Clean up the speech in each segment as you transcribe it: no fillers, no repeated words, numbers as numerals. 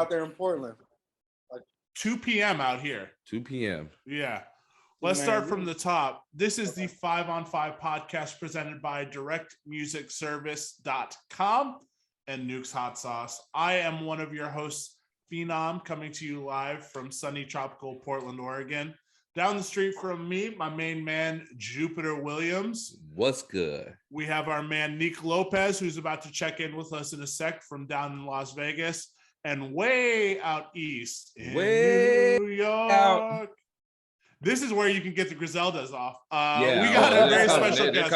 out there in Portland? Like 2 p.m. out here. 2 p.m. Yeah. Let's start from the top. This is the 5 on 5 podcast presented by directmusicservice.com and Nuke's Hot Sauce. I am one of your hosts, Phenom, coming to you live from sunny tropical Portland, Oregon. Down the street from me, my main man, Jupiter Williams. What's good? We have our man, Nick Lopez, who's about to check in with us in a sec from down in Las Vegas. And way out east in New York. Out. This is where you can get the Griseldas off. We got a very special guest.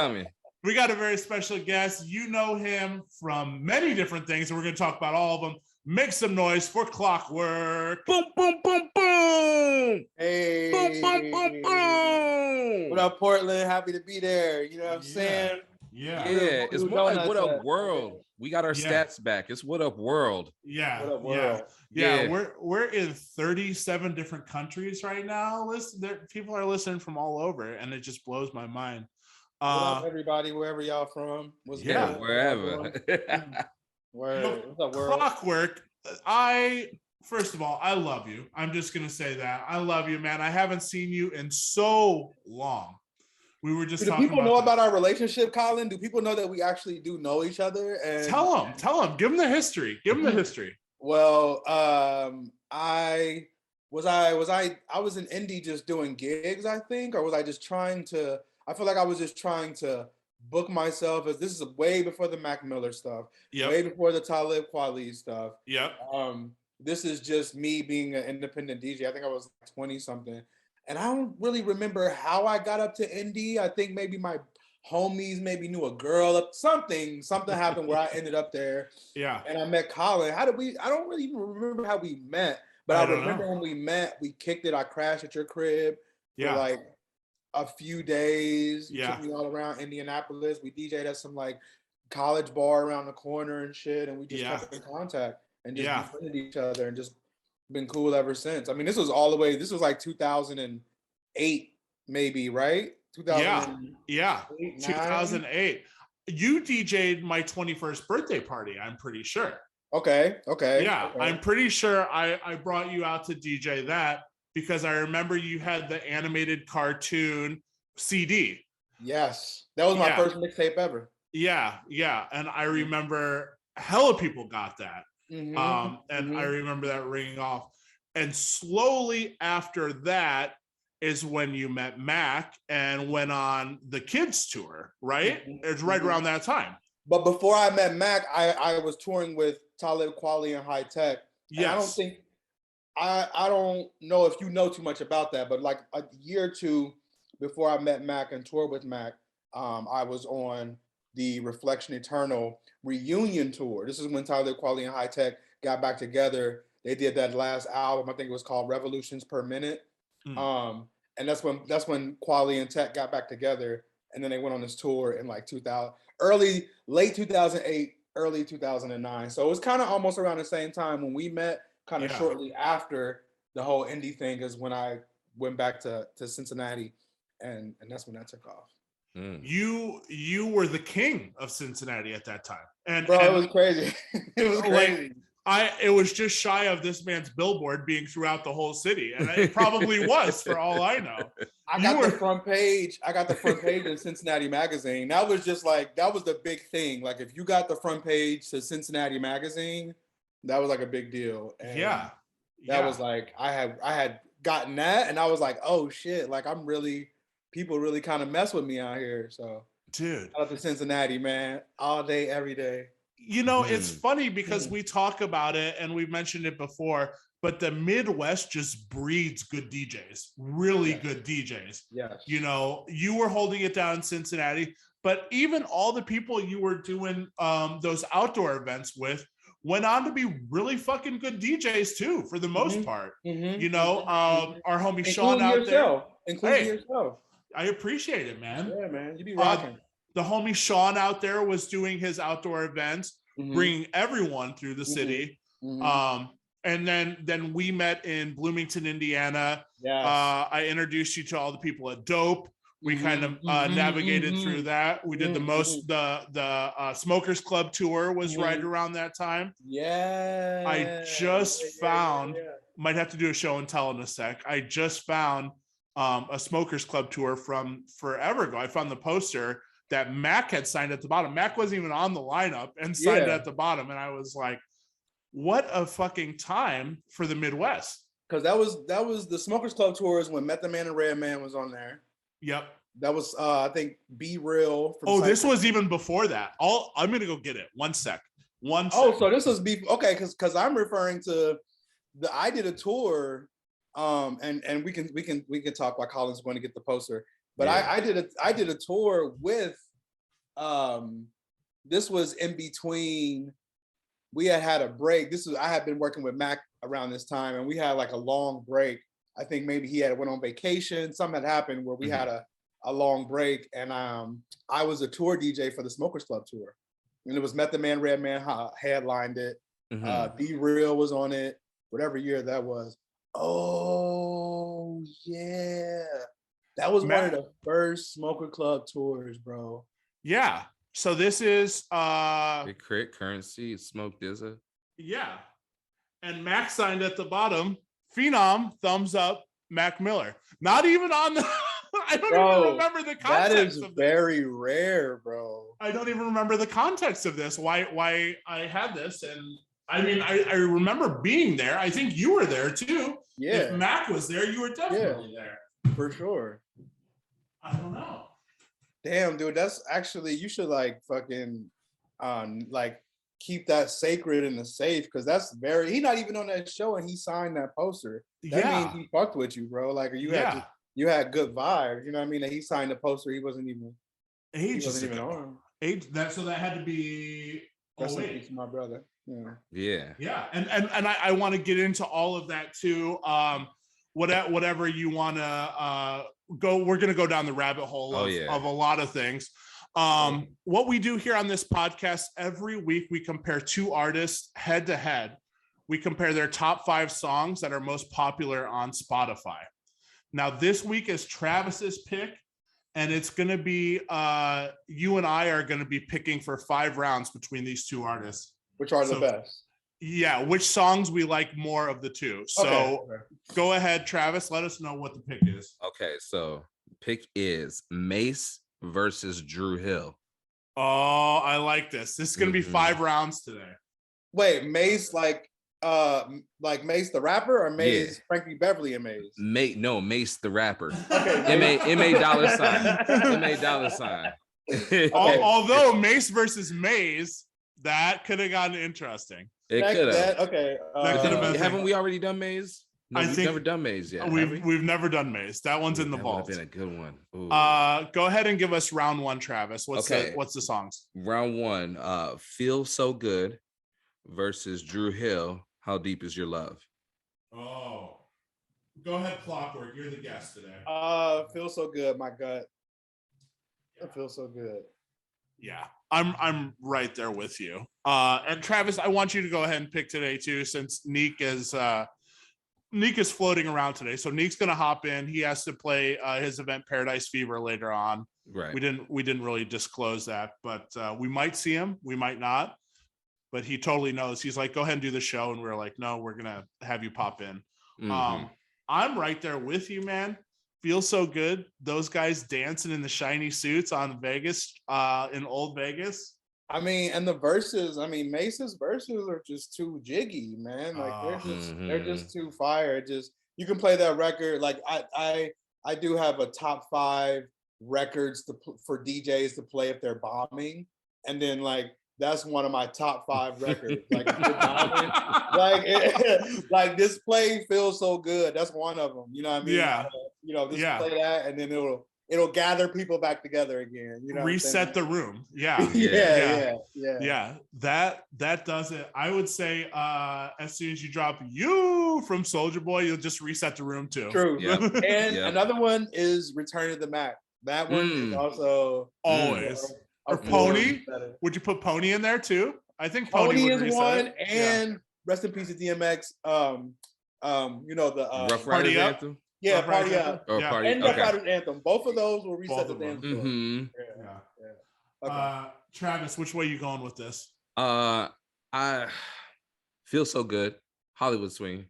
We got a very special guest. You know him from many different things, and we're going to talk about all of them. Make some noise for Clockwork. Boom, boom, boom, boom. Hey. Boom, boom, boom, boom. What up, Portland? Happy to be there. You know what I'm saying? Yeah. It's more like What Up World. We got our stats back. It's What Up World. Yeah. What Up World. Yeah. We're in 37 different countries right now. People are listening from all over, and it just blows my mind. What up, everybody, wherever y'all from? What's good? Wherever. What's up, world? Clockwork. First of all, I love you. I'm just gonna say that. I love you, man. I haven't seen you in so long. We were just talking. Do people know about our relationship, Colin? Do people know that we actually do know each other? And tell them. Give them the history. Well, I was in Indy just doing gigs, I think, or was I just trying to? I feel like I was just trying to book myself, as this is way before the Mac Miller stuff, way before the Talib Kweli stuff. This is just me being an independent DJ. I think I was 20 something, and I don't really remember how I got up to Indy. I think maybe my homies maybe knew a girl up, something happened where I ended up there. And I met Colin. I don't really even remember how we met, but I remember when we met, we kicked it. I crashed at your crib for like a few days. You took me all around Indianapolis. We DJ'd at some like college bar around the corner and shit, and we just kept in contact and just befriended each other and just been cool ever since. I mean, this was like 2008 maybe, right? 2008. You DJ'd my 21st birthday party, I'm pretty sure. Okay. I'm pretty sure I brought you out to DJ that, because I remember you had the animated cartoon CD. Yes, that was my first mixtape ever. Yeah, and I remember hella people got that. I remember that ringing off. And slowly after that is when you met Mac and went on the kids tour, right? It's right around that time. But before I met Mac, I was touring with Talib Kweli and High Tech. Yes. I don't know if you know too much about that, but like a year or two before I met Mac and toured with Mac, I was on the Reflection Eternal reunion tour. This is when Talib Kweli and High Tech got back together. They did that last album. I think it was called Revolutions Per Minute. And that's when Kweli and Tech got back together, and then they went on this tour in like late 2008, early 2009. So it was kind of almost around the same time when we met. Kind of shortly after the whole indie thing is when I went back to Cincinnati, and that's when that took off. You were the king of Cincinnati at that time, and it was crazy. It was crazy. It was just shy of this man's billboard being throughout the whole city, and it probably was, for all I know. I got the front page in Cincinnati Magazine. That was the big thing. Like if you got the front page to Cincinnati Magazine, that was like a big deal. And that was like, I had gotten that, and I was like, oh shit, like people really kind of mess with me out here. So dude, shout out to Cincinnati, man, all day, every day. You know, it's funny because we talk about it and we've mentioned it before, but the Midwest just breeds good DJs, really good DJs. Yes. You know, you were holding it down in Cincinnati, but even all the people you were doing those outdoor events with went on to be really fucking good DJs too, for the most part. You know, our homie Sean out there. Including yourself. I appreciate it, man. Yeah, man. You be rocking. The homie Sean out there was doing his outdoor events, bringing everyone through the city. And then we met in Bloomington, Indiana. Yes. I introduced you to all the people at Dope. We kind of navigated through that. We did the Smokers Club tour was right around that time. Yeah. I just found, might have to do a show and tell in a sec. I just found a Smokers Club tour from forever ago. I found the poster that Mac had signed at the bottom. Mac wasn't even on the lineup and signed at the bottom. And I was like, what a fucking time for the Midwest. Because that was the Smokers Club tours when Method Man and Redman was on there. Yep. That was I think Be Real. This was even before that. I'm gonna go get it. One sec. So this was okay, because I'm referring to I did a tour, and we can talk while Colin's going to get the poster. But I did a tour with this was in between. We had a break. I had been working with Mac around this time, and we had like a long break. I think maybe he went on vacation. Something had happened where we had a long break, and I was a tour DJ for the Smokers Club tour, and it was Method Man, Redman headlined it. Be Real was on it, whatever year that was. Oh yeah, that was one of the first Smoker Club tours, bro. Yeah. So this is Big Crit, Currency, Smoke Dizza. Yeah. And Mac signed at the bottom, Phenom, thumbs up, Mac Miller. Not even on the I don't even remember the context. That is very rare, bro. I don't even remember the context of this. Why I had this. And I mean, I remember being there. I think you were there too. Yeah. If Mac was there, you were definitely there. For sure. I don't know. Damn, dude, that's actually, you should like fucking like keep that sacred in the safe, because that's he not even on that show and he signed that poster. That means he fucked with you, bro. Like you had good vibes. You know what I mean? That he signed the poster, he wasn't even on. So that had to be my brother. Yeah. And I want to get into all of that too. Whatever you want to we're going to go down the rabbit hole of a lot of things. What we do here on this podcast, every week we compare two artists head to head. We compare their top 5 songs that are most popular on Spotify. Now this week is Travis's pick, and it's going to be you and I are going to be picking for 5 rounds between these two artists. Which are the best? Yeah, which songs we like more of the two. So Go ahead, Travis. Let us know what the pick is. Okay, so pick is Mace versus Drew Hill. Oh, I like this. This is gonna be 5 rounds today. Wait, Mace like Mace the rapper, or Mace Frankie Beverly and Mace? Mace the rapper. Okay, M.A. dollar sign. M.A. dollar sign. Although Mace versus Maze, that could have gotten interesting. It could have. Okay. Haven't we already done Maze? No, we've never done Maze yet. We've never done Maze. That one's in the vault. That would have been a good one. Ooh. Go ahead and give us round 1, Travis. What's the songs? Round 1, Feel So Good versus Drew Hill, How Deep Is Your Love? Oh. Go ahead, Clockwork. You're the guest today. Feel So Good, my gut. I feel so good. Yeah. I'm right there with you. And Travis, I want you to go ahead and pick today too, since Neek is floating around today. So Neek's gonna hop in. He has to play his event Paradise Fever later on. Right. We didn't really disclose that, but we might see him, we might not. But he totally knows. He's like, go ahead and do the show, and we're like, no, we're gonna have you pop in. I'm right there with you, man. Feels so good. Those guys dancing in the shiny suits on Vegas, in old Vegas. I mean, and the verses, Mace's verses are just too jiggy, man. Like they're just too fire. You can play that record. Like I do have a top 5 records for DJs to play if they're bombing, and then like that's one of my top 5 records. Like, like this play feels so good. That's one of them. You know what I mean? Yeah. Play that, and then it'll gather people back together again. You know, reset the room. Yeah. Yeah. That does it. I would say as soon as you drop You from Soulja Boy, you'll just reset the room too. True. Yep. And another one is Return to the Mac. That one is also always. Or Pony. Would you put Pony in there too? I think Pony is reset. One, and rest in peace to DMX. The Rough Riders anthem. Yeah, Rough Riders Party Up. Or Yeah. Party. And Rough Okay. Riders Anthem. Both of those will reset Both the of them. dance floor. Mm-hmm. Yeah. Okay. Travis, which way you going with this? I feel so good. Hollywood swing.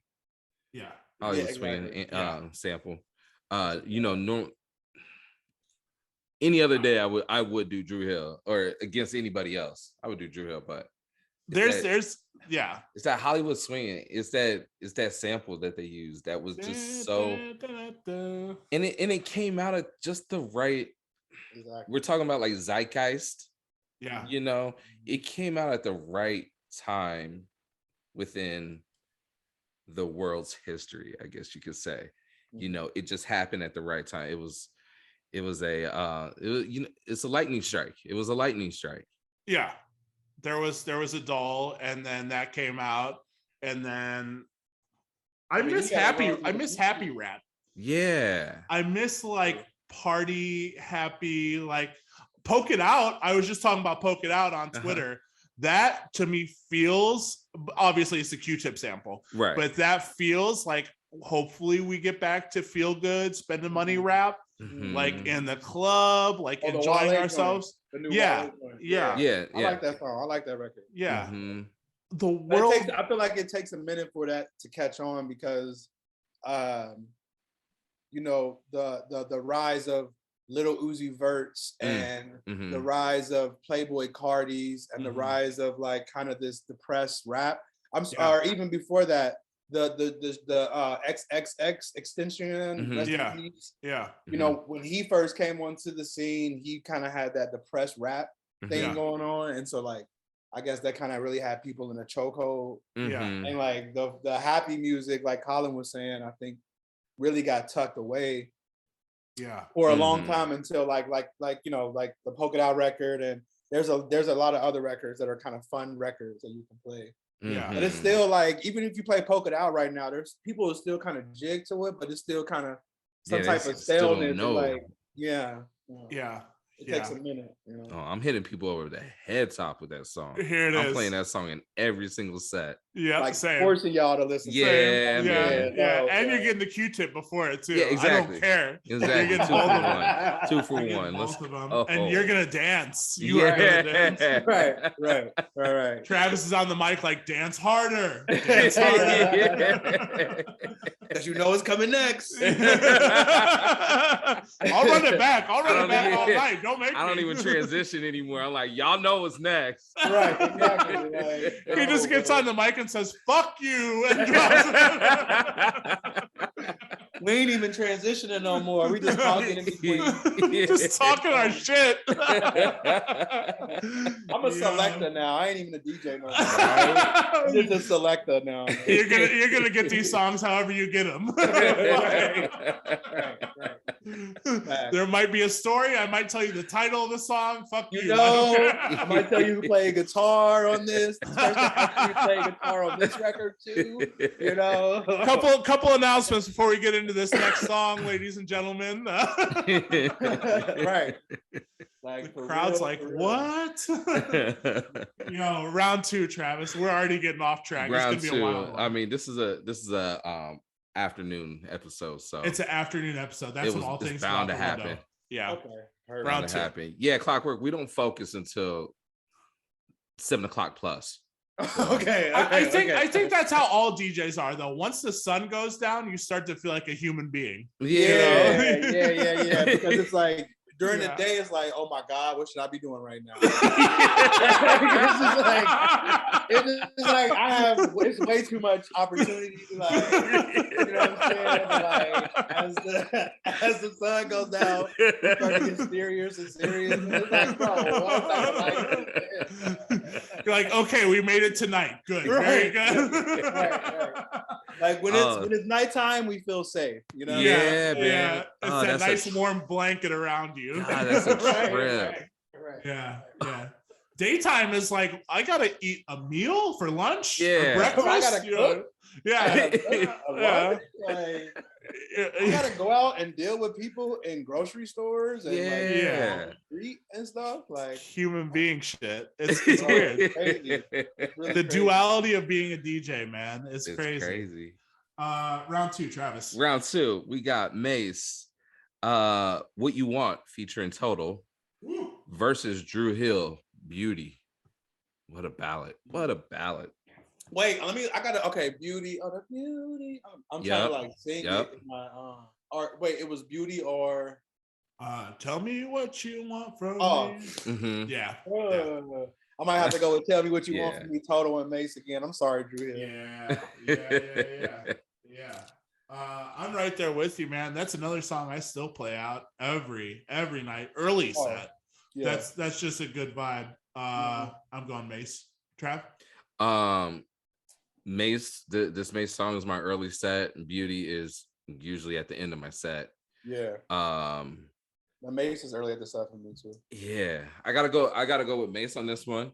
Yeah. Hollywood exactly. swing. Sample. Any other day I would do Drew Hill, or against anybody else I would do Drew Hill, but There's it's that Hollywood swing. It's that sample that they use that was just so, and it came out at just the right. Exactly. We're talking about like zeitgeist. Yeah. It came out at the right time within the world's history, I guess you could say. It just happened at the right time. It's a lightning strike. It was a lightning strike. Yeah. There was a doll, and then that came out, and then I miss happy rap. Yeah. I miss like party happy, like Poke It Out. I was just talking about Poke It Out on Twitter. That to me feels, obviously it's a Q-Tip sample, right? But that feels like hopefully we get back to feel good, spend the money rap, like in the club, like enjoying ourselves. Yeah. I like that song. I like that record. Yeah. The world. world. I feel like it takes a minute for that to catch on because, the rise of Little Uzi Verts and the rise of Playboy Cardis and the rise of like kind of this depressed rap. Or even before that, the XXX extension. When he first came onto the scene, he kind of had that depressed rap thing going on, and so like I guess that kind of really had people in a chokehold. And like the happy music, like Colin was saying, I think really got tucked away. For a long time until like the Polka Dot record, and there's a lot of other records that are kind of fun records that you can play. But it's still like, even if you play Polka Dot right now, there's people who still kind of jig to it, but it's still kind of some type of staleness. It takes a minute. Oh, I'm hitting people over the head top with that song. Here it I'm is. playing that song in every single set. Yeah, like same. Forcing y'all to listen. Yeah, and you're getting the Q-Tip before it too. Yeah, exactly. I don't care. Exactly. You're getting Two for one. Both of them. And you're gonna dance. You are gonna dance. Right. Travis is on the mic like, dance harder. Dance harder. Because it's coming next. I'll run it back. I'll run it back all night. Don't make me. I don't even transition anymore. I'm like, y'all know what's next. Right, exactly. Like, he just gets on the mic and says, "Fuck you," and drops it. We ain't even transitioning no more. We just talking in between. Just talking our shit. I'm a selector now. I ain't even a DJ no more. Right? I'm just a selector now. You're gonna get these songs however you get them. Right. There might be a story. I might tell you the title of the song. Fuck you. I might tell you who played guitar on this. This person actually played guitar on this record too. Couple announcements before we get into this next song, ladies and gentlemen. Right. Like the crowd's like, what? Round two, Travis. We're already getting off track. Round it's gonna be a while. I mean, this is a afternoon episode, so it's an afternoon episode. That's when all things bound to happen. Yeah. Okay. Round two. Happen. Yeah, Clockwork. We don't focus until 7:00 plus. Okay. I think that's how all DJs are though. Once the sun goes down, you start to feel like a human being. Yeah. Because it's like during the day, it's like, oh my God, what should I be doing right now? it's like it's way too much opportunity. Like, you know what I'm saying? Like as the sun goes down, you start to get serious and serious. And it's like, bro, what you're like, okay, we made it tonight. Good, very good. Right. Like when it's nighttime, we feel safe. Man. It's that nice warm blanket around you. God, that's a trip. Right. Yeah. Daytime is like, I gotta eat a meal for lunch. Yeah. Or breakfast. I gotta cook. Yeah. Like, I gotta go out and deal with people in grocery stores and street and stuff. Like human being shit. It's weird. Crazy. The duality of being a DJ, man, it's crazy. Round two, Travis. Round two, we got Mace, What You Want featuring Total versus Drew Hill, Beauty. What a ballad. What a ballad. Wait, okay, Beauty. Oh, the Beauty. I'm trying to like sing it in my or wait, it was Beauty or Tell me what you want from oh me. Yeah. I might have to go with Tell Me What You Want from Me, Total and Mace again. I'm sorry, Drew Hill. Yeah. I'm right there with you, man. That's another song I still play out every night, early set. Yeah. That's just a good vibe. I'm going Mace. Trav? Mace, this Mace song is my early set, and Beauty is usually at the end of my set. Yeah. The Mace is early at the set for me too. Yeah, I gotta go with Mace on this one.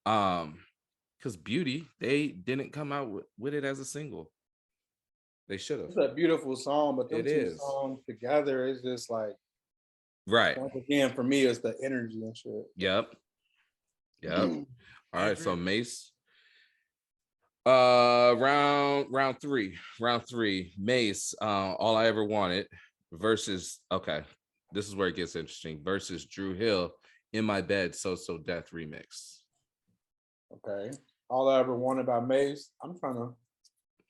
Because Beauty, they didn't come out with it as a single. They should have. It's a beautiful song, but them two songs together is just like right. Once again, for me, it's the energy and shit. Yep. All right, so Mace. Round three, Mace, All I Ever Wanted versus, okay, this is where it gets interesting, versus Drew Hill, In My Bed, So Death remix. Okay. All I Ever Wanted by Mace. I'm trying to.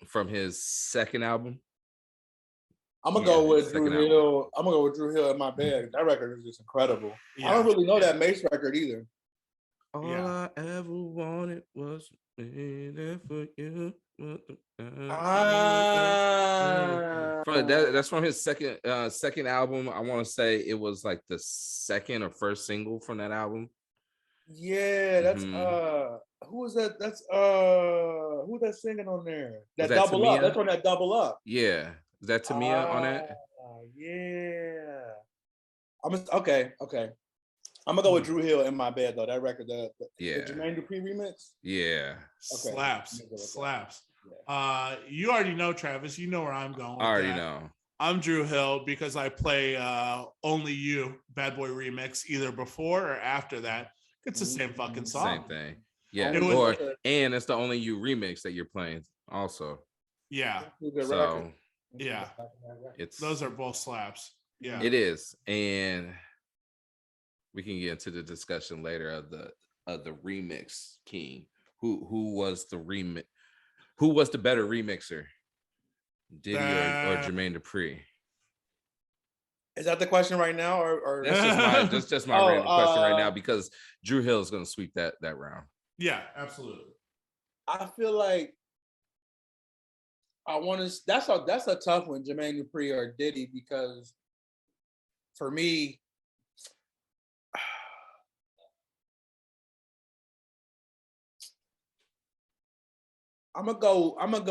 From his second album. I'm gonna go with Drew Hill. I'm gonna go with Drew Hill, In My Bed. That record is just incredible. Yeah. I don't really know that Mace record either. All I ever wanted was there for you. That's from his second album. I want to say it was like the second or first single from that album. Yeah, that's who was that? That's who that's singing on there? That Double Tamia? Up. That's on that Double Up. Yeah. Is that Tamia on that? Yeah. Okay. I'm gonna go with Drew Hill, In My Bed though. That record, the Jermaine Dupri remix. Yeah. Okay. Slaps. Yeah. You already know, Travis. You know where I'm going. I already know. I'm Drew Hill because I play Only You Bad Boy remix either before or after that. It's the same fucking song. Same thing. Yeah. And it's the Only You remix that you're playing also. Yeah. So yeah. Those are both slaps. Yeah. It is. And we can get into the discussion later of the remix king. Who was the remix? Who was the better remixer? Diddy or Jermaine Dupri? Is that the question right now, or that's just my random question right now because Drew Hill is going to sweep that round. Yeah, absolutely. I feel like I want to. That's a tough one, Jermaine Dupri or Diddy, because for me, I'm gonna go with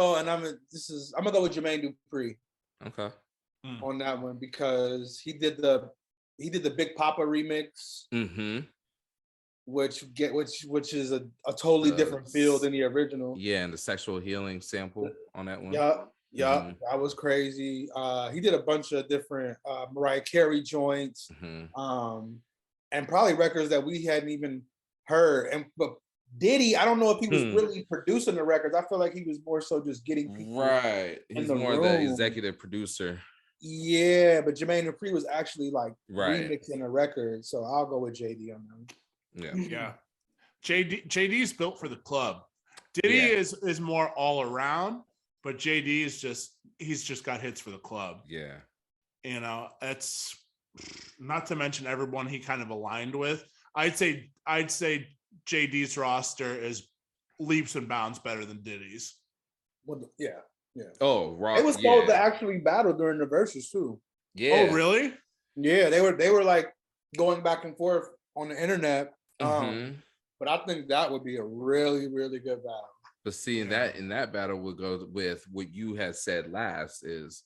Jermaine Dupri. Okay. On that one because he did the Big Papa remix, which is a totally different feel than the original. Yeah, and the sexual healing sample on that one. Yeah, that was crazy. He did a bunch of different Mariah Carey joints, and probably records that we hadn't even heard. But Diddy, I don't know if he was really producing the records. I feel like he was more so just getting people right. He's more the executive producer. Yeah, but Jermaine Dupri was actually like remixing the record, so I'll go with JD on that. Yeah. JD is built for the club. Diddy is more all around, but JD is he's just got hits for the club. Yeah, you know, that's not to mention everyone he kind of aligned with. I'd say JD's roster is leaps and bounds better than Diddy's. Well, yeah. Oh, right. It was supposed to actually battle during the verses too. Yeah. Oh, really? Yeah, they were like going back and forth on the internet. But I think that would be a really, really good battle. But seeing that in that battle would go with what you had said last is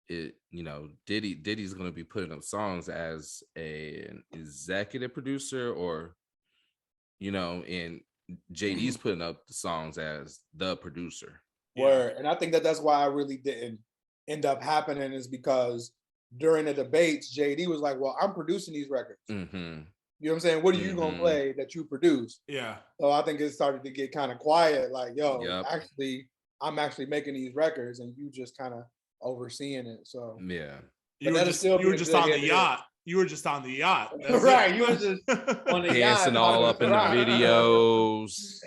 Diddy's going to be putting up songs as an executive producer or, and JD's putting up the songs as the producer. Word. And I think that's why I really didn't end up happening is because during the debates, JD was like, well, I'm producing these records. You know what I'm saying? What are you going to play that you produce? Yeah. So I think it started to get kind of quiet. Like, yo, actually, I'm actually making these records and you just kind of overseeing it. So Yeah. You But were that'll just still you were be a just good on the hit, yeah. yacht. You were just on the yacht. That's right, it. you was just on the yacht Dancing all up in the videos.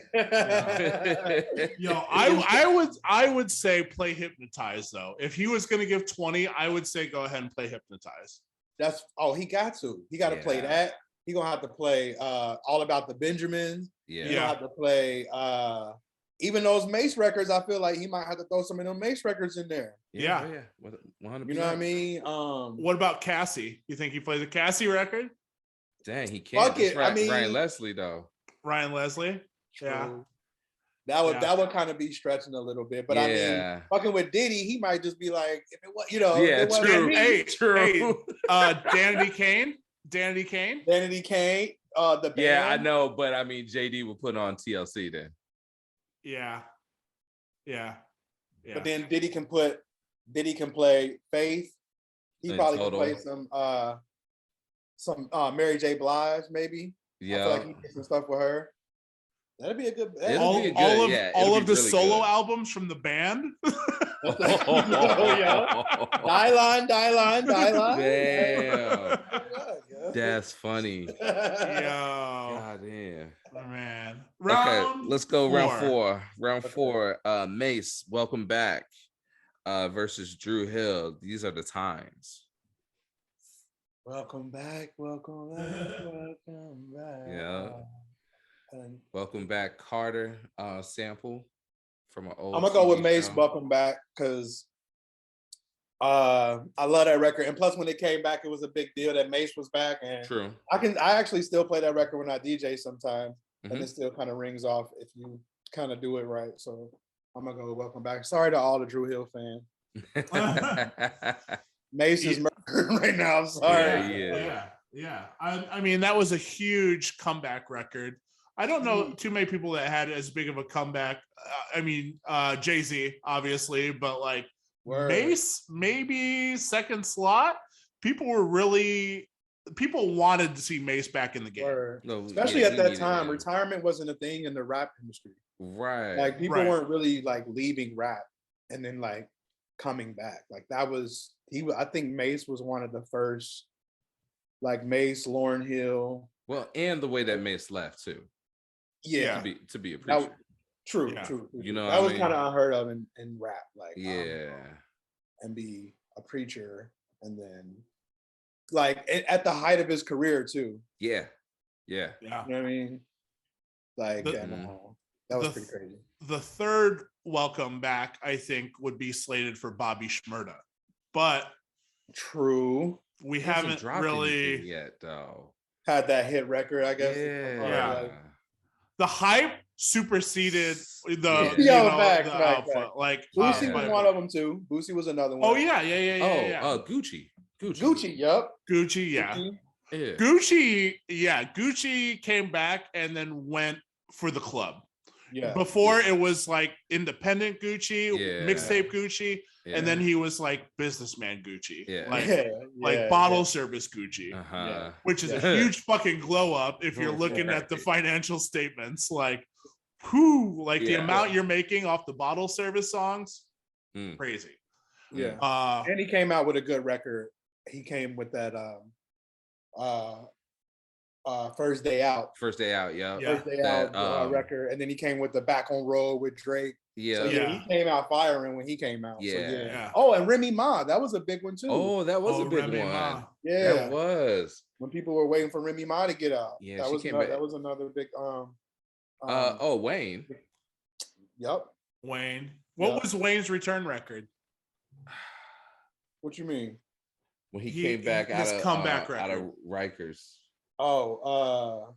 Yo, I would say play Hypnotize though. If he was gonna give 20, I would say go ahead and play Hypnotize. That's he got to. He got to play Yeah. that. He gonna have to play All About the Benjamins. Yeah. He gonna have to play even those Mace records. I feel like he might have to throw some of them Mace records in there. Yeah. Oh, yeah. 100%. You know what I mean? What about Cassie? You think he plays a Cassie record? Dang, he can't. Fuck it. I mean, Ryan Leslie though. Ryan Leslie? Yeah. True. That would kind of be stretching a little bit, but I mean, fucking with Diddy, he might just be like, if it was, yeah, true. Hey, True. Danity Kane, the band. Yeah, I know, but I mean, JD will put on TLC then. Yeah. But then Diddy can play Faith. He probably can play some Mary J. Blige, maybe. Yeah, I feel like he did some stuff with her. That'd be a good. All of the solo albums from the band. Die line. Damn, that's funny. God damn. Man. Let's go round four. Mace, welcome back. Versus Drew Hill. These are the times. Welcome back. Yeah. Welcome back, Carter. Sample from an old. I'm gonna go with TV Mace. show. Welcome back, because I love that record, and plus when it came back, it was a big deal that Mace was back. And True. I actually still play that record when I DJ sometimes, and it still kind of rings off if you kind of do it right. So I'm gonna go with Welcome Back. Sorry to all the Drew Hill fans. Mace is murdering right now. I'm sorry. Yeah. I mean, that was a huge comeback record. I don't know too many people that had as big of a comeback. I mean, Jay-Z, obviously, but like Mace, maybe second slot. People wanted to see Mace back in the game. No, especially at that time. Retirement wasn't a thing in the rap industry. Right. Like people weren't really like leaving rap and then like coming back. Like that was I think Mace was one of the first, like Mace, Lauryn Hill. Well, and the way that Mace left too. Yeah. To be a preacher. True. You know, that was kind of unheard of in rap. Like and be a preacher, and then like at the height of his career too. Yeah. You know what I mean? Like that was pretty crazy. The third welcome back, I think, would be slated for Bobby Shmurda, but we haven't really yet though had that hit record, I guess. The hype superseded the output. Like Boosie was one of them too. Boosie was another one. Oh yeah. Gucci. Yep. Gucci. Gucci came back and then went for the club. Yeah. Before it was like independent Gucci, mixtape Gucci, and then he was like businessman Gucci, like bottle service Gucci, which is a huge fucking glow up if you're looking at the financial statements. Like, the amount you're making off the bottle service songs, crazy. Yeah. And he came out with a good record. He came with that First Day Out, record, and then he came with the Back on Road with Drake. He came out firing when he came out. Oh, and Remy Ma, that was a big one too. Oh, that was a big Remy one. Ma. Yeah, that was when people were waiting for Remy Ma to get out. Yeah, that was another big. Wayne. Yep. Wayne. What was Wayne's return record? What you mean? When he came back out of Rikers. Oh,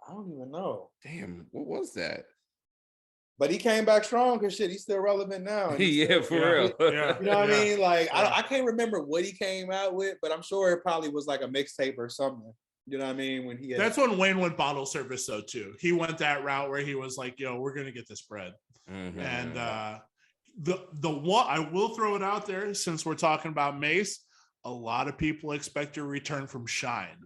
I don't even know. Damn, what was that? But he came back strong because shit, he's still relevant now. For real. You know what I mean? Like I can't remember what he came out with, but I'm sure it probably was like a mixtape or something. You know what I mean? That's when Wayne went bottle service though too. He went that route where he was like, "Yo, we're gonna get this bread." And the one I will throw it out there since we're talking about Mace, a lot of people expect a return from Shine.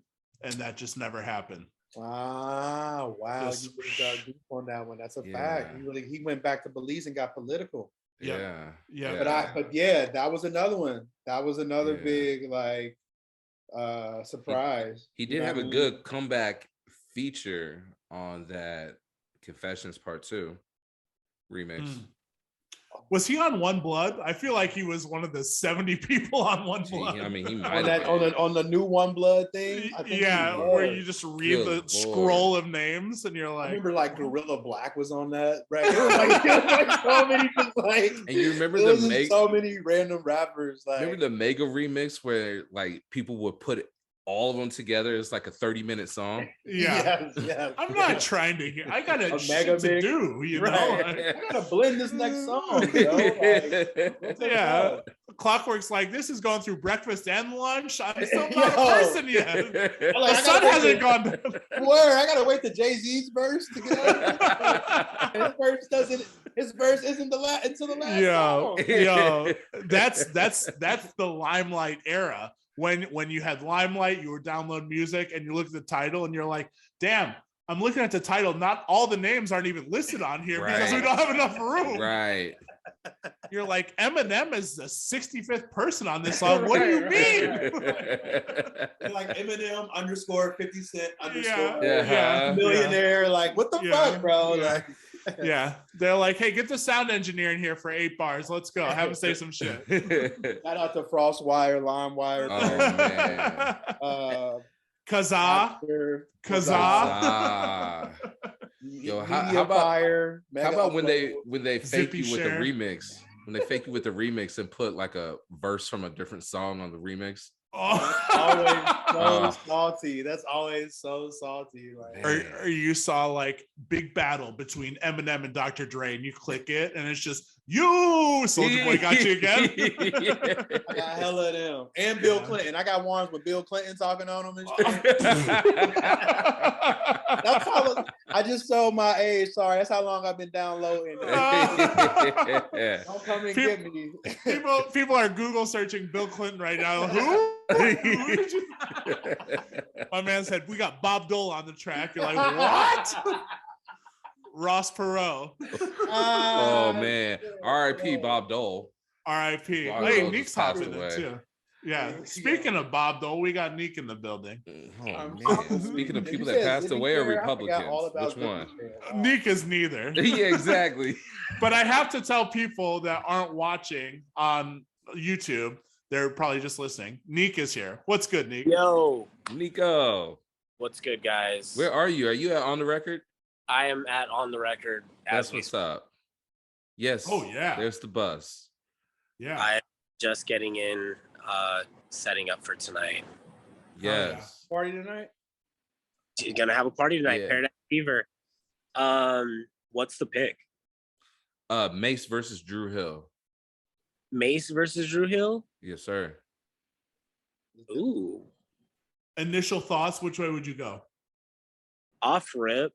And that just never happened. Wow. You really dug deep on that one. That's a fact. He went back to Belize and got political. But yeah, that was another one. That was another big like surprise. He did have a good comeback feature on that Confessions Part 2 remix. Was he on One Blood? I feel like he was one of the 70 people on One Blood. I mean, he might on have that on the new One Blood thing. I think where you just read the scroll of names and you're like, I remember like Gorilla Black was on that, right? It was like so many, just like, and you remember so many random rappers. Like, remember the Mega remix where like people would put all of them together? It's like a 30-minute song. Yes. I'm not trying to hear. I got a shit to do, you know. I gotta blend this next song. You know? Like, Clockwork's like, this is going through breakfast and lunch. I'm still not a person yet. Like, the sun hasn't gone down. Where I gotta wait to Jay-Z's verse to get out. His verse isn't the last until the last song. That's the Limelight era. When you had Limelight, you were download music and you look at the title and you're like, damn, I'm looking at the title. Not all the names aren't even listed on here because we don't have enough room. Right. You're like, Eminem is the 65th person on this song. What do you mean? Like Eminem _ 50 Cent _ millionaire. Like, what the fuck, bro? Like, they're like, hey, get the sound engineer in here for 8 bars. Let's go. Have him say some shit. Shout out to Frostwire, LimeWire. Oh man. Kazaa. Yo, how about when they fake you with the remix? When they fake you with the remix and put like a verse from a different song on the remix. Always so salty. That's always so salty. Like, or you saw like big battle between Eminem and Dr. Dre, and you click it, and it's just you. Soulja Boy got you again. I got hella of them, and Bill Clinton. I got ones with Bill Clinton talking on them and shit. That's how I just showed my age. Sorry, that's how long I've been downloading. Don't come and get me. People are Google searching Bill Clinton right now. Who? My man said, we got Bob Dole on the track. You're like, what? Ross Perot. Oh man. R.I.P. Bob Dole. R.I.P. Hey, Neek's hopping in too. Yeah. Speaking of Bob Dole, we got Neek in the building. Oh man. Speaking of people that passed away or Republicans, which one? Neek is neither. Yeah, exactly. But I have to tell people that aren't watching on YouTube, they're probably just listening. Neek is here. What's good, Neek? Yo. Nico. What's good, guys? Where are you? Are you at On the Record? I am at On the Record. That's what's up. Yes. Oh, yeah. There's the bus. Yeah. I'm just getting in, setting up for tonight. Yes. Party tonight? You're going to have a party tonight. Yeah. Paradise Fever. What's the pick? Mace versus Drew Hill. Mace versus Drew Hill? Yes, sir. Ooh. Initial thoughts, which way would you go? Off rip.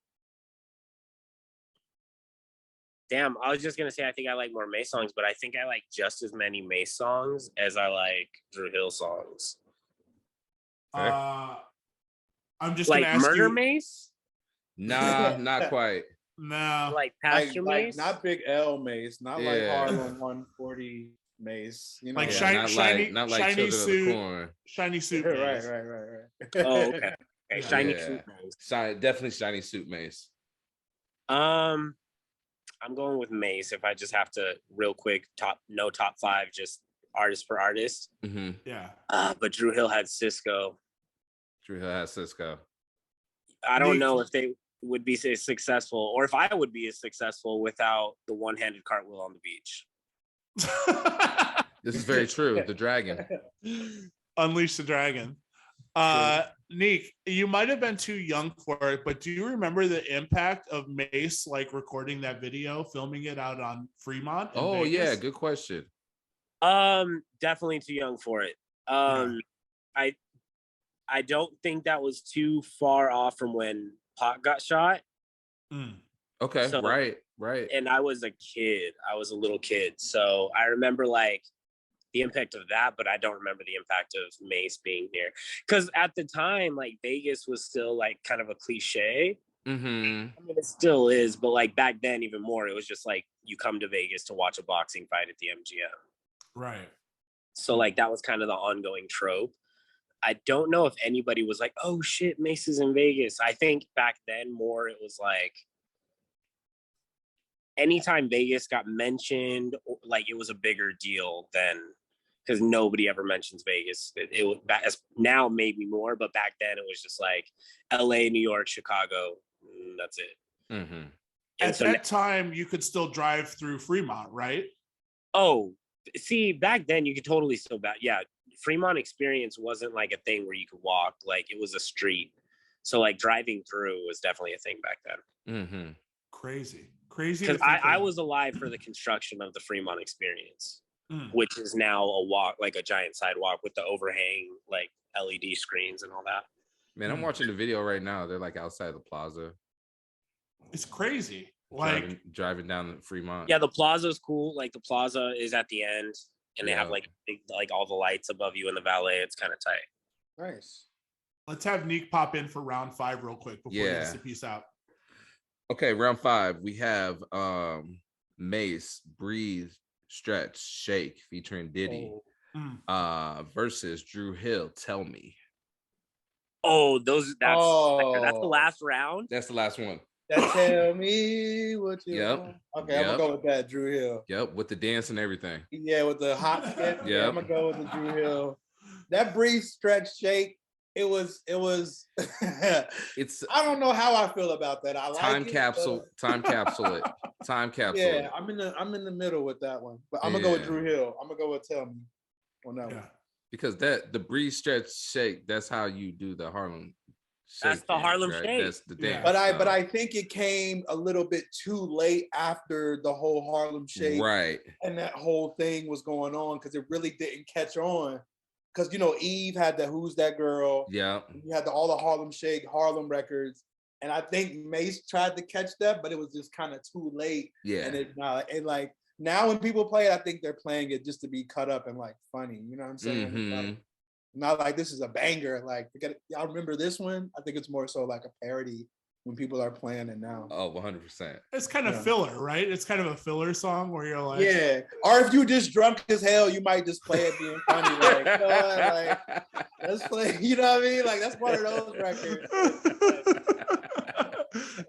Damn, I was just going to say I think I like more Mace songs, but I think I like just as many Mace songs as I like Drew Hill songs. I'm just like going to ask Murder you. Mace? Nah, not quite. No. Like Pastor Mace? Not Big L Mace, not like Harlem 140 Mace. You know? Like not shiny Children suit. Of the Corn. Shiny suit. Right. Oh, okay. Shiny suit Mace. Definitely shiny suit Mace. I'm going with Mace if I just have to real quick top 5, just artist for artist. Mm-hmm. Yeah. But Drew Hill had Cisco. Drew Hill has Cisco. I don't know if they would be as successful or if I would be as successful without the one-handed cartwheel on the beach. This is very true. The dragon. Unleash the dragon. Neek, you might have been too young for it, but do you remember the impact of Mace like recording that video, filming it out on Fremont? Oh Vegas? yeah, good question. Definitely too young for it. I don't think that was too far off from when Pac got shot. Okay, So- right. And I was a kid. I was a little kid. So I remember like the impact of that, but I don't remember the impact of Mace being here. Because at the time, like Vegas was still like kind of a cliche. Mm-hmm. I mean, it still is, but like back then, even more, it was just like you come to Vegas to watch a boxing fight at the MGM. Right. So like that was kind of the ongoing trope. I don't know if anybody was like, oh shit, Mace is in Vegas. I think back then more it was like anytime Vegas got mentioned, like it was a bigger deal than because nobody ever mentions Vegas. It now maybe more, but back then it was just like LA, New York, Chicago. That's it. Mm-hmm. At that time, you could still drive through Fremont, right? Oh, see, back then you could totally still yeah. Fremont experience wasn't like a thing where you could walk, like it was a street. So like driving through was definitely a thing back then. Mm-hmm. Crazy. Because I was alive for the construction of the Fremont experience, which is now a walk, like a giant sidewalk with the overhang, like LED screens and all that. Man, I'm watching the video right now. They're like outside the plaza. It's crazy. Like driving down the Fremont. Yeah, the plaza's cool. Like the plaza is at the end, and they have like big, like all the lights above you in the valet. It's kind of tight. Nice. Let's have Neek pop in for round 5 real quick before he gets the piece out. Okay, round 5. We have Mace, Breathe, Stretch, Shake featuring Diddy versus Drew Hill, Tell Me. Oh, that's the last round. That's the last one. That Tell Me What You want. Okay, Yep. I'm gonna go with that, Drew Hill. Yep, with the dance and everything. Yeah, with the hot skip. Yeah, I'm gonna go with the Drew Hill. That Breathe, Stretch, Shake. It was it's I don't know how I feel about that. I like time it, capsule Yeah, I'm in the middle with that one. But I'm gonna go with Drew Hill. I'm gonna go with Tell Me on that one. Because the Breathe, Stretch, Shake, that's how you do the Harlem Shake. That's the Harlem Shake. That's the dance. But I think it came a little bit too late after the whole Harlem Shake. Right. And that whole thing was going on because it really didn't catch on. Because, you know, Eve had the Who's That Girl? Yeah. You had all the Harlem Shake, Harlem records. And I think Mace tried to catch that, but it was just kind of too late. Yeah. And like now when people play it, I think they're playing it just to be cut up and like funny. You know what I'm saying? Mm-hmm. Not like this is a banger. Like, y'all remember this one? I think it's more so like a parody when people are playing it now. Oh, 100%. It's kind of filler, right? It's kind of a filler song where you're like, yeah. Or if you just drunk as hell, you might just play it being funny. Like, you know what? Like, let's play. You know what I mean? Like, that's one of those records.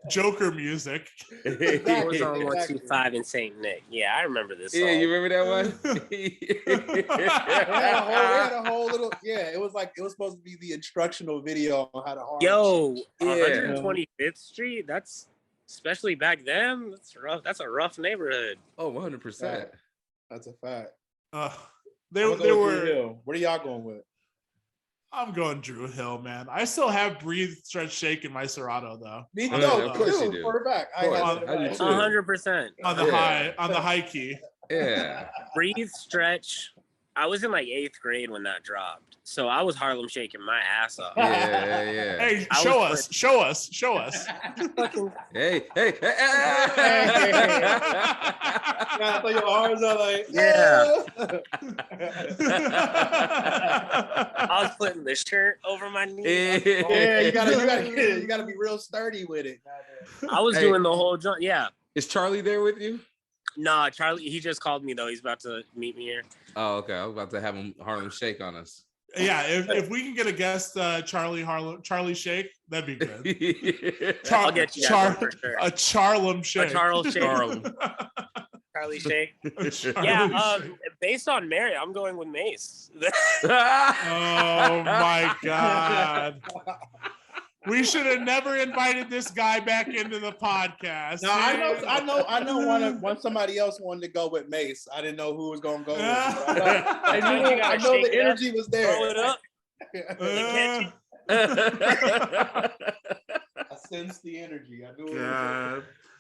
Joker music. Exactly, was on 125 in St. Nick. Yeah, I remember this song. Yeah, you remember that one? It had a whole little. Yeah, it was supposed to be the instructional video on how to harm. Yo, 125th Street. That's especially back then. That's rough. That's a rough neighborhood. Oh, 100%. That's a fact. They were. Hill. What are y'all going with? I'm going Drew Hill, man. I still have Breathe, Stretch, Shake in my Serato though. Me too. Of course you do. Quarterback. 100%. On the high key. Yeah. Breathe, Stretch. I was in like 8th grade when that dropped, so I was Harlem shaking my ass off. Yeah. Hey, show us. Hey. Gotta throw your arms out like, yeah. I was putting the shirt over my knee. Yeah, you gotta be real sturdy with it. I was doing the whole jump. Yeah. Is Charlie there with you? Nah, Charlie, he just called me though. He's about to meet me here. Oh, okay. I was about to have him Harlem Shake on us. Yeah, if we can get a guest Charlie Shake, that'd be good. I'll get you for sure. A Charlem Shake. A Charles Shake. Charlie Shake. Yeah, based on Mary, I'm going with Mace. Oh my God. We should have never invited this guy back into the podcast. No, I know. Somebody else wanted to go with Mace. I didn't know who was going to go with. I know the energy was there. Throw it up. I sense the energy. I do.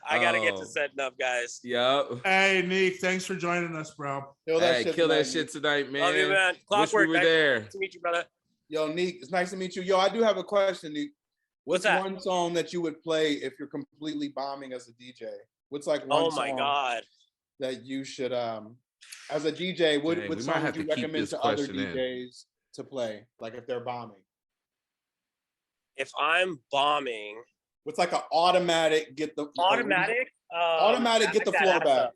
I gotta get to setting up, guys. Yep. Hey, Neek, thanks for joining us, bro. Kill that shit tonight, man. Love you, man. Wish Clockwork, we were there. Nice to meet you, brother. Yo, Neek, it's nice to meet you. Yo, I do have a question, Neek. What's that? One song that you would play if you're completely bombing as a DJ? What's like one song God. that you should as a DJ, what song would you recommend to other DJs to play? Like if they're bombing. If I'm bombing, with like an automatic get the Automatic get the floor back.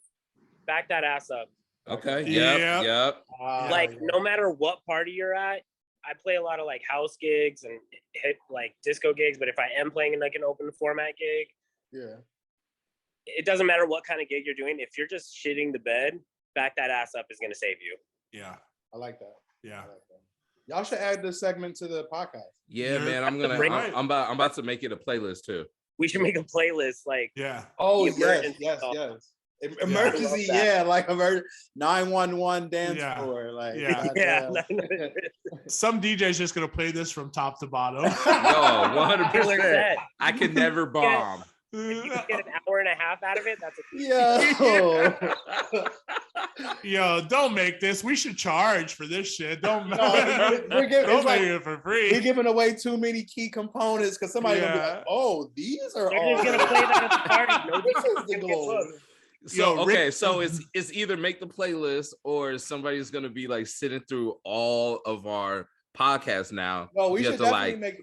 Back that ass up. Okay. Yeah. Yep. Like no matter what party you're at, I play a lot of like house gigs and hit like disco gigs. But if I am playing in like an open format gig, it doesn't matter what kind of gig you're doing. If you're just shitting the bed, back that ass up is gonna save you. Yeah. I like that. Yeah. I like that. Y'all should add this segment to the podcast. Yeah, man. I'm about to make it a playlist too. We should make a playlist like Oh yes. Emergency, like 911 dance floor, like Some DJ's just gonna play this from top to bottom. No, 100%. I can never bomb. If you can get an hour and a half out of it, that's Yo, don't make this. We should charge for this shit. Don't make it for free. We're giving away too many key components because somebody's gonna be like, "Oh, these are They're all." just gonna play that at the party. No, this is the goal. So so it's either make the playlist or somebody's gonna be like sitting through all of our podcasts now. No, we should definitely make.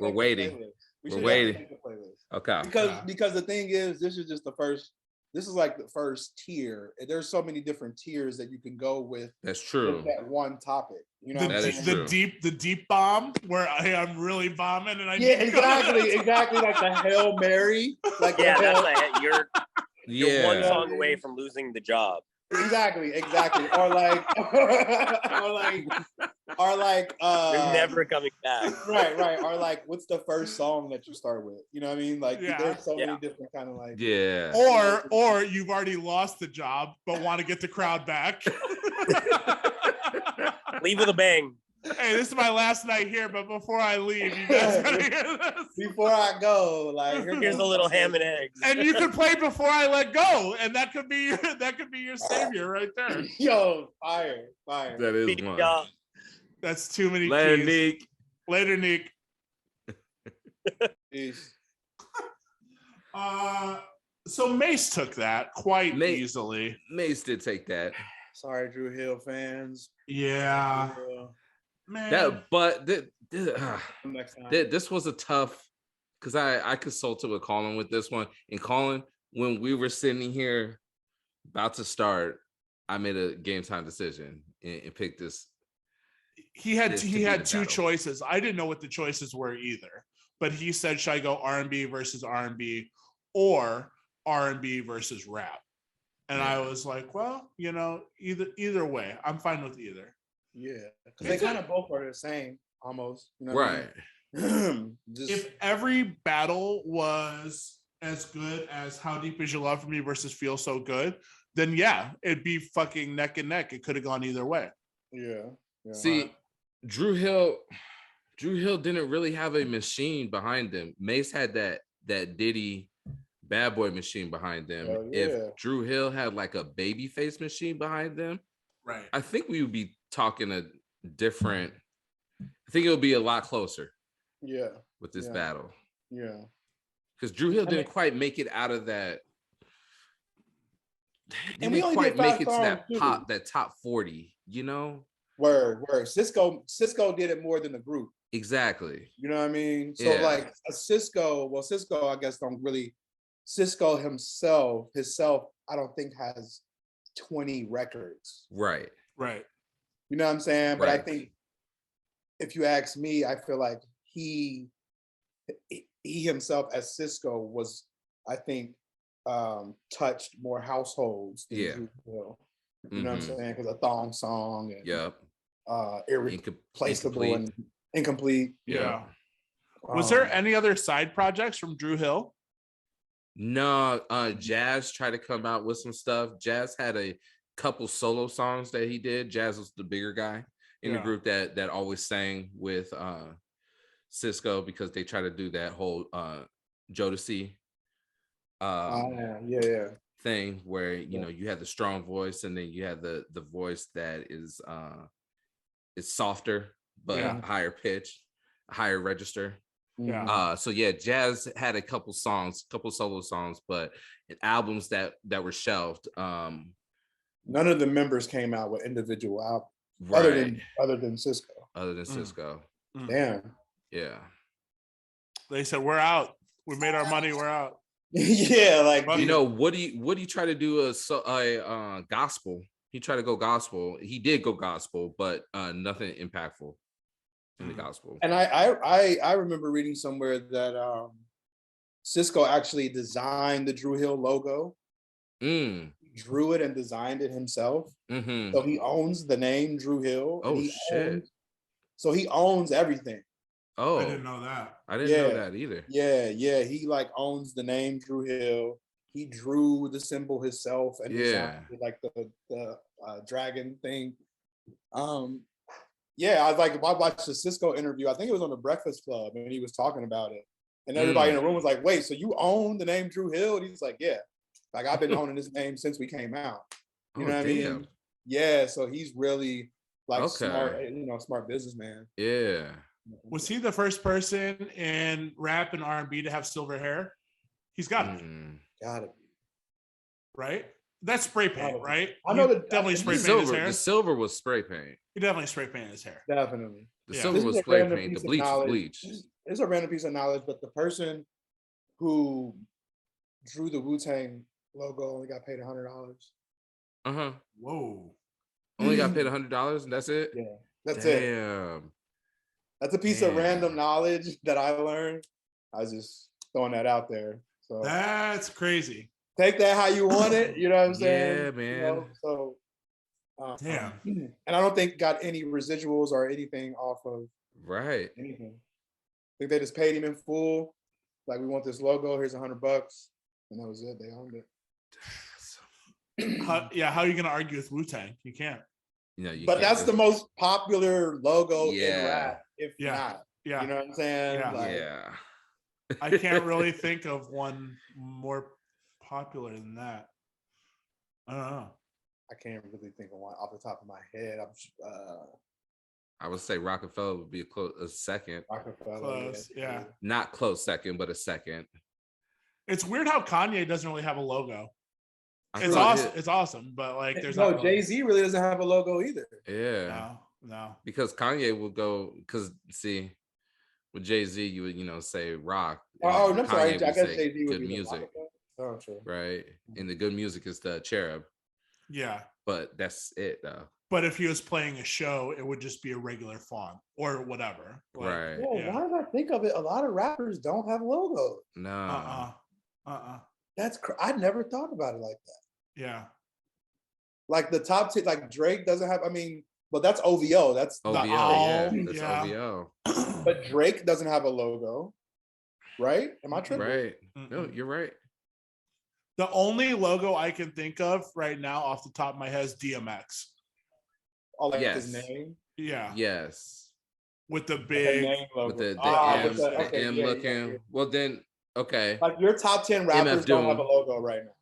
We're waiting. We're waiting. Okay. Because the thing is, this is just the first. This is like the first tier. There's so many different tiers that you can go with. That's true. With that one topic, you know. The deep bomb where I'm really bombing and exactly like the Hail Mary, like that's like you're one song away from losing the job. Exactly, or like you're never coming back. Right, or like what's the first song that you start with? You know what I mean? Like there's so many different kind of like or you've already lost the job but want to get the crowd back. Leave with a bang. Hey, this is my last night here, but before I leave, you guys gotta hear this. Before I go, like here's a little ham and eggs. And you could play Before I Let Go, and that could be your savior right there. Yo, fire. That is one. That's too many keys. Neek. Later, Neek. Peace. So Mace took that quite easily. Mace did take that. Sorry, Drew Hill fans. Yeah. Man. This was a tough, because I consulted with Colin with this one. And Colin, when we were sitting here about to start, I made a game time decision and picked this. He had two choices. I didn't know what the choices were either. But he said, should I go R&B versus R&B or R&B versus rap? And I was like, well, either way, I'm fine with either. Yeah, because they kind of both are the same, almost. You know right. I mean? If every battle was as good as How Deep Is Your Love For Me versus Feel So Good, then it'd be fucking neck and neck. It could have gone either way. Yeah. See, Drew Hill didn't really have a machine behind him. Mace had that Diddy Bad Boy machine behind them. If Drew Hill had like a Babyface machine behind them, right, I think we would be talking a different. I think it would be a lot closer. Yeah. With this battle. Yeah. Because Drew Hill didn't quite make it out of that. And we only quite make it to that top 40. Word. Cisco did it more than the group. Exactly. You know what I mean? So like a Cisco, I guess don't really. Cisco himself, I don't think has 20 records. Right. You know what I'm saying? But I think if you ask me, I feel like he himself as Cisco was, I think, touched more households than Drew Hill. You know what I'm saying? Because a thong song and irreplaceable and incomplete. Yeah. Was there any other side projects from Drew Hill? No, Jazz tried to come out with some stuff. Jazz had a couple solo songs that he did. Jazz was the bigger guy in the group that always sang with Cisco, because they try to do that whole Jodeci thing where you have the strong voice and then you have the voice that is softer but higher pitch, higher register. Jazz had a couple solo songs, but albums that were shelved. None of the members came out with individual albums, other than Cisco. Damn. Yeah. They said, we're out. We made our money. We're out. Yeah, like You know, what do you try to do a gospel? He tried to go gospel. He did go gospel, but nothing impactful in the gospel. And I remember reading somewhere that Cisco actually designed the Drew Hill logo. He drew it and designed it himself. So he owns the name Drew Hill. Oh shit! So he owns everything. Oh, I didn't know that. I didn't know that either. Yeah. He like owns the name Drew Hill. He drew the symbol himself and designed it, like the dragon thing. I watched the Cisco interview. I think it was on the Breakfast Club, and he was talking about it. And everybody in the room was like, "Wait, so you own the name Drew Hill?" And he's like, "Yeah, like I've been owning this name since we came out." You know what I mean? Yeah. So he's really like smart businessman. Yeah. Was he the first person in rap and R&B to have silver hair? He's got to be. Got it. Right? That's spray paint, right? I know that definitely spray painted his hair. The silver was spray paint. He definitely spray painted his hair. Definitely. The silver was spray paint. The bleach was bleach. It's a random piece of knowledge, but the person who drew the Wu-Tang logo only got paid $100. Whoa. Only got paid $100 and that's it? Yeah. That's it. Damn. That's a piece of random knowledge that I learned. I was just throwing that out there. So that's crazy. Take that how you want it. You know what I'm saying? Yeah, man. You know? So damn. And I don't think got any residuals or anything off of anything. I think they just paid him in full. Like, we want this logo. Here's $100, and that was it. They owned it. How are you gonna argue with Wu-Tang? You can't. But that's the most popular logo in rap, if not. Yeah. You know what I'm saying? Yeah. I can't really think of one more popular than that. I don't know. I can't really think of one off the top of my head. I would say Rockefeller would be a second. Rockefeller, close, yeah. Not close second, but a second. It's weird how Kanye doesn't really have a logo. It's awesome. It's awesome, but like, there's no Jay-Z really doesn't have a logo either. Yeah, no. Because Kanye will go. Because see, with Jay-Z, you would say rock. Oh, I'm sorry. I guess Jay-Z would good be music. Oh, true. Right, and the good music is the cherub. Yeah, but that's it though. But if he was playing a show, it would just be a regular font or whatever. Like, right. Yeah. Why did I think of it? A lot of rappers don't have logos. No. I never thought about it like that. Yeah. Like the top 10, like Drake doesn't have. I mean, but that's OVO. That's OVO. That's OVO. But Drake doesn't have a logo, right? Am I tripping? Right. No, you're right. The only logo I can think of right now off the top of my head is DMX. Oh, like his name? Yeah. Yes. With the big with the M looking. Yeah. Well then, okay. Like your top 10 rappers don't have a logo right now.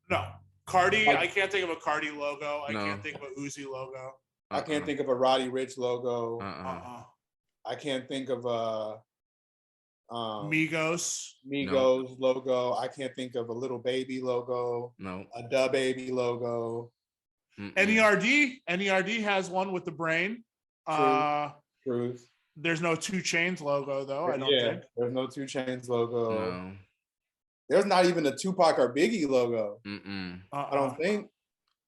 No. Cardi, I can't think of a Cardi logo. I can't think of a Uzi logo. I can't think of a Roddy Ricch logo. I can't think of a Migos logo. I can't think of a Little Baby logo. No. A Da Baby logo. NERD has one with the brain. Truth. There's no 2 Chainz logo though. I don't think there's no 2 Chainz logo. No. There's not even a Tupac or Biggie logo. I don't think.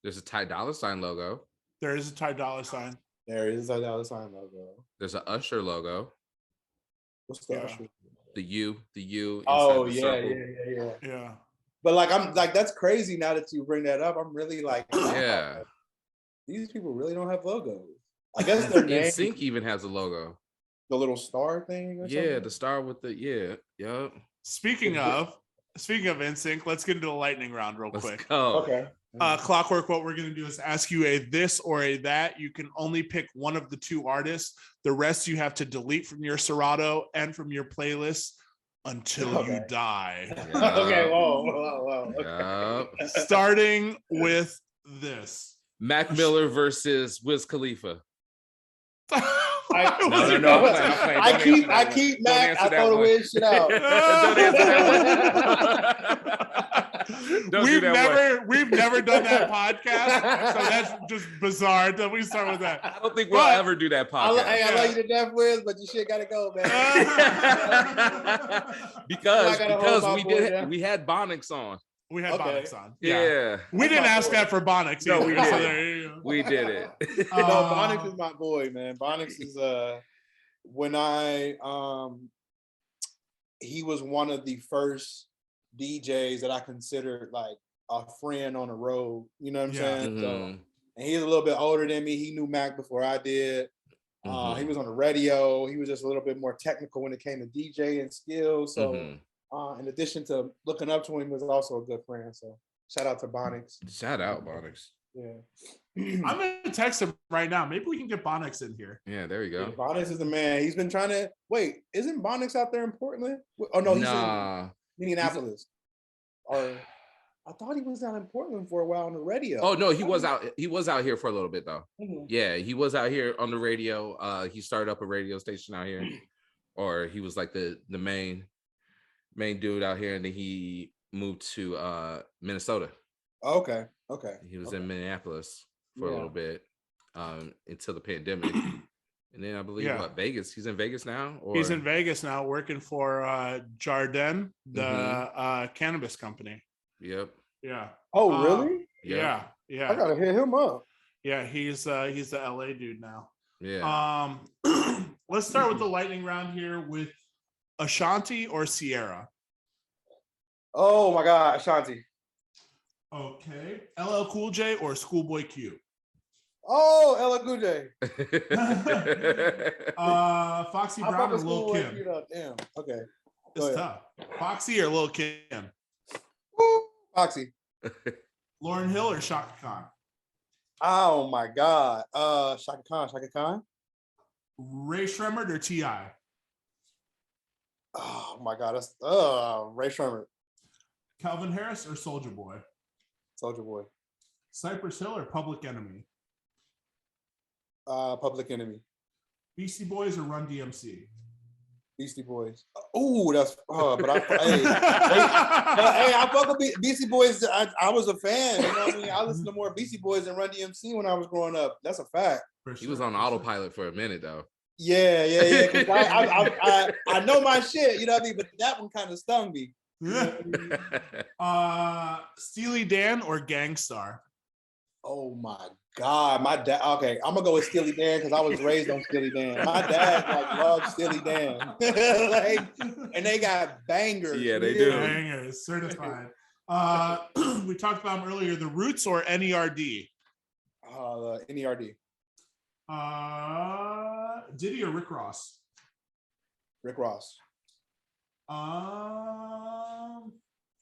There's a Ty Dolla $ign logo. There is a Ty Dolla $ign. There is a Ty Dolla $ign logo. There's an Usher logo. What's the Usher? The U. Oh yeah. But I'm like, that's crazy now that you bring that up. I'm really like, these people really don't have logos. I guess their name. NSYNC even has a logo. The little star thing. Or something? The star with the Yep. Speaking of NSYNC, let's get into the lightning round real quick. Go. Okay. Clockwork, what we're going to do is ask you a this or a that. You can only pick one of the 2 artists. The rest you have to delete from your Serato and from your playlist until you die. Okay, whoa. Okay. Starting with this. Mac Miller versus Wiz Khalifa. I keep Mac. I throw the weird shit out. We've never done that podcast, so that's just bizarre that we start with that. I don't think we'll ever do that podcast. I love you to death, Wiz, but you shit gotta go, man. because we had Bonix on. We had Bonix on. Yeah. We didn't ask that for Bonix. No, we did. So we did it. No, Bonix is my boy, man. Bonix is when he was one of the first DJs that I considered like a friend on the road. You know what I'm saying? Mm-hmm. So, and he's a little bit older than me. He knew Mac before I did. He was on the radio. He was just a little bit more technical when it came to DJing skills. So in addition to looking up to him, he was also a good friend. So shout out to Bonix. Shout out Bonix. Yeah. I'm gonna text him right now. Maybe we can get Bonix in here. Yeah, there you go. Yeah, Bonix is the man. He's been trying to wait. Isn't Bonix out there in Portland? Oh no, he's in Minneapolis. Or I thought he was down in Portland for a while on the radio. Oh no, he was out. He was out here for a little bit though. Mm-hmm. Yeah, he was out here on the radio. He started up a radio station out here, or he was like the main dude out here, and then he moved to Minnesota. Okay. He was in Minneapolis for a little bit until the pandemic, and then I believe Vegas. He's in Vegas now. Or? He's in Vegas now, working for Jardin, the cannabis company. Yep. Yeah. Oh, really? Yeah. I gotta hit him up. Yeah, he's the LA dude now. Yeah. Let's start with the lightning round here with Ashanti or Sierra. Oh my God, Ashanti. Okay. LL Cool J or Schoolboy Q? Oh, LL Cool J. Foxy Brown or Lil Kim? Damn. Okay. It's tough. Foxy or Lil Kim? Woo. Foxy. Lauryn Hill or Shaka Khan? Oh my God. Shaka Khan. Ray Shremmerd or T.I.? Oh my God. That's Ray Shremmerd. Calvin Harris or Soulja Boy? Soulja Boy. Cypress Hill or Public Enemy? Public Enemy. Beastie Boys or Run DMC? Beastie Boys. Oh, that's but I fuck with Beastie Boys. I was a fan. You know what I mean? I listened to more Beastie Boys than Run DMC when I was growing up. That's a fact. He was on autopilot for a minute though. Yeah. 'Cause I know my shit. You know what I mean? But that one kind of stung me. Steely Dan or Gangstar? Oh my God, my dad. Okay, I'm gonna go with Steely Dan because I was raised on Steely Dan. My dad loves Steely Dan, and they got bangers. Yeah, they do. Bangers, certified. We talked about them earlier. The Roots or NERD? NERD. Diddy or Rick Ross? Rick Ross.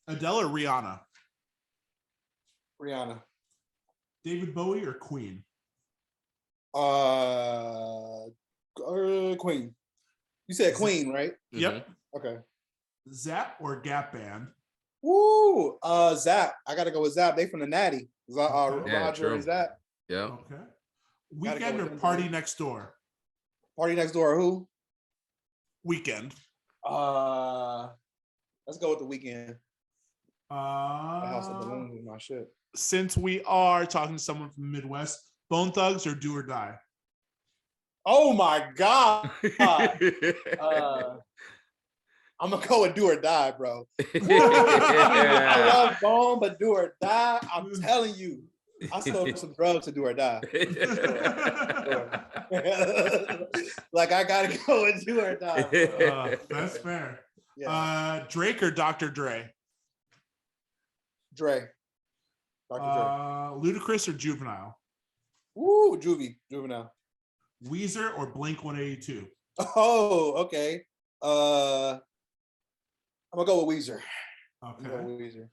Adele or Rihanna? Rihanna. David Bowie or Queen? Queen. You said Queen, right? Yep. Okay. Zapp or Gap Band? Woo! Zapp. I gotta go with Zapp. They from the Natty. Roger and Zapp. Yeah. Okay. Weekend or Party Next Door? Party Next Door. Who? Weekend. Let's go with the Weekend. House of Balloons is my shit. Since we are talking to someone from the Midwest, Bone Thugs or Do or Die? Oh my God. I'm gonna go with Do or Die, bro. I love Bone, but Do or Die, I'm telling you, I stole some drugs to Do or Die. Like I gotta go with Do or Die. That's fair. Yeah. Drake or Dr. Dre? Dre. Dr. Dre. Ludacris or Juvenile? Woo, Juvenile. Weezer or Blink 182? Oh, okay. I'm gonna go with Weezer. Okay.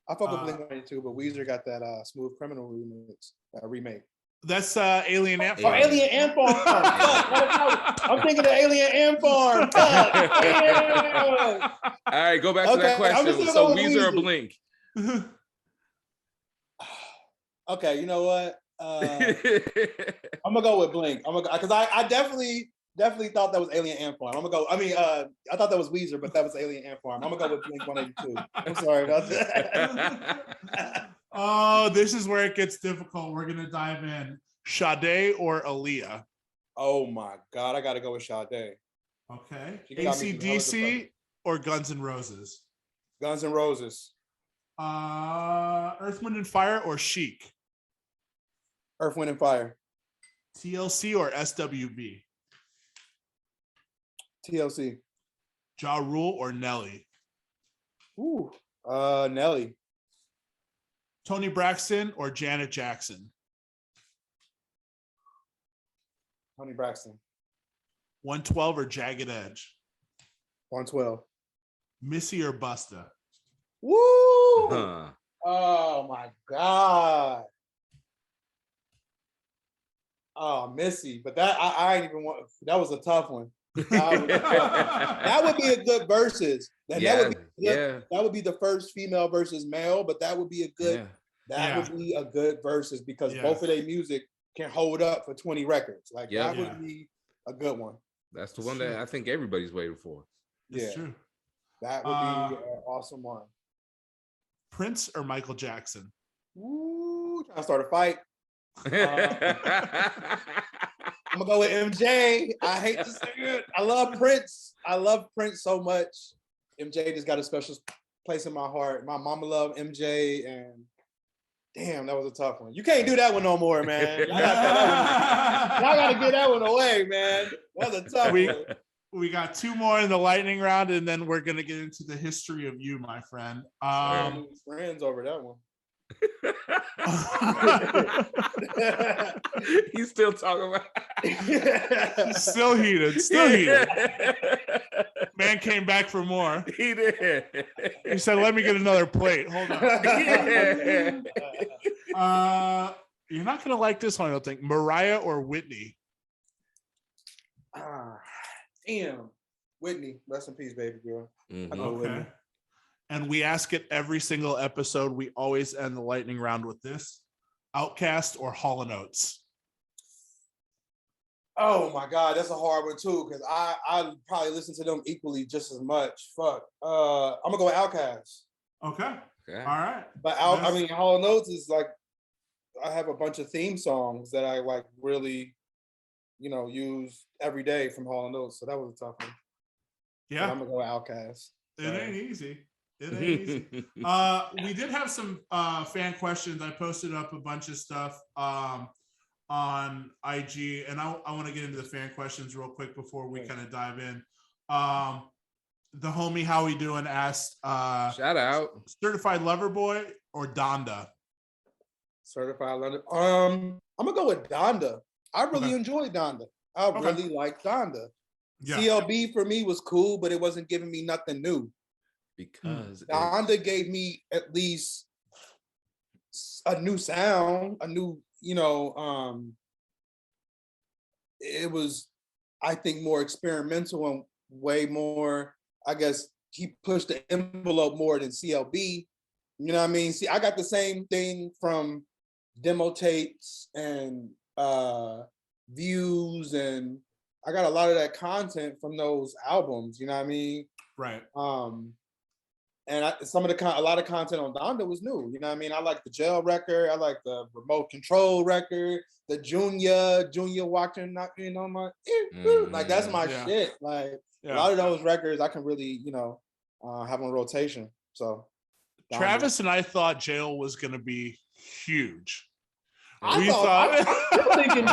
I fuck with Blink 182, but Weezer got that Smooth Criminal remake. That's Alien Ant Farm. Farm. Oh, Alien Ant Farm. I'm thinking of Alien Ant Farm. All right, go back to that question. So Weezer or Blink? Okay, you know what? I'm gonna go with Blink. Because I definitely definitely thought that was Alien Ant Farm. I'm gonna go. I mean, I thought that was Weezer, but that was Alien Ant Farm. I'm gonna go with Blink 182. I'm sorry about that. Oh, this is where it gets difficult. We're gonna dive in. Sade or Aaliyah? Oh my God, I gotta go with Sade. Okay. She got me some hella good AC/DC or Guns N' Roses? Guns N' Roses. Earth, Wind, and Fire or Chic? Earth, Wind, and Fire. TLC or SWV? TLC. Ja Rule or Nelly? Ooh, Nelly. Tony Braxton or Janet Jackson? Tony Braxton. 112 or Jagged Edge? 112. Missy or Busta? Woo! Huh. Oh my God. Oh, Missy. But that I ain't even want. That was a tough one. That would be a good versus. That would be good, that would be the first female versus male, but that would be a good would be a good versus because both of their music can hold up for 20 records. Like that would be a good one. That's the one that I think everybody's waiting for. That's true. That would be an awesome one. Prince or Michael Jackson? Ooh, trying to start a fight. I'm gonna go with MJ. I hate to say it. I love Prince. I love Prince so much. MJ just got a special place in my heart. My mama loved MJ, and damn, that was a tough one. You can't do that one no more, man. Y'all gotta get that one away, man. That was a tough one. We got two more in the lightning round, and then we're gonna get into the history of you, my friend. Friends over that one. He's still talking about still heated. Man came back for more. He did. He said, let me get another plate. Hold on. You're not gonna like this one, I don't think. Mariah or Whitney? Damn. Whitney. Rest in peace, baby girl. Mm-hmm. Okay. And we ask it every single episode. We always end the lightning round with this. Outkast or Hall & Oates? Oh my God, that's a hard one too, because I probably listen to them equally just as much. Fuck. I'm gonna go with Outkast. Okay. All right. But I mean, Hall & Oates is like, I have a bunch of theme songs that I like really, use every day from Hall & Oates. So that was a tough one. Yeah. But I'm gonna go with Outkast. It ain't easy. We did have some fan questions. I posted up a bunch of stuff on IG, and I want to get into the fan questions real quick before we kind of dive in. The homie How We Doing asked, shout out, Certified Lover Boy or Donda? Certified Lover. I'm gonna go with Donda. I really enjoyed Donda. I really liked Donda. Yeah. CLB for me was cool, but it wasn't giving me nothing new. Because Donda gave me at least a new sound, a new, it was, I think, more experimental and way more, I guess, he pushed the envelope more than CLB. You know what I mean? See, I got the same thing from demo tapes and views, and I got a lot of that content from those albums, you know what I mean? Right. And a lot of content on Donda was new. You know what I mean? I like the Jail record. I like the Remote Control record. The Junior walking, knocking on my like that's my shit. Like a lot of those records, I can really, have on rotation. So Donda. Travis and I thought Jail was going to be huge. I'm thinking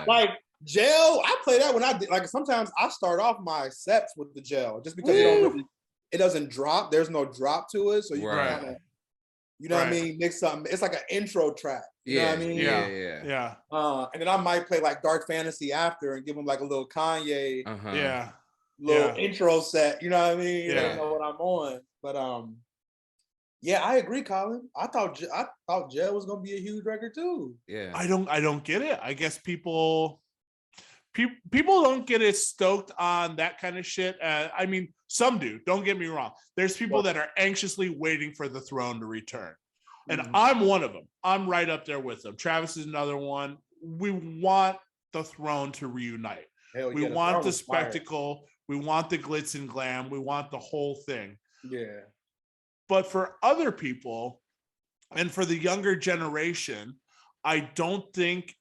like Jail. I play that when I did. Like sometimes I start off my sets with the Jail just because it doesn't drop. There's no drop to it. So you can kind of, what I mean? Mix something. It's like an intro track. You know what I mean? Yeah. And then I might play like Dark Fantasy after and give them like a little Kanye, little intro set. You know what I mean? Yeah. They don't know what I'm on. But I agree, Colin. I thought Jail was gonna be a huge record too. Yeah. I don't get it. I guess people don't get as stoked on that kind of shit. I mean, some do. Don't get me wrong. There's people that are anxiously waiting for the throne to return. And I'm one of them. I'm right up there with them. Travis is another one. We want the throne to reunite. Hell We yeah, the want song the was fire. spectacle. We want the glitz and glam. We want the whole thing. Yeah. But for other people and for the younger generation, I don't think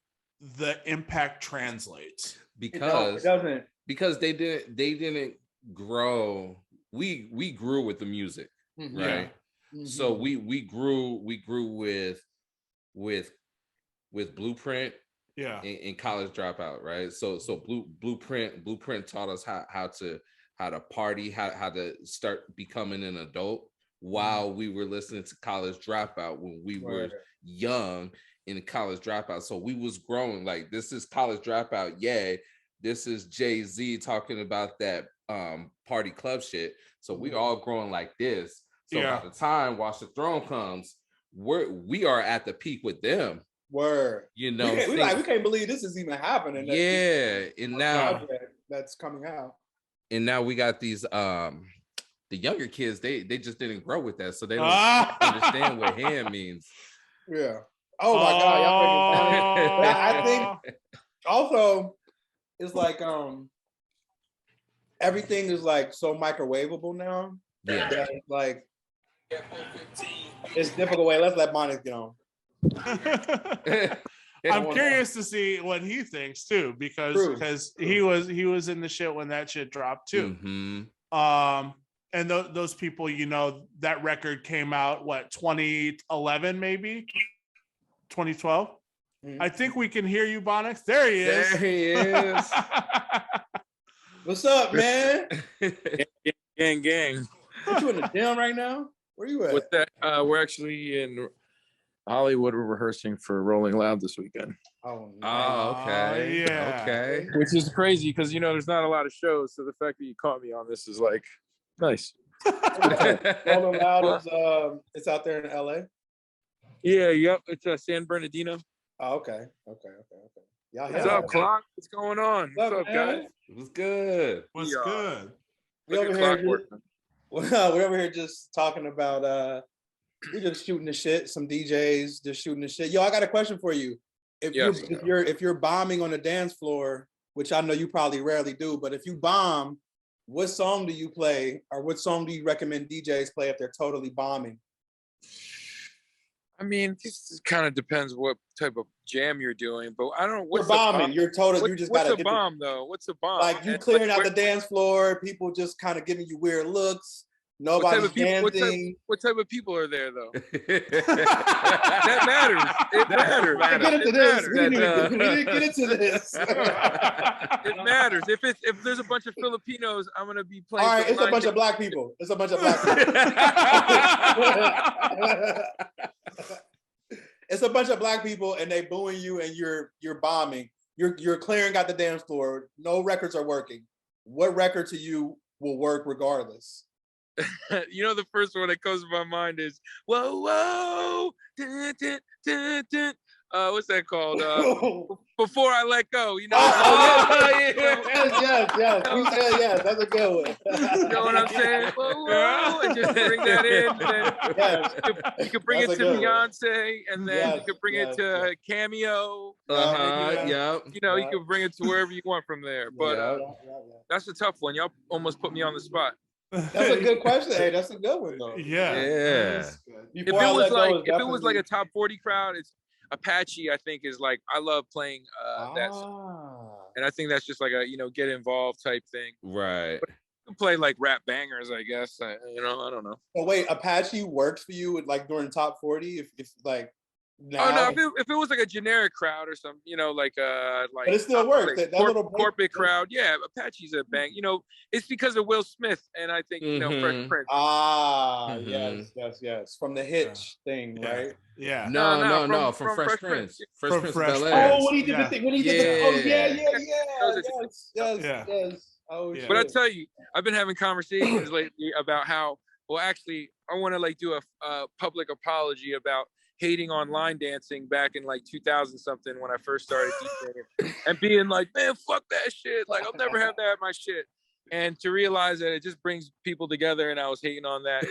the impact translates. It doesn't. Because they didn't grow. We grew with the music, Mhm. right? Mhm. So we grew with Blueprint in College Dropout, right? So Blueprint taught us how to party, how to start becoming an adult while we were listening to College Dropout when we were young in College Dropout. So we was growing. Like, this is College Dropout, yeah. This is Jay-Z talking about that party club shit. So we all growing like this. So by the time Watch the Throne comes, we are at the peak with them. Word. You know, we can't believe this is even happening. Yeah, and now that's coming out. And now we got these the younger kids, they just didn't grow with that, so they don't understand what hand means. Yeah. Oh my God, y'all making funny. I think also it's like everything is like so microwavable now. Yeah. That it's like it's difficult. Wait, let's let Monis get on. I'm curious to see what he thinks too, because he was in the shit when that shit dropped too. Mm-hmm. And those people, you know, that record came out 2011 maybe 2012. I think we can hear you, Bonix. There he is. There he is. What's up, man? Gang. What, you in the gym right now? Where you at? With that, we're actually in Hollywood. We're rehearsing for Rolling Loud this weekend. Oh, nice. Oh, okay. Yeah. Okay. Which is crazy because, you know, there's not a lot of shows. So the fact that you caught me on this is like nice. Rolling Loud is it's out there in LA. Yeah, yep. It's San Bernardino. Oh, okay. Y'all What's up, Clock? What's going on? What's up, guys? What's good? What's good? We over here just talking about we're just shooting the shit. Some DJs just shooting the shit. Yo, I got a question for you. If you're bombing on the dance floor, which I know you probably rarely do, but if you bomb, what song do you play, or what song do you recommend DJs play if they're totally bombing? I mean, this kind of depends what type of jam you're doing, but I don't know. What's you're bombing. You're total. You just got to. What's a bomb, though? What's a bomb? Like you clearing out the dance floor, people just kind of giving you weird looks. Nobody's dancing. What type of people are there, though? That matters. It matters. Get into this. We didn't get into this. It matters. If there's a bunch of Filipinos, I'm gonna be playing. All right, it's a bunch of black people. It's a bunch of black people. It's a bunch of black people, and they booing you, and you're bombing. You're clearing out the dance floor. No records are working. What record to you will work regardless? You know, the first one that comes to my mind is "Whoa, whoa, dun, dun, dun, dun." What's that called? Before I Let Go. You know? Yes. You said yes. That's a good one. You know what I'm saying? Whoa, whoa, and just bring that in. Then you could bring it to Beyonce, and then you could bring it to Cameo. Yep. You know, you could bring it to wherever you want from there. But that's a tough one. Y'all almost put me on the spot. That's a good question. Hey, that's a good one though. Yeah. If it was like a top 40 crowd, it's Apache. I think is like I love playing that song. And I think that's just like a get involved type thing. Right. But you can play like rap bangers, I guess. I don't know. Oh wait, Apache works for you like during top 40 if like. Now. Oh no! If it was like a generic crowd or something, like. But it still works. Like corporate crowd, yeah. Apache's a bang. It's because of Will Smith, and I think Fresh Prince. Yes. From the Hitch thing, right? Yeah. No. From Fresh Prince. Fresh Prince. Oh, when he did the thing. When he did the. Oh yes. Oh shit. But I tell you, I've been having conversations lately about how. Well, actually, I want to like do a public apology about hating on line dancing back in like 2000 something when I first started DJing and being like, man, fuck that shit. Like, I'll never have that at my shit. And to realize that it just brings people together, and I was hating on that.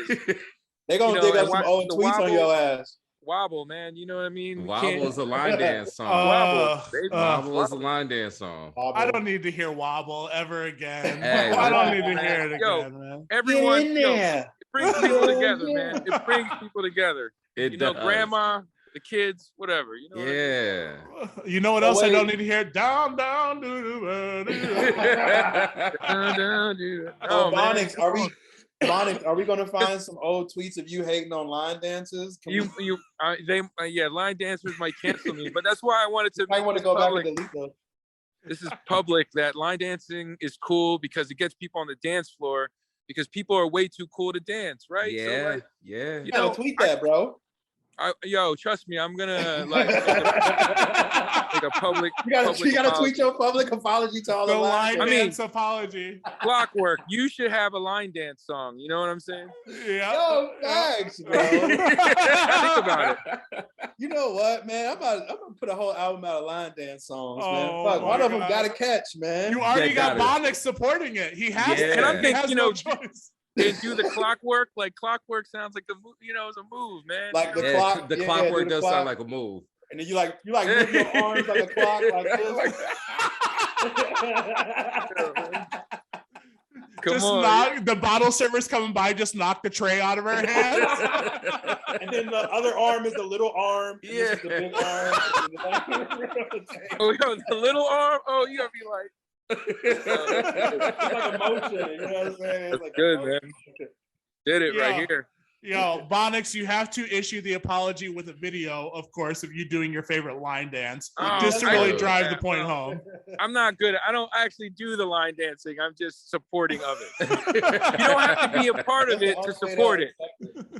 They're gonna dig up some old tweets on your ass. Wobble, man. You know what I mean? Wobble is a line dance song. Wobble, baby. Wobble is a line dance song. I don't need to hear Wobble ever again. Hey, I don't need to hear it Yo, again, man. everyone, Get in there. it brings people together, man. It brings people together. It You know, does. grandma, the kids, whatever. You know. What I mean? Yeah. You know what else I don't need to hear? Down, down, Oh, Bonix, are we gonna find some old tweets of you hating on line dances? Line dancers might cancel me, but that's why I wanted to. I want to go back and delete those. This is public that line dancing is cool because it gets people on the dance floor because people are way too cool to dance, right? Yeah, so, like, yeah. You gotta tweet that, bro. Trust me, I'm gonna like a public. You gotta tweet your public apology to all the line line dance apology. Clockwork. You should have a line dance song. You know what I'm saying? Yeah. Yo, thanks, bro. Think about it. You know what, man? I'm gonna put a whole album out of line dance songs, man. Oh, Fuck, my one of them God. gotta catch, man. You already got got Bonix supporting it. He has Yeah. to. And I'm He thinking, has you no know, choice. They do the Clockwork. Like Clockwork sounds like it's a move, man. Like the Yeah, clock. the yeah, Clockwork do the does clock. sound like a move. And then you move your arms like a clock, like this. Come Just on. knock the bottle server's coming by, just knock the tray out of her hands. And then the other arm is the little arm. And this is the big arm. Oh, yo, the little arm. Oh, you gotta be like. It's like a motion. You know what I'm saying? It's like Good, a man. motion. Did it Yeah. right here. Yo, Bonix, you have to issue the apology with a video, of course, of you doing your favorite line dance, Oh, just to I really do drive that, the point bro. home. I'm not good. I don't actually do the line dancing. I'm just supporting of it. You don't have to be a part of it to support it.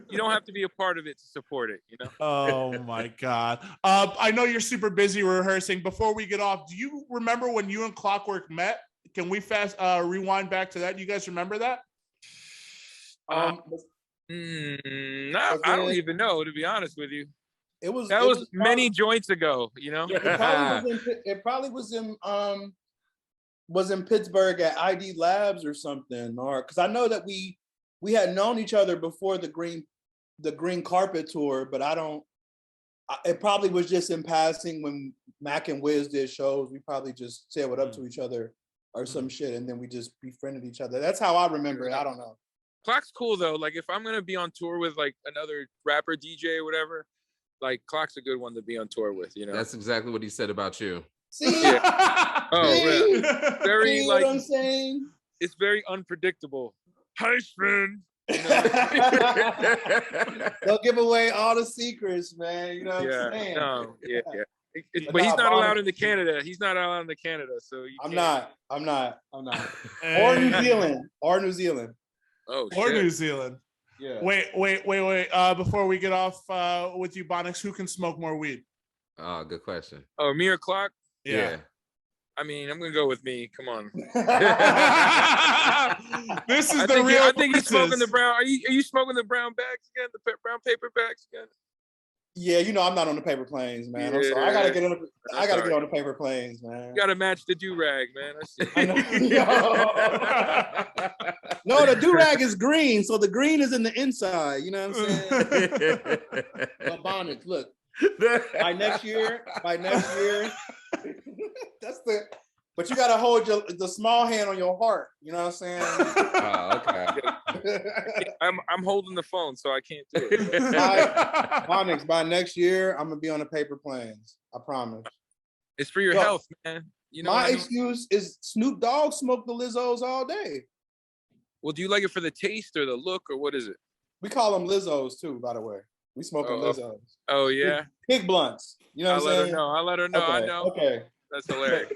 You don't have to be a part of it to support it, you know? Oh my God. I know you're super busy rehearsing. Before we get off, do you remember when you and Clockwork met? Can we rewind back to that? You guys remember that? I don't even know, to be honest with you. It was many joints ago, you know? It probably was in Pittsburgh at ID Labs or something, or because I know that we had known each other before the green carpet tour, but it probably was just in passing when Mac and Wiz did shows. We probably just said what up to each other or some shit, and then we just befriended each other. That's how I remember it. I don't know. Clock's cool though. Like if I'm gonna be on tour with like another rapper, DJ, or whatever, like Clock's a good one to be on tour with, you know. That's exactly what he said about you. See, Oh, see? yeah. Very See like what I'm saying? it's very unpredictable. Hi, friend. They'll give away all the secrets, man. You know what I'm saying? No, yeah. But But he's nah, not allowed Bonix- into Canada. He's not allowed into Canada, so you I'm can't. not. Or New Zealand. Oh, Or shit. New Zealand. Yeah. Wait. Before we get off with you, Bonix, who can smoke more weed? Oh, good question. Oh, me or Clock? Yeah. I mean, I'm gonna go with me. Come on. This is I the think, real. I think he's smoking the versus. brown. Are you smoking the brown bags again? The brown paper bags again? Yeah, you know I'm not on the paper planes, man. I'm sorry. I gotta get on. I gotta get on the paper planes, man. You gotta match the do rag, man. I see. I know. No, the do-rag is green, so the green is in the inside. You know what I'm saying? But Bonix, look. By next year, that's the. But you gotta hold the small hand on your heart. You know what I'm saying? Oh, okay. I'm holding the phone, so I can't do it. Bonix, by next year, I'm gonna be on the paper planes. I promise. It's for your Yo, health, man. You know. My what I mean? excuse is Snoop Dogg smoked the Lizzos all day. Well, do you like it for the taste or the look or what is it? We call them Lizzos too, by the way. We smoke them Lizzos. Oh yeah. Pig blunts. You know what I'm saying? I'll let her know. Okay, I know. Okay. That's hilarious.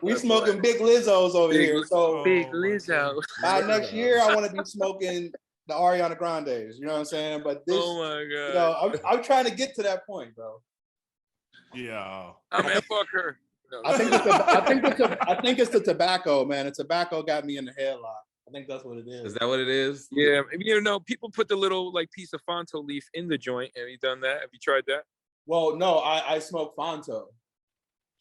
We smoking big Lizzos over here. So Big Lizzo. by next year, I want to be smoking the Ariana Grandes. You know what I'm saying? But this, Oh my god. you know, I'm trying to get to that point, bro. Yeah. I mean, fuck her. No. I think it's the tobacco, man. The tobacco got me in the headlock. I think that's what it is. Is that what it is? Yeah, you know, people put the little like piece of Fonto leaf in the joint. Have you done that? Have you tried that? Well, no, I smoke Fonto.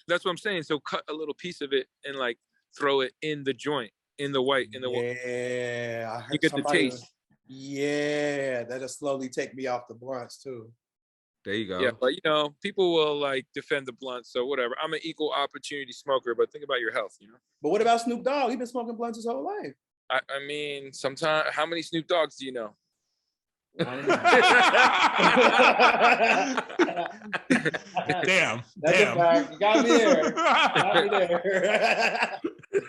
That's what I'm saying. So cut a little piece of it and like throw it in the joint, in the white, in the Yeah, I heard You get the taste. Yeah, that'll slowly take me off the blunts too. There you go. Yeah, but people will like defend the blunt, so whatever. I'm an equal opportunity smoker, but think about your health, But what about Snoop Dogg? He's been smoking blunts his whole life. I mean, sometimes, how many Snoop Dogs do you know? Damn. That's damn. a fact. You got me there.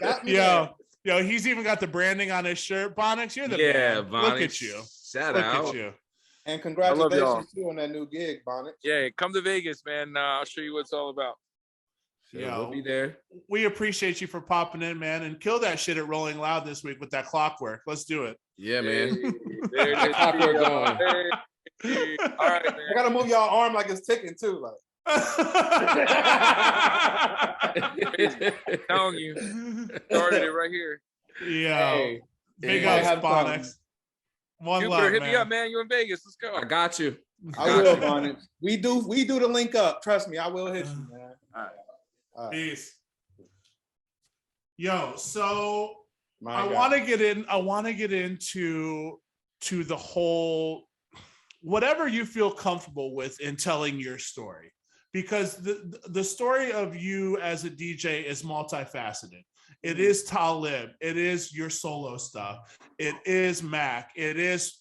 Got me there. Yo, he's even got the branding on his shirt. Bonix, you're the man. Bonix, Look at you. Shout Look out. at you. And I love y'all. congratulations too on that new gig, Bonix. Yeah, come to Vegas, man. I'll show you what it's all about. Yeah, we'll be there. We appreciate you for popping in, man, and kill that shit at Rolling Loud this week with that Clockwork. Let's do it. Yeah, man. Hey, there it is. Clockwork going. Hey. All right, man. I gotta move y'all arm like it's ticking too, like. I'm telling you, started it right here. Yeah. Hey, Big hey, ups, have Bonix. One Cooper, love, hit man. me up, man. You in Vegas? Let's go. I got you. I will, Bonix. We do the link up. Trust me, I will hit you, man. All right. Peace. Yo, so My I God. want to get into the whole whatever you feel comfortable with in telling your story, because the story of you as a DJ is multifaceted. It is Talib, it is your solo stuff, it is Mac, it is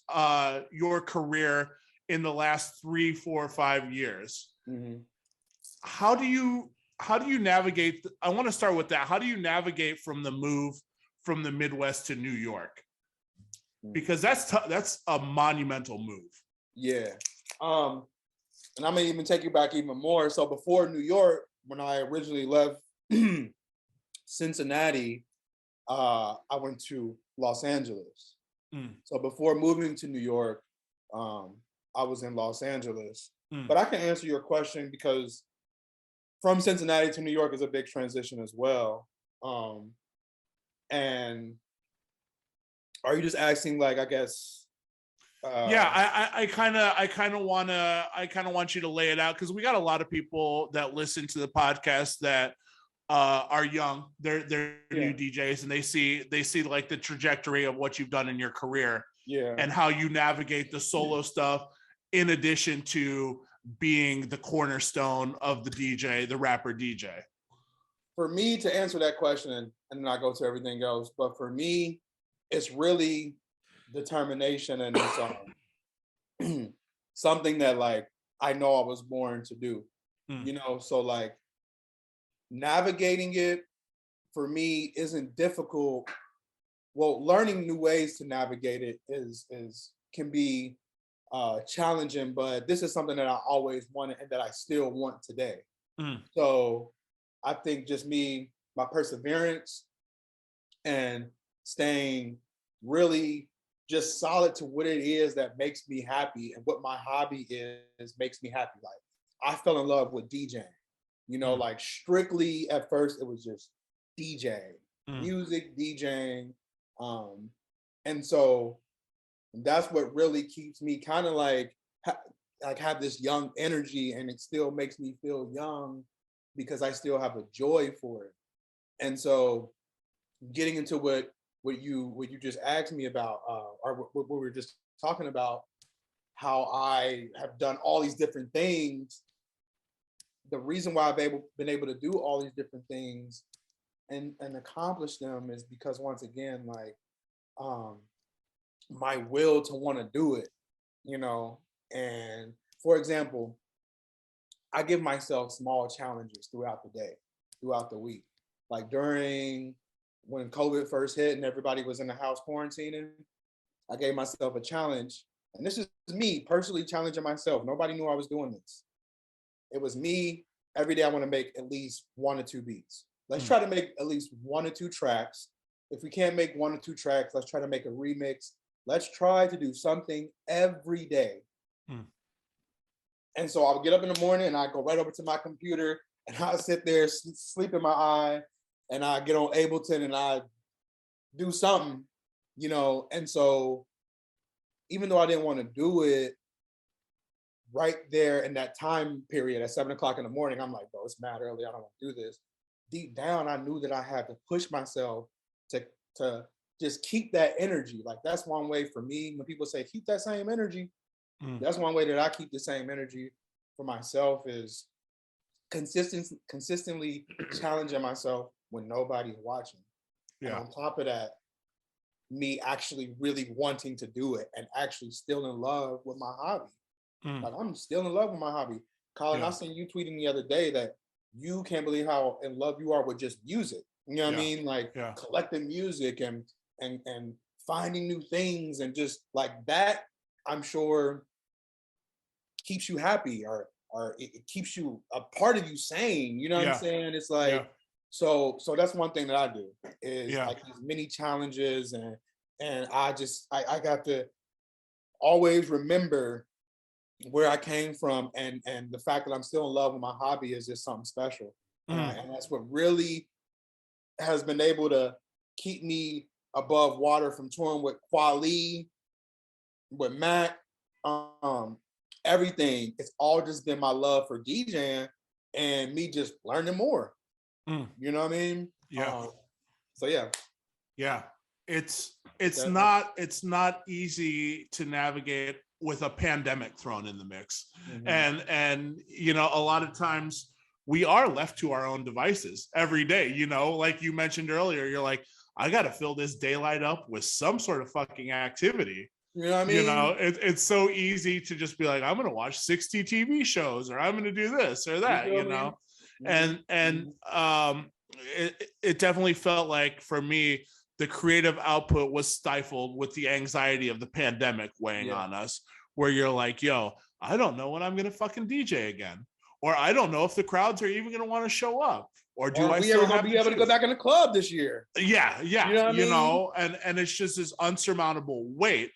your career in the last 3, 4, 5 years. Mhm. How do you navigate? I want to start with that. How do you navigate from the move from the Midwest to New York? Because that's a monumental move. Yeah. And I'm gonna even take you back even more. So before New York, when I originally left Cincinnati, I went to Los Angeles. So before moving to New York, I was in Los Angeles. But I can answer your question because from Cincinnati to New York is a big transition as well. And are you just asking, like, I guess? Yeah, I kind of want you to lay it out, because we got a lot of people that listen to the podcast that are young. They're new DJs, and they see like the trajectory of what you've done in your career, and how you navigate the solo stuff in addition to being the cornerstone of the DJ, the rapper DJ. For me to answer that question, and then I go to everything else, but for me, it's really determination, and it's something that, like, I know I was born to do, so like navigating it for me isn't difficult. Well, learning new ways to navigate it can be challenging, but this is something that I always wanted and that I still want today. So I think just my perseverance and staying really just solid to what it is that makes me happy, and what my hobby is makes me happy. Like, I fell in love with DJing, like strictly at first it was just DJing, music, DJing. And so that's what really keeps me kind of like have this young energy, and it still makes me feel young because I still have a joy for it. And so getting into what you just asked me about, or what we were just talking about, how I have done all these different things. The reason why I've been able to do all these different things and accomplish them is because, once again, like, my will to want to do it, and for example, I give myself small challenges throughout the day, throughout the week. Like when COVID first hit and everybody was in the house quarantining, I gave myself a challenge. And this is me personally challenging myself. Nobody knew I was doing this. It was me. Every day I want to make at least 1 or 2 beats. Let's try to make at least 1 or 2 tracks. If we can't make 1 or 2 tracks, let's try to make a remix. Let's try to do something every day. And so I'll get up in the morning and I go right over to my computer and I sit there, sleep in my eye, and I get on Ableton and I do something, And so even though I didn't want to do it right there in that time period at 7 o'clock in the morning, I'm like, bro, it's mad early. I don't want to do this. Deep down, I knew that I had to push myself to just keep that energy. Like that's one way for me. When people say keep that same energy, that's one way that I keep the same energy for myself is consistently challenging myself when nobody's watching. And on top of that, me actually really wanting to do it and actually still in love with my hobby. Like I'm still in love with my hobby. Colin, I seen you tweeting the other day that you can't believe how in love you are with just music. You know what I mean? Like collecting music and finding new things and just like that, I'm sure keeps you happy or it keeps you a part of you sane. You know what I'm saying? It's like so that's one thing that I do is like these mini challenges and I got to always remember where I came from and the fact that I'm still in love with my hobby is just something special. And that's what really has been able to keep me above water from touring with Kweli, with Mac, everything. It's all just been my love for DJing and me just learning more. You know what I mean? So yeah. It's not easy to navigate with a pandemic thrown in the mix. And you know, a lot of times we are left to our own devices every day, you know, like you mentioned earlier, you're like, I got to fill this daylight up with some sort of fucking activity. You know what I mean? You know, it's so easy to just be like, I'm going to watch 60 TV shows or I'm going to do this or that, you know? And it definitely felt like for me, the creative output was stifled with the anxiety of the pandemic weighing on us, where you're like, yo, I don't know when I'm going to fucking DJ again. Or I don't know if the crowds are even going to want to show up. Or do I still have be able to go back in the club this year? Yeah. You know, and it's just this unsurmountable weight.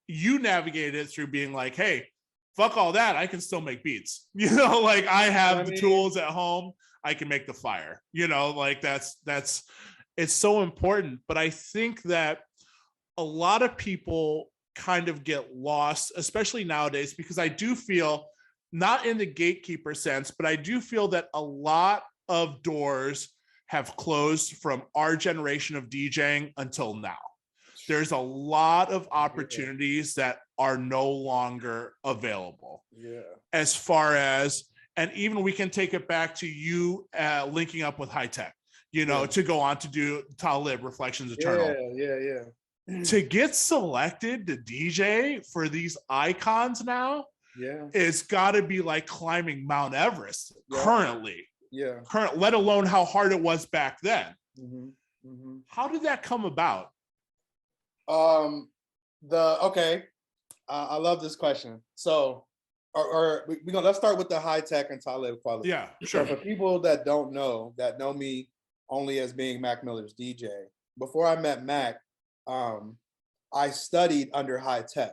You navigate it through being like, hey, fuck all that. I can still make beats. You know, like I have the tools at home. I can make the fire. You know, like that's it's so important. But I think that a lot of people kind of get lost, especially nowadays, because I do feel, not in the gatekeeper sense, but I do feel that a lot of doors have closed from our generation of DJing until now. There's a lot of opportunities that are no longer available. As far as, and even we can take it back to you linking up with High Tech, you know, to go on to do Talib Reflections Eternal. To get selected to DJ for these icons now, it's got to be like climbing Mount Everest currently. Let alone how hard it was back then. How did that come about? I love this question. So, let's start with the High Tech and Talib quality. Yeah, sure. So for people that don't know, that know me only as being Mac Miller's DJ, before I met Mac, I studied under High Tech.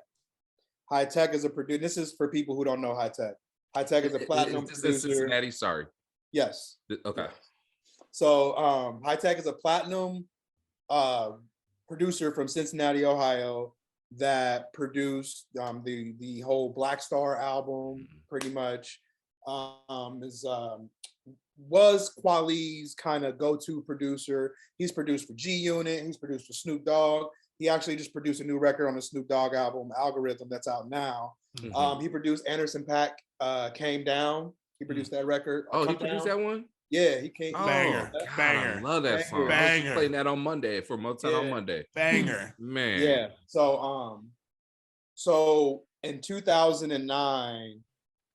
High Tech is a producer. This is for people who don't know High Tech. High Tech is a platinum producer. Cincinnati, sorry. Yes. Okay. So High Tech is a platinum producer from Cincinnati, Ohio, that produced the whole Black Star album, pretty much. Was Kweli's kind of go-to producer. He's produced for G Unit. He's produced for Snoop Dogg. He actually just produced a new record on the Snoop Dogg album, Algorithm, that's out now. He produced Anderson .Paak, Came Down. He produced that record. Oh, he produced that one? Yeah, he came. Banger. God, I love that song. I was playing that on Monday for Motown on Monday. Banger. Man. Yeah. So in 2009,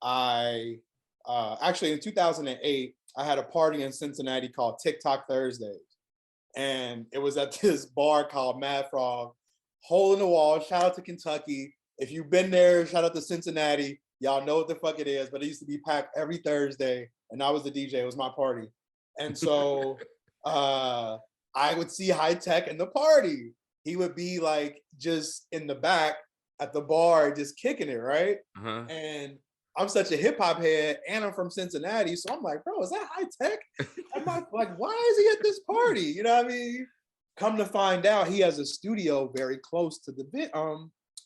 actually in 2008, I had a party in Cincinnati called TikTok Thursdays. And it was at this bar called Mad Frog, hole in the wall. Shout out to Kentucky. If you've been there, shout out to Cincinnati. Y'all know what the fuck it is, but it used to be packed every Thursday. And I was the DJ. It was my party. And so I would see High Tech in the party. He would be like just in the back at the bar, just kicking it, right? And I'm such a hip hop head and I'm from Cincinnati. So I'm like, bro, is that High Tech? I'm like, why is he at this party? You know what I mean? Come to find out, he has a studio very close to the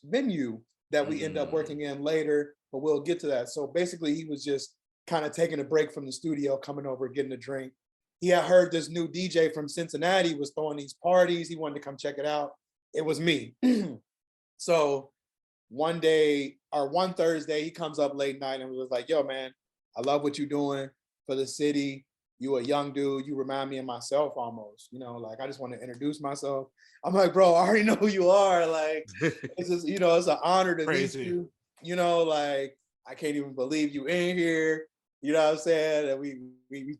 venue that we end up working in later, but we'll get to that. So basically he was just kind of taking a break from the studio, coming over, getting a drink. he had heard this new DJ from Cincinnati was throwing these parties. He wanted to come check it out. It was me. So one Thursday, he comes up late night and was like, yo, man, I love what you're doing for the city. You a young dude. You remind me of myself almost. Like I just want to introduce myself. I'm like, bro, I already know who you are. Like, it's just, it's an honor to meet you. Like I can't even believe you in here. You know what I'm saying? And we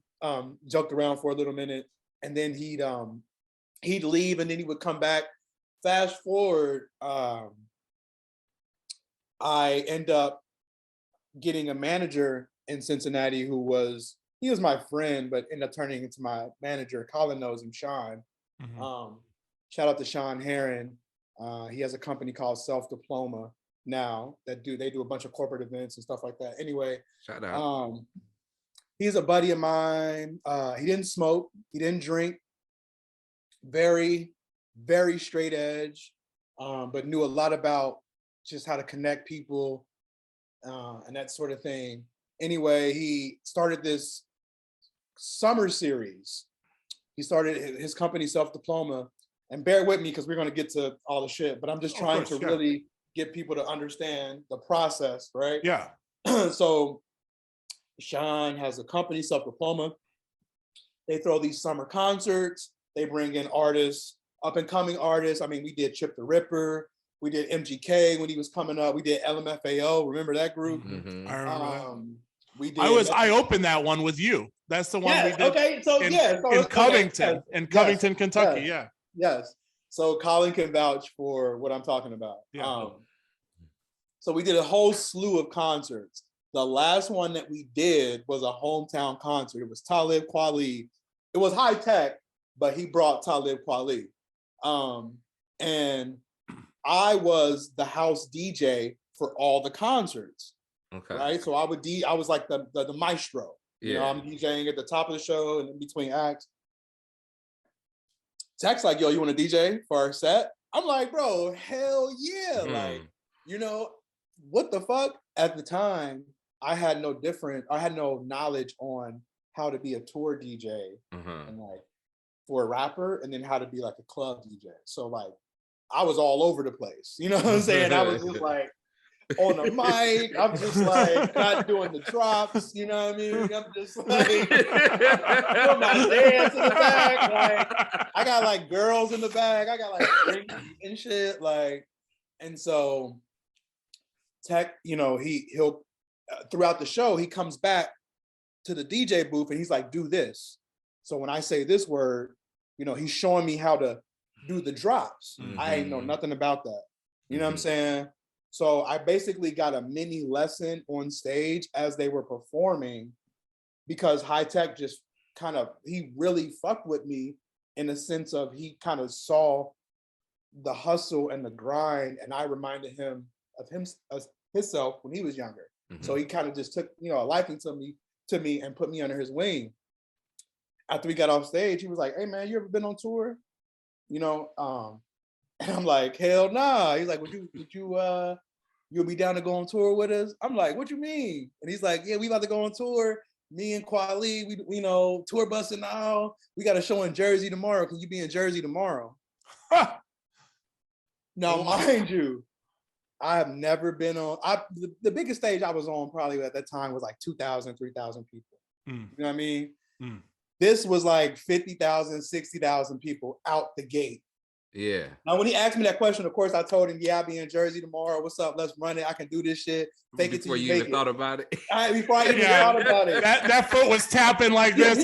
joked around for a little minute, and then he'd leave, and then he would come back. Fast forward, I end up getting a manager in Cincinnati he was my friend, but ended up turning into my manager. Colin knows him, Sean. Mm-hmm. Shout out to Sean Heron. He has a company called Self Diploma now they do a bunch of corporate events and stuff like that. Anyway, shout out. He's a buddy of mine. He didn't smoke, he didn't drink. Very, very straight edge, but knew a lot about just how to connect people and that sort of thing. Anyway, he started this summer series. He started his company, Self Diploma, and bear with me because we're going to get to all the shit, but I'm just trying to really get people to understand the process, right? Yeah. So Sean has a company, Self Diploma. They throw these summer concerts. They bring in artists, up and coming artists. I mean, we did Chip the Ripper. We did MGK when he was coming up. We did LMFAO. Remember that group? Mm-hmm. I remember that. We did. I opened that one with you. That's the one we did. Okay. So in Covington, in Covington, Kentucky. Yes. Yeah. Yes. So Colin can vouch for what I'm talking about. Yeah. So we did a whole slew of concerts. The last one that we did was a hometown concert. It was Talib Kweli. It was high tech, but he brought Talib Kweli. And I was the house DJ for all the concerts. Okay. Right. So I was like the maestro. Yeah. I'm DJing at the top of the show and in between acts. Tech's like, yo, you want to DJ for our set? I'm like, bro, hell yeah. Like, what the fuck? At the time, I had no knowledge on how to be a tour DJ and like for a rapper, and then how to be like a club DJ. So like, I was all over the place. You know what I'm saying? I was just like on the mic. I'm just like not doing the drops. You know what I mean? I'm just like doing my dance in the back. Like I got like girls in the back. I got like drinks and shit. Like, and so Tech, he'll throughout the show, he comes back to the DJ booth and he's like, do this. So when I say this word, he's showing me how to do the drops. Mm-hmm. I ain't know nothing about that. You know what I'm saying? So I basically got a mini lesson on stage as they were performing, because High Tech just he really fucked with me in the sense of he kind of saw the hustle and the grind, and I reminded him of himself when he was younger. Mm-hmm. So he kind of just took, a liking to me and put me under his wing. After we got off stage, he was like, hey man, you ever been on tour? And I'm like, hell nah. He's like, would you'll be down to go on tour with us? I'm like, what you mean? And he's like, yeah, we about to go on tour. Me and Kweli, we tour busting now. We got a show in Jersey tomorrow. Can you be in Jersey tomorrow? Now, mind you, I have never been on, the biggest stage I was on probably at that time was like 2,000, 3,000 people. You know what I mean? This was like 50,000, 60,000 people out the gate. Yeah. Now, when he asked me that question, of course, I told him, yeah, I'll be in Jersey tomorrow. What's up? Let's run it. I can do this shit. Fake it till you make it. Thought about it. Before I even thought about it. That foot was tapping like this.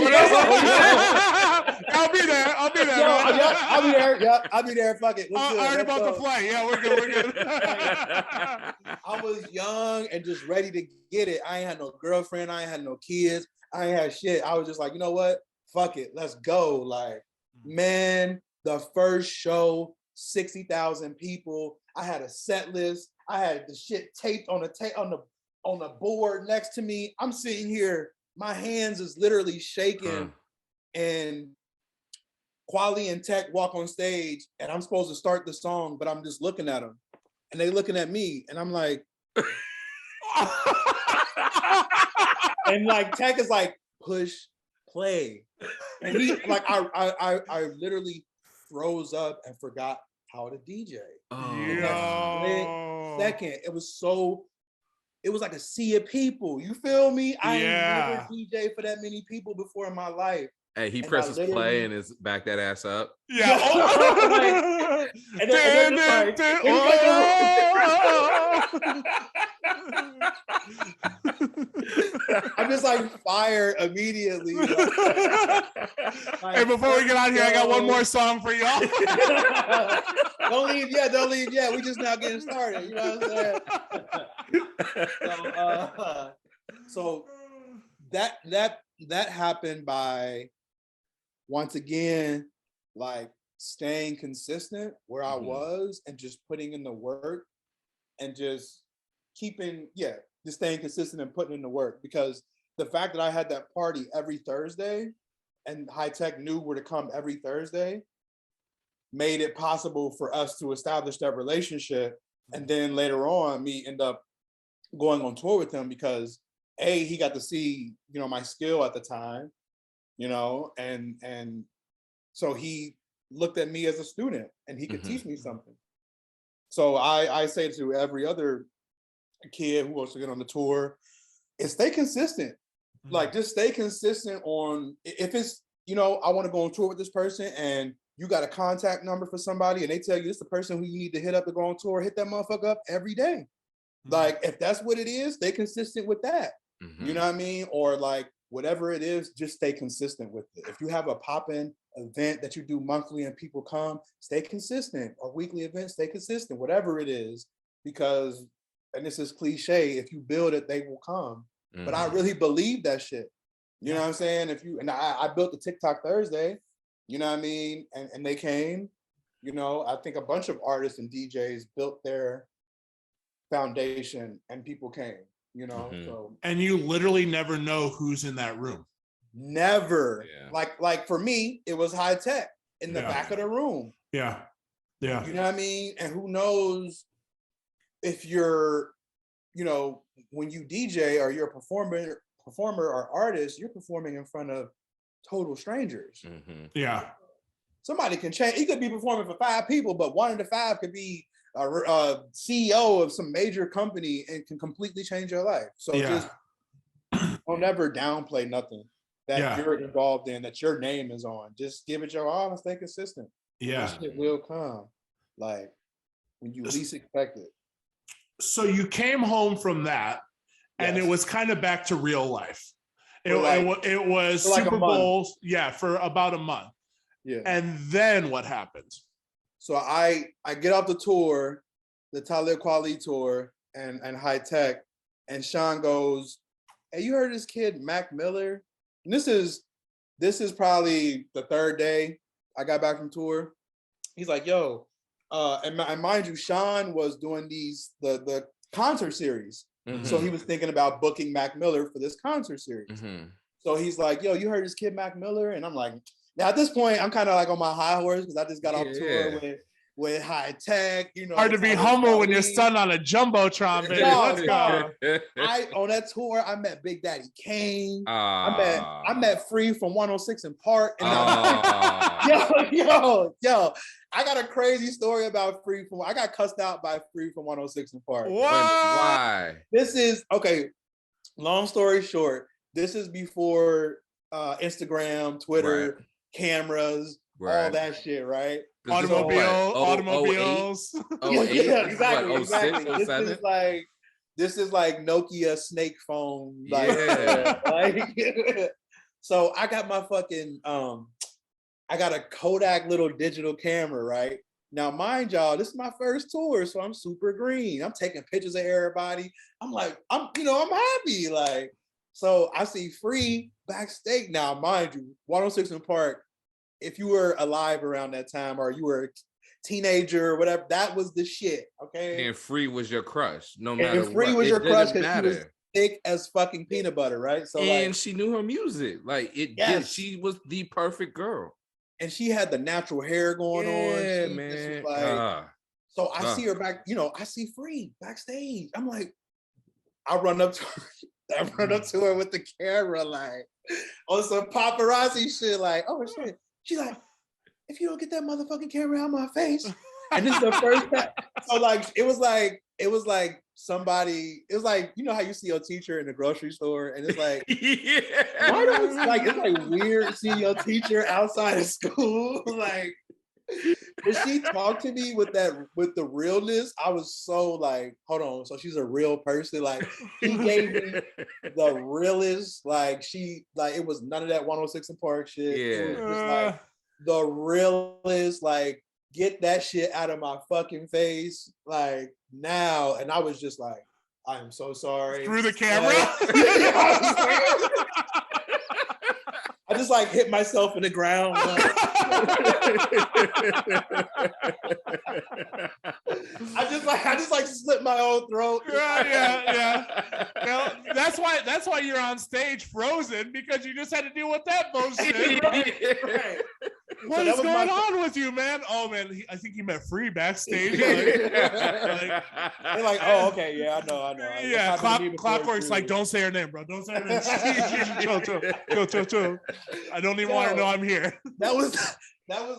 I'll be there. I'll be there. I'll be there. Yep, I'll be there. Fuck it. I heard about the flight. Yeah, we're good. I was young and just ready to get it. I ain't had no girlfriend. I ain't had no kids. I ain't had shit. I was just like, you know what? Fuck it. Let's go. Like, man, the first show, 60,000 people. I had a set list. I had the shit taped on the board next to me. I'm sitting here. My hands is literally shaking. And Kweli and Tech walk on stage, and I'm supposed to start the song, but I'm just looking at them, and they looking at me, and I'm like, and like Tech is like, push play, And he like I literally froze up and forgot how to DJ. In that split second, it was like a sea of people. You feel me? I ain't never DJ for that many people before in my life. Hey, he presses play and is back that ass up. Yeah. And then I'm just like fired immediately. Hey, before we get out of here, I got one more song for y'all. Don't leave yet. We just now getting started. You know what I'm saying? So that happened by, once again, like staying consistent where I was and just putting in the work and just staying consistent and putting in the work. Because the fact that I had that party every Thursday and High Tech knew where to come every Thursday made it possible for us to establish that relationship. And then later on, me end up going on tour with him because he got to see, my skill at the time, and so he looked at me as a student and he could teach me something. So I say to every other kid who wants to get on the tour is stay consistent. Like just stay consistent on, if it's, I want to go on tour with this person and you got a contact number for somebody and they tell you this is the person who you need to hit up to go on tour, hit that motherfucker up every day. Like if that's what it is, stay consistent with that. You know what I mean? Or like whatever it is, just stay consistent with it. If you have a pop-in event that you do monthly and people come, stay consistent. Or weekly event, stay consistent, whatever it is. Because, and this is cliche, if you build it, they will come. But I really believe that shit. You know what I'm saying? I built the TikTok Thursday, you know what I mean? And they came, I think a bunch of artists and DJs built their foundation and people came, so. And you literally never know who's in that room. Never. Yeah. Like for me, it was High Tech in the back of the room. Yeah. Yeah. You know what I mean? And who knows if you're, when you DJ or you're a performer or artist, you're performing in front of total strangers. Yeah. Somebody can change. He could be performing for 5 people, but one of the 5 could be a CEO of some major company and can completely change your life. So just don't ever downplay nothing that you're involved in, that your name is on. Just give it your all and stay consistent. Yeah. It will come. Like when you least expect it. So you came home from that and it was kind of back to real life. It was Super Bowls, for about a month. Yeah. And then what happened? So I get off the tour, the Talib Kweli tour and High Tech, and Sean goes, "Hey, you heard this kid, Mac Miller?" And this is probably the 3rd day I got back from tour. He's like, "Yo," and mind you, Sean was doing the concert series. So he was thinking about booking Mac Miller for this concert series. So he's like, "Yo, you heard this kid, Mac Miller?" And I'm like, now at this point, I'm kind of like on my high horse because I just got off tour with High Tech. Hard to be humble when you're stunned on a jumbotron, baby. Let's go. On that tour, I met Big Daddy Kane. I met Free from 106 in Park. And yo, I got a crazy story about Free from. I got cussed out by Free from 106 in Park. Why? This is okay. Long story short, this is before Instagram, Twitter. Cameras, all that shit, right? Automobiles. Exactly. This is like Nokia snake phone. So I got my fucking I got a Kodak little digital camera, right? Now, mind y'all, this is my first tour, so I'm super green. I'm taking pictures of everybody. I'm like, I'm happy. Like, so I see Free backstage. Now, mind you, 106 in Park, if you were alive around that time or you were a teenager or whatever, that was the shit, okay? And Free was your crush, no matter what. And Free was your crush because she was thick as fucking peanut butter, right? So she knew her music. She was the perfect girl. And she had the natural hair going on. Yeah, man. So I see her back, I see Free backstage. I'm like, I run up to her. I run up to her with the camera, like, on some paparazzi shit, like, oh shit. She's like, if you don't get that motherfucking camera out of my face. And this is the first time. So like, it was like somebody, it was like, you know how you see your teacher in the grocery store and it's like, why don't like, it's like weird seeing your teacher outside of school. Like, when she talked to me with the realness, I was so like, hold on, so she's a real person. Like, she gave me the realest, like, it was none of that 106 and Park shit. Yeah. It was just like the realest, like, get that shit out of my fucking face, like, now. And I was just like, I am so sorry. Through the camera? I just like hit myself in the ground. I just like slit my own throat. Yeah. Well, that's why you're on stage frozen, because you just had to deal with that bullshit. Right. What is going on with you, man? Oh man, I think he meant Free backstage. They're like, oh, okay, yeah, I know. Yeah, Clockwork's like, don't say her name, bro. Don't say her name. Chill. I don't even want to know I'm here. That was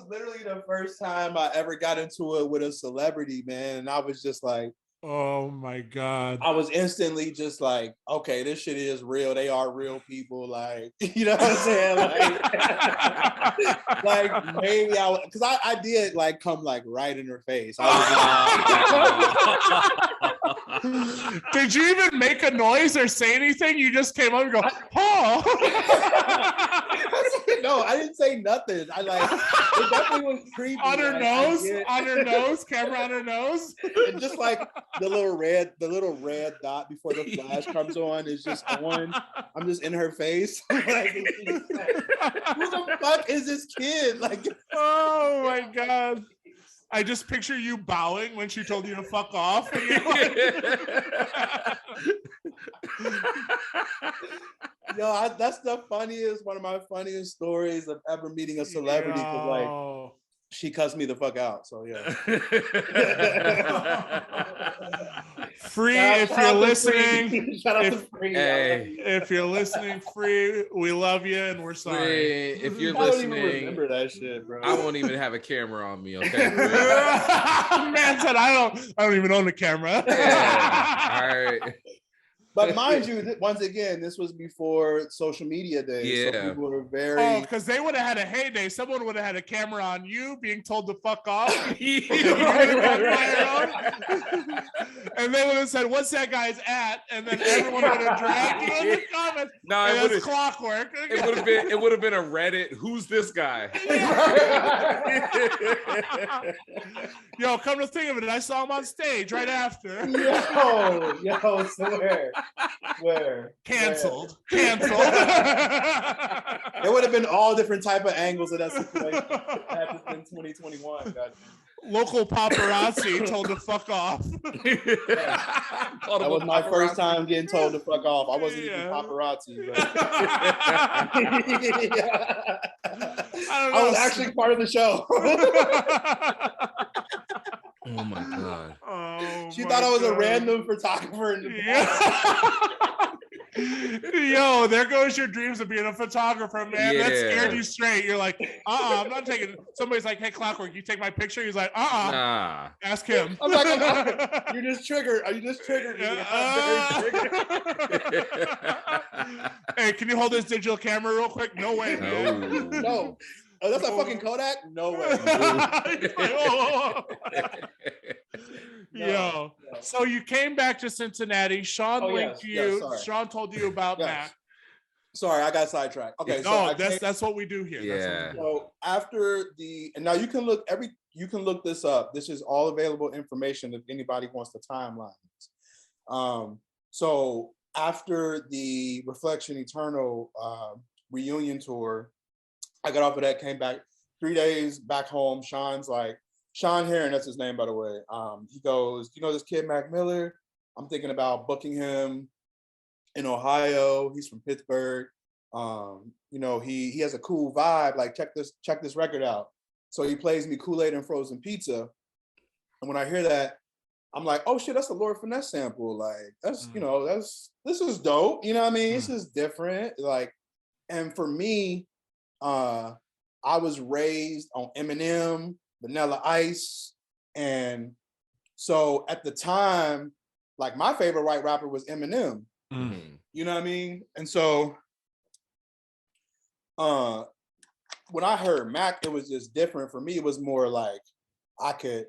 literally the first time I ever got into it with a celebrity, man. And I was just like, oh my God. I was instantly just like, okay, this shit is real. They are real people. Like, you know what I'm saying? Like maybe because I did like come like right in her face. Did you even make a noise or say anything? You just came up and go, oh. No, I didn't say nothing. I like, it definitely was creepy. On her nose, camera on her nose. And just like the little red dot before the flash comes on is just on. I'm just in her face. Like, who the fuck is this kid? Like, oh my God. I just picture you bowing when she told you to fuck off. And you're like... Yo, that's one of my funniest stories of ever meeting a celebrity. Cause like, she cussed me the fuck out. So yeah. Free, if you're listening. Shout out to Free. Hey. If you're listening, Free, we love you and we're sorry. Free, if you're I don't listening, even remember that shit, bro. I won't even have a camera on me, okay? Man said, I don't even own a camera. Yeah. All right. But mind you, once again, this was before social media days. Yeah. So people were very... Oh, because they would have had a heyday. Someone would have had a camera on you being told to fuck off. Right. And they would have said, what's that guy's at? And then everyone would have dragged you in the comments. No, and that's Clockwork. It would have been a Reddit. Who's this guy? Yo, come to think of it, I saw him on stage right after. Yo, swear. Canceled. There would have been all different type of angles of that situation. Had this been 2021. God. Local paparazzi told to fuck off. That was my first time getting told to fuck off. I wasn't even paparazzi. But... I was actually part of the show. Oh my God. She thought I was a random photographer in the Yo, there goes your dreams of being a photographer, man. Yeah. That scared you straight. You're like, I'm not taking it. Somebody's like, hey, Clockwork, you take my picture? He's like, Nah. Ask him. I'm like, you just triggered. Are you just triggered me? I'm very triggered. Hey, can you hold this digital camera real quick? No way, man. No. Oh, that's a fucking Kodak? No way. Yo, so you came back to Cincinnati. Sean linked you. Sean told you about Mac. Sorry, I got sidetracked. Okay, no, that's what we do here. Yeah. So after and now you can look this up. This is all available information if anybody wants the timelines. So after the Reflection Eternal reunion tour, I got off of that, came back 3 days back home. Sean Heron, that's his name, by the way. He goes, you know this kid, Mac Miller? I'm thinking about booking him in Ohio. He's from Pittsburgh. You know, he has a cool vibe. Like, check this record out. So he plays me Kool-Aid and Frozen Pizza. And when I hear that, I'm like, oh shit, that's a Lord Finesse sample. Like, that's, you know, this is dope. You know what I mean? This is different. Like, and for me, I was raised on Eminem, Vanilla Ice. And so at the time, like my favorite white rapper was Eminem. You know what I mean? And so when I heard Mac, it was just different. For me, it was more like I can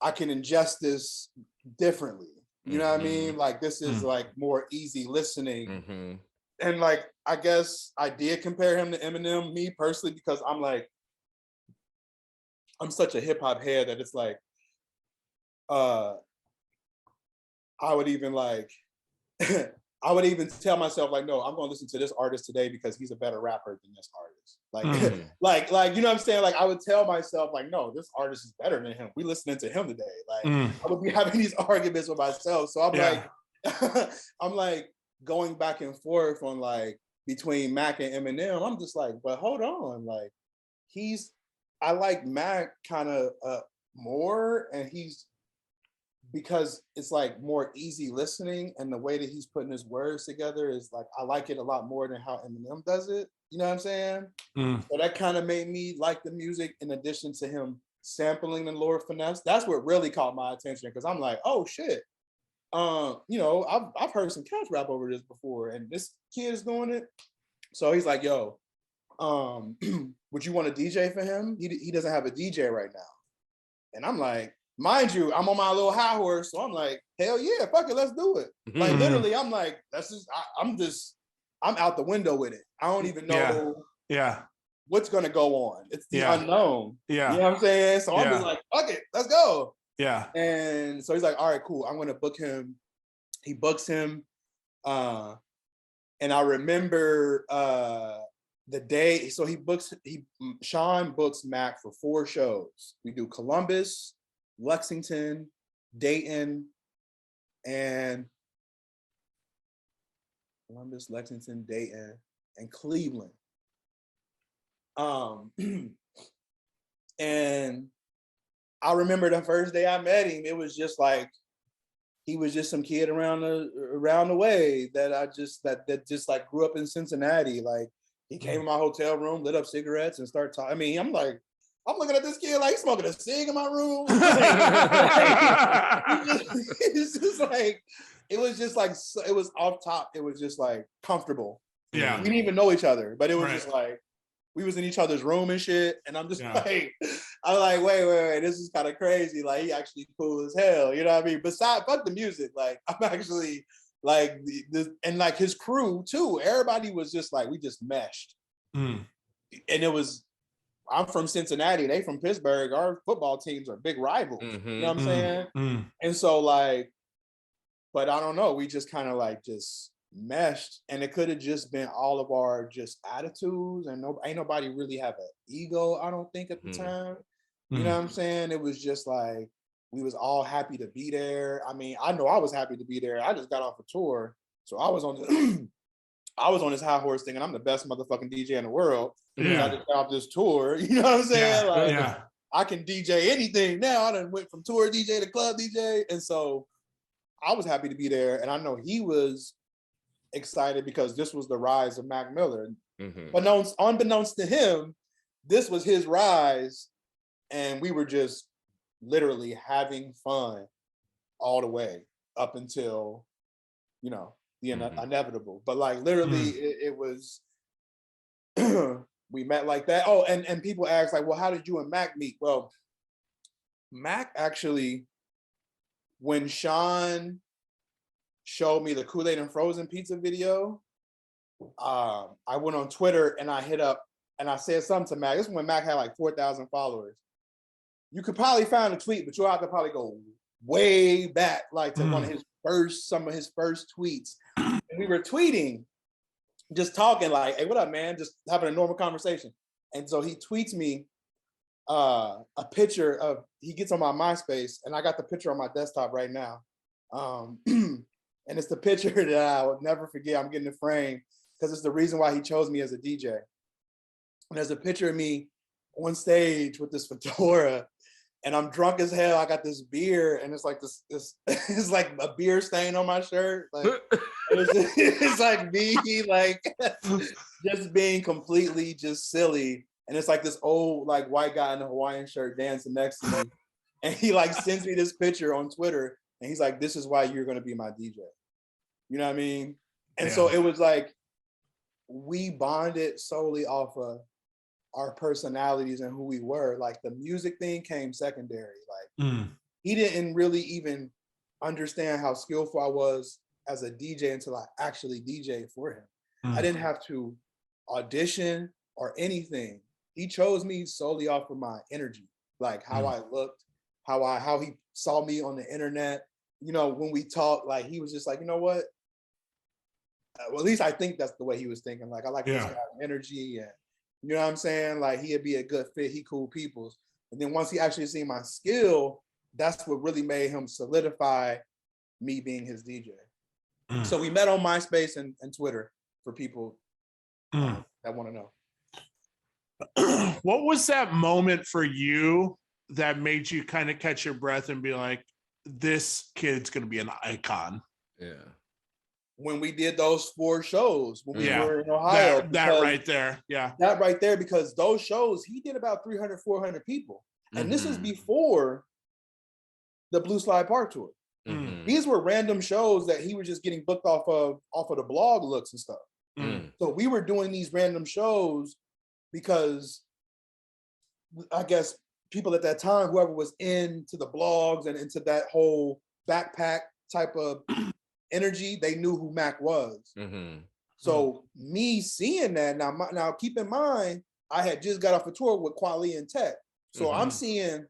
ingest this differently. You know what I mean? Like this is like more easy listening. And like I guess I did compare him to Eminem, me personally, because I'm like, I'm such a hip hop head that it's like I would even like I would even tell myself like, no, I'm gonna listen to this artist today because he's a better rapper than this artist. Like, like you know what I'm saying? Like I would tell myself like, no, this artist is better than him. We listening to him today. Like I would be having these arguments with myself. So I'm like, I'm like going back and forth on like between Mac and Eminem. I'm just like, but hold on, like I like Mac kind of more, and he's because it's like more easy listening, and the way that he's putting his words together is like I like it a lot more than how Eminem does it. You know what I'm saying? So that kind of made me like the music, in addition to him sampling the Lord Finesse. That's what really caught my attention, because I'm like, oh shit. You know, I've heard some couch rap over this before, and this kid is doing it. So he's like, yo, would you want to DJ for him? He doesn't have a DJ right now. And I'm like, mind you, I'm on my little high horse, so I'm like, hell yeah, fuck it, let's do it. Like literally, I'm like, that's just, I'm out the window with it. I don't even know what's gonna go on. It's the unknown. You know what I'm saying? So I'm just like, fuck it, let's go. And so he's like, all right, cool, I'm gonna book him. He books him. And I remember the day, so Sean books Mac for 4 shows. We do Columbus, Lexington, Dayton, and Cleveland. And I remember the first day I met him, it was just like he was just some kid around the way that just like grew up in Cincinnati. Like he came in my hotel room, lit up cigarettes, and started talking. I mean, I'm looking at this kid like he's smoking a cig in my room. It's just like, it was just like, it was off top. It was just like comfortable. We didn't even know each other, but it was just like, we was in each other's room and shit. And I'm just like, I'm like, wait, this is kind of crazy. Like he actually cool as hell. You know what I mean? Besides, fuck the music. Like I'm actually like and like his crew too. Everybody was just like, we just meshed. And it was, I'm from Cincinnati, they from Pittsburgh. Our football teams are big rivals. You know what I'm saying? And so like, but I don't know, we just kind of like just meshed, and it could have just been all of our just attitudes, and ain't nobody really have an ego, I don't think, at the time. You know what I'm saying? It was just like, we was all happy to be there. I mean, I know I was happy to be there. I just got off a tour, so I was on I was on this high horse thinking I'm the best motherfucking DJ in the world. I just got off this tour. You know what I'm saying? I can DJ anything now. I done went from tour DJ to club DJ. And so I was happy to be there. And I know he was excited because this was the rise of Mac Miller. But unbeknownst to him, this was his rise. And we were just literally having fun all the way up until, you know, the inevitable. But like literally it was we met like that. Oh, and people ask like, well, how did you and Mac meet? Well, Mac actually, when Sean showed me the Kool-Aid and Frozen pizza video, I went on Twitter and I hit up and I said something to Mac. This is when Mac had like 4,000 followers. You could probably find a tweet, but you'll have to probably go way back, like to some of his first tweets. And we were tweeting, just talking like, hey, what up, man? Just having a normal conversation. And so he tweets me a picture of, he gets on my MySpace, and I got the picture on my desktop right now. And it's the picture that I will never forget. I'm getting the frame because it's the reason why he chose me as a DJ. And there's a picture of me on stage with this fedora, and I'm drunk as hell. I got this beer, and it's like this it's like a beer stain on my shirt. Like it's like me like just being completely just silly. And it's like this old like white guy in a Hawaiian shirt dancing next to me. And he like sends me this picture on Twitter, and he's like, "This is why you're gonna be my DJ." You know what I mean? And so it was like we bonded solely off of our personalities and who we were. Like the music thing came secondary. Like he didn't really even understand how skillful I was as a DJ until I actually DJed for him. I didn't have to audition or anything. He chose me solely off of my energy, like how I looked, how he saw me on the internet. You know, when we talked, like he was just like, you know what? Well, at least I think that's the way he was thinking. Like, I like this guy's energy, and you know what I'm saying? Like, he'd be a good fit. He cool peoples. And then once he actually seen my skill, that's what really made him solidify me being his DJ. So we met on MySpace and Twitter for people that want to know. What was that moment for you that made you kind of catch your breath and be like, this kid's going to be an icon? Yeah. When we did those 4 shows when we were in Ohio. That right there. Yeah. That right there, because those shows, he did about 300, 400 people. And this is before the Blue Slide Park tour. These were random shows that he was just getting booked off of the blog looks and stuff. So we were doing these random shows because I guess people at that time, whoever was into the blogs and into that whole backpack type of energy, they knew who Mac was. So me seeing that, now keep in mind, I had just got off a tour with Kweli and Tech. So I'm seeing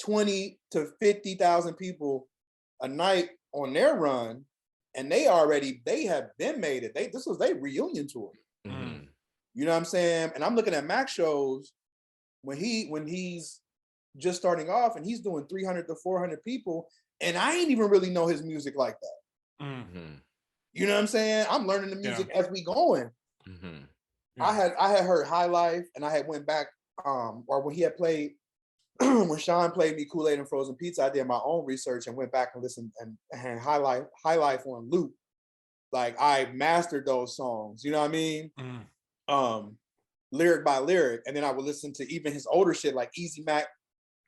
20 to 50,000 people a night on their run, and they have been made it. This was their reunion tour. You know what I'm saying? And I'm looking at Mac shows when he's just starting off, and he's doing 300 to 400 people, and I ain't even really know his music like that. You know what I'm saying? I'm learning the music as we going. I had heard High Life, and I had went back, or when he had played, when Sean played me Kool-Aid and Frozen Pizza, I did my own research and went back and listened and had High Life on loop. Like, I mastered those songs, you know what I mean? Lyric by lyric. And then I would listen to even his older shit, like Easy Mac,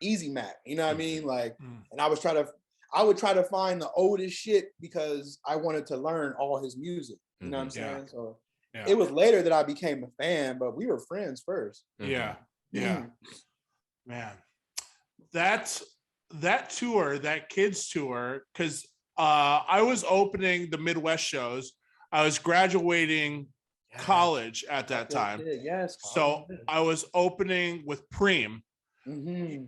you know what I mean? Like, and I would try to find the oldest shit because I wanted to learn all his music, you know what I'm saying? So it was later that I became a fan, but we were friends first. Man, that tour, that kids tour, because I was opening the Midwest shows. I was graduating college at that time. So I was opening with Preem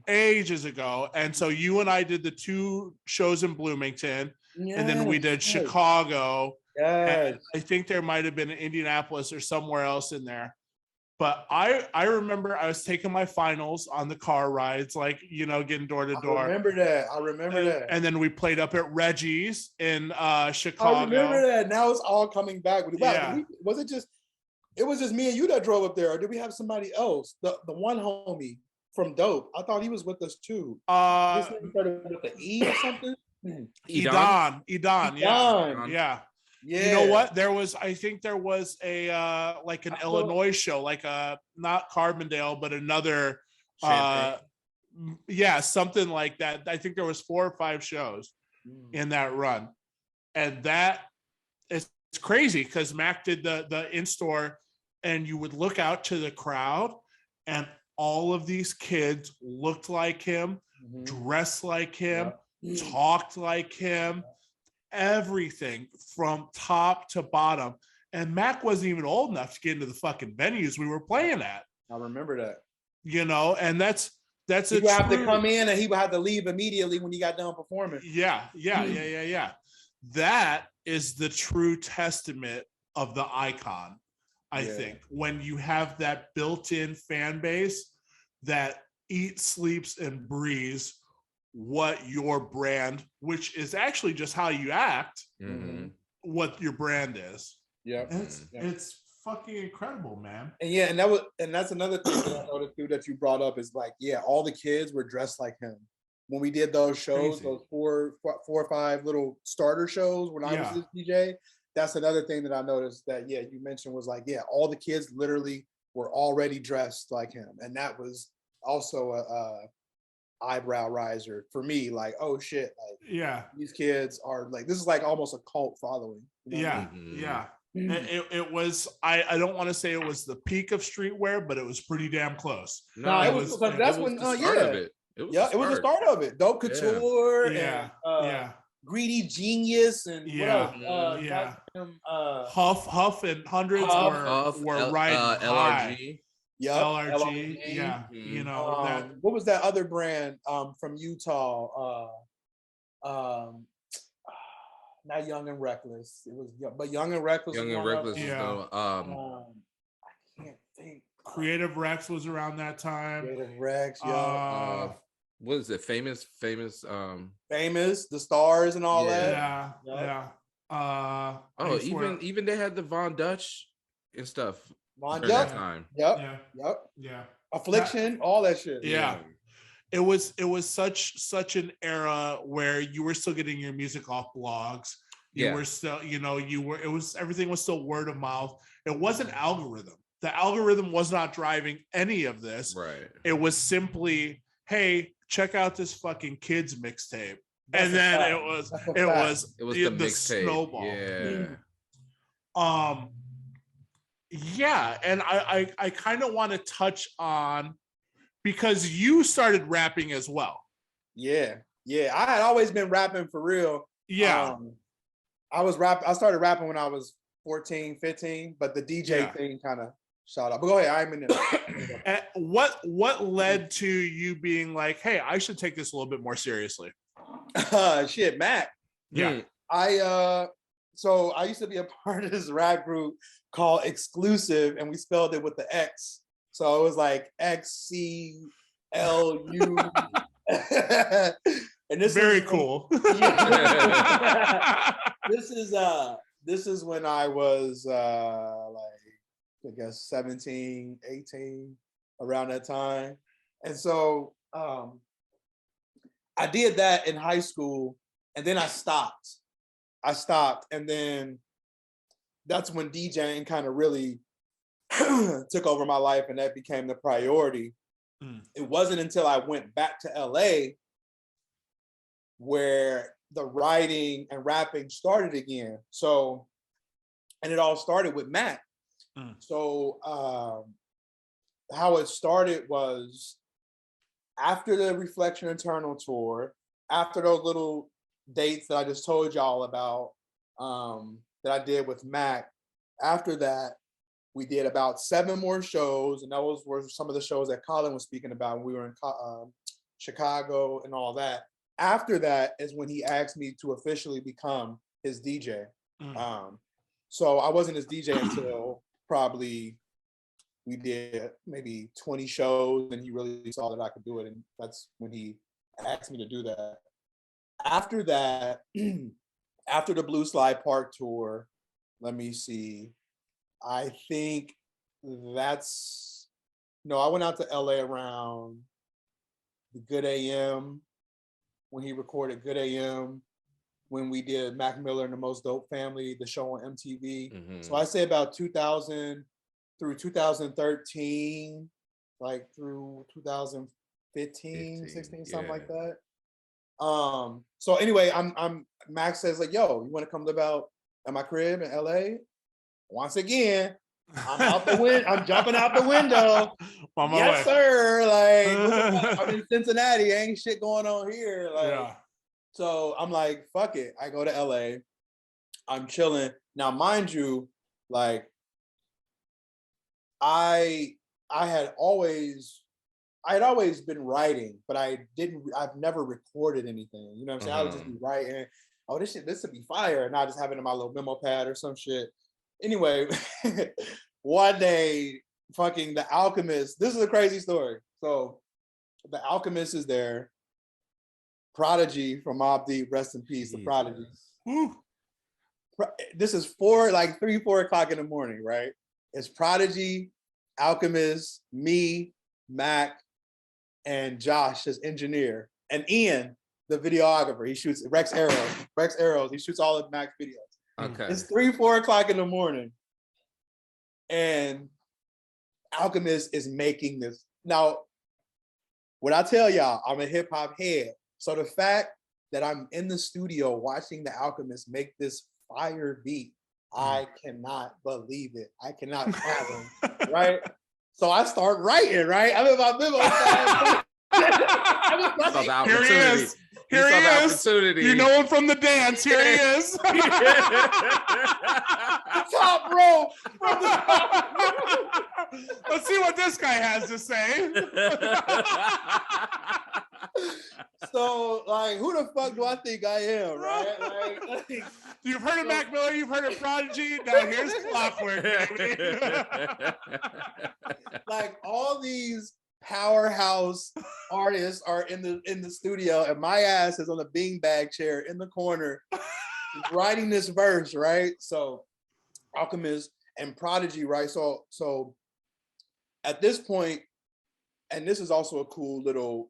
ages ago. And so you and I did the 2 shows in Bloomington, and then we did Chicago. I think there might have been Indianapolis or somewhere else in there. But I remember I was taking my finals on the car rides, like, you know, getting door to door. I remember that. And then we played up at Reggie's in Chicago. I remember that. Now it's all coming back. Wow, was it just me and you that drove up there, or did we have somebody else? The one homie from Dope. I thought he was with us too. His name started with the E or something. Edon. Yeah. Yeah. You know what? I think there was a like an Illinois show, like not Carbondale, but another something like that. I think there was 4 or 5 shows in that run. And that it's crazy because Mac did the in-store, and you would look out to the crowd, and all of these kids looked like him, dressed like him, talked like him. Everything from top to bottom. And Mac wasn't even old enough to get into the fucking venues we were playing at. I remember that. You know, and that's he would have to come in, and he would have to leave immediately when he got done performing. Yeah. That is the true testament of the icon, I think, when you have that built-in fan base that eats, sleeps, and breathes what your brand, which is actually just how you act, what your brand is. Yeah. It's fucking incredible, man. And that's another thing that I noticed too that you brought up is like, yeah, all the kids were dressed like him. When we did those shows, Crazy. those four or five little starter shows when I was Yeah. this DJ, that's another thing that I noticed that, yeah, you mentioned was like, yeah, all the kids literally were already dressed like him. And that was also a eyebrow riser for me. Like, oh shit, like Yeah. these kids are like, this is like almost a cult following. You know what I Yeah. Mhm. Yeah. mean? It was, I don't want to say it was the peak of streetwear, but it was pretty damn close. No, it was was- because it that's it was when the start of it. It was Yeah, the it was the start. start of it. Dope Yeah. Couture Yeah. and Yeah. Greedy Genius and Yeah. what else? Yeah. goddamn, Huff and hundreds Huff, were riding high. LRG. Yup, LRG. LRG. Yeah. Mhm. You know, that What was that other brand from Utah? Not Young and Reckless. It was but Young and Reckless. Young was and one of Reckless is Yeah. the I can't think. Creative Rex was around that time. Creative Rex, yeah. what is it? Famous Famous, the stars and all Yeah. that. Yeah. Yup. Yeah. I Oh, swear- even they had the Von Dutch and stuff Von during that Dutch. time. Yep. Yeah. Yep. Yeah. Affliction, all that shit. Yeah. It was such an era where you were still getting your music off blogs. You Yeah. were still, everything was still word of mouth. It wasn't algorithm. The algorithm was not driving any of this. Right. It was simply, hey, check out this fucking kids mixtape. That's And a then fact. it was That's a it fact. was It was the the mixtape. snowball. Yeah. Yeah, and I kind of want to touch on, because you started rapping as well. Yeah. I had always been rapping for real. Yeah. I started rapping when I was 14, 15, but the DJ Yeah. thing kind of shot up. But go ahead, I'm in there. And what led to you being like, hey, I should take this a little bit more seriously? Shit, Mac. Yeah. So I used to be a part of this rap group called Exclusive, and we spelled it with the X. So it was like XCLU. And this Very is cool. This is when I was like, I guess 17, 18, around that time. And so I did that in high school, and then I stopped, and then that's when DJing kind of really took over my life, and that became the priority. It wasn't until I went back to LA where the writing and rapping started again. So, and it all started with Mac. So how it started was after the Reflection Eternal tour, after those little dates that I just told y'all about, that I did with Mac. After that, we did about 7 more shows, and those were some of the shows that Colin was speaking about when we were in Chicago and all that. After that is when he asked me to officially become his DJ. So I wasn't his DJ until probably we did maybe 20 shows, and he really saw that I could do it, and that's when he asked me to do that. After that, after the Blue Slide Park tour, let me see. I think I went out to LA around the Good AM, when he recorded Good AM, when we did Mac Miller and the Most Dope Family, the show on MTV. So I say about 2000 through 2013, like through 2015, 16, something like that. So anyway, Max says like, yo, you want to come at my crib in LA? Once again, I'm out the window. I'm jumping out the window. On my Yes, way. sir. Like, I'm in Cincinnati. Ain't shit going on here. Like, Yeah. so I'm like, fuck it. I go to LA. I'm chilling. Now, mind you, like, I had always been writing, but I've never recorded anything. You know what I'm saying? I would just be writing. Oh, this would be fire. And I just have it in my little memo pad or some shit. Anyway, one day, fucking The Alchemist. This is a crazy story. So The Alchemist is there. Prodigy from Mobb Deep, rest in peace, the Prodigy. Woo. This is 3, 4 o'clock in the morning, right? It's Prodigy, Alchemist, me, Mac, and Josh as engineer, and Ian, the videographer. He shoots Rex Arrows. He shoots all of Mac's videos. Okay. It's 3-4 o'clock in the morning, and Alchemist is making this. Now, what I tell y'all, I'm a hip hop head. So the fact that I'm in the studio watching the Alchemist make this fire beat, I cannot believe it. I cannot fathom, right? So I start writing, right? I'm in my memo. Here he is. Here he is. You know him from the dance. Here he is. Top rope. Let's see what this guy has to say. So, like, who the fuck do I think I am, right? Like you've heard of Mac Miller, you've heard of Prodigy. Now here's Clockwork, baby. Like, all these powerhouse artists are in the studio, and my ass is on a beanbag chair in the corner writing this verse, right? So, Alchemist and Prodigy, right? So at this point, and this is also a cool little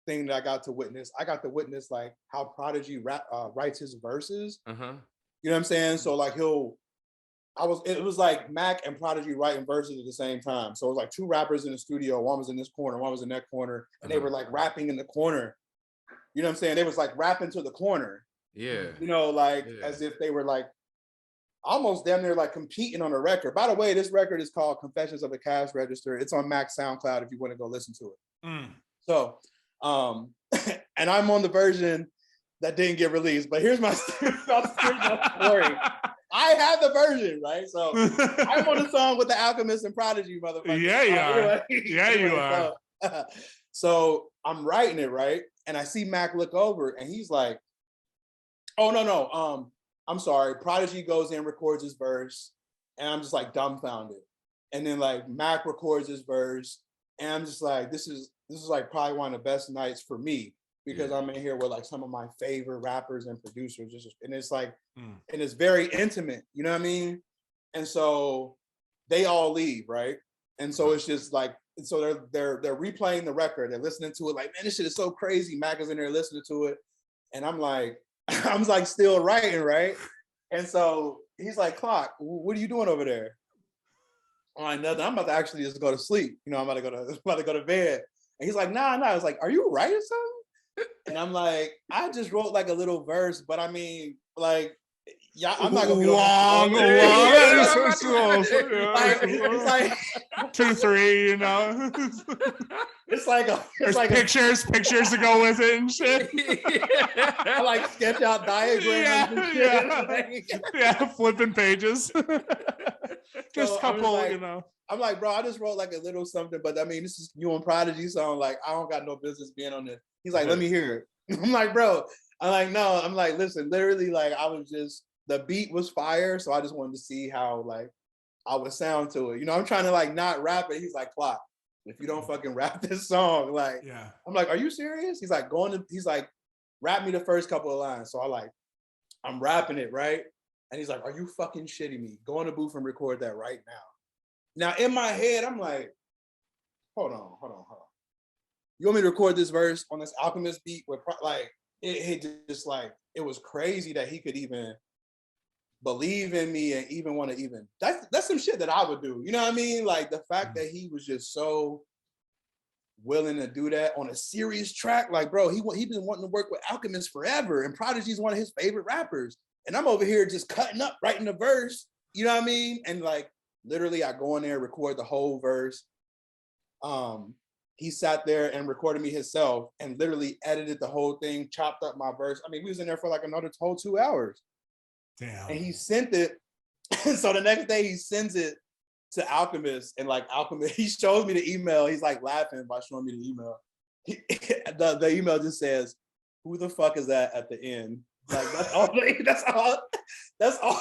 thing that I got to witness. I got to witness like how Prodigy writes his verses. You know what I'm saying? So like it was like Mac and Prodigy writing verses at the same time. So it was like two rappers in the studio. One was in this corner, one was in that corner, and they were like rapping in the corner. You know what I'm saying? They was like rapping to the corner. Yeah. You know, like as if they were like almost damn near like competing on a record. By the way, this record is called Confessions of a Cash Register. It's on Mac's SoundCloud if you want to go listen to it. So, and I'm on the version that didn't get released, but here's my story. I have the version, right? So I'm on the song with the Alchemist and Prodigy, motherfucker. Yeah, you are. Anyway, Yeah, you are. So I'm writing it, right? And I see Mac look over and he's like, oh, no. I'm sorry. Prodigy goes in, records his verse, and I'm just like dumbfounded. And then like Mac records his verse, and I'm just like, this is like probably one of the best nights for me because I'm in here with like some of my favorite rappers and producers, and it's like, and it's very intimate, you know what I mean? And so they all leave, right? And so it's just like, so they're replaying the record, they're listening to it, like, man, this shit is so crazy. Mac is in there listening to it, and I'm like still writing, right? And so he's like, Clock, what are you doing over there? I'm like, nothing. I'm about to actually just go to sleep. You know, I'm about to go to bed. And he's like, nah. I was like, are you writing something? And I'm like, I just wrote like a little verse, but I mean, like, yeah, I'm not gonna be long. It's like 2-3, you know. It's like there's pictures to go with it and shit. I like sketch out diagrams and shit. Yeah, flipping pages. Just a couple, like, you know. I'm like, bro, I just wrote like a little something, but I mean, this is you and Prodigy, so I'm like, I don't got no business being on this. He's like, let me hear it. I'm like, bro. I'm like, no. I'm like, listen, literally, like, I was just, the beat was fire, so I just wanted to see how like I would sound to it. You know, I'm trying to like not rap it. He's like, Clock, if you don't fucking rap this song, like, I'm like, are you serious? He's like, he's like, rap me the first couple of lines. So I'm rapping it, right? And he's like, are you fucking shitting me? Go in the booth and record that right now. Now in my head, I'm like, hold on. You want me to record this verse on this Alchemist beat with like, it just like, it was crazy that he could even believe in me and even want to even, that's some shit that I would do. You know what I mean? Like the fact that he was just so willing to do that on a serious track. Like, bro, he been wanting to work with Alchemist forever, and Prodigy's one of his favorite rappers. And I'm over here just cutting up, writing the verse. You know what I mean? And like, literally I go in there, record the whole verse. He sat there and recorded me himself and literally edited the whole thing, chopped up my verse. I mean, we was in there for like another whole 2 hours. Damn. And he sent it. So the next day he sends it to Alchemist, and like Alchemist, he shows me the email. He's like laughing by showing me the email. The email just says, who the fuck is that at the end? Like that's all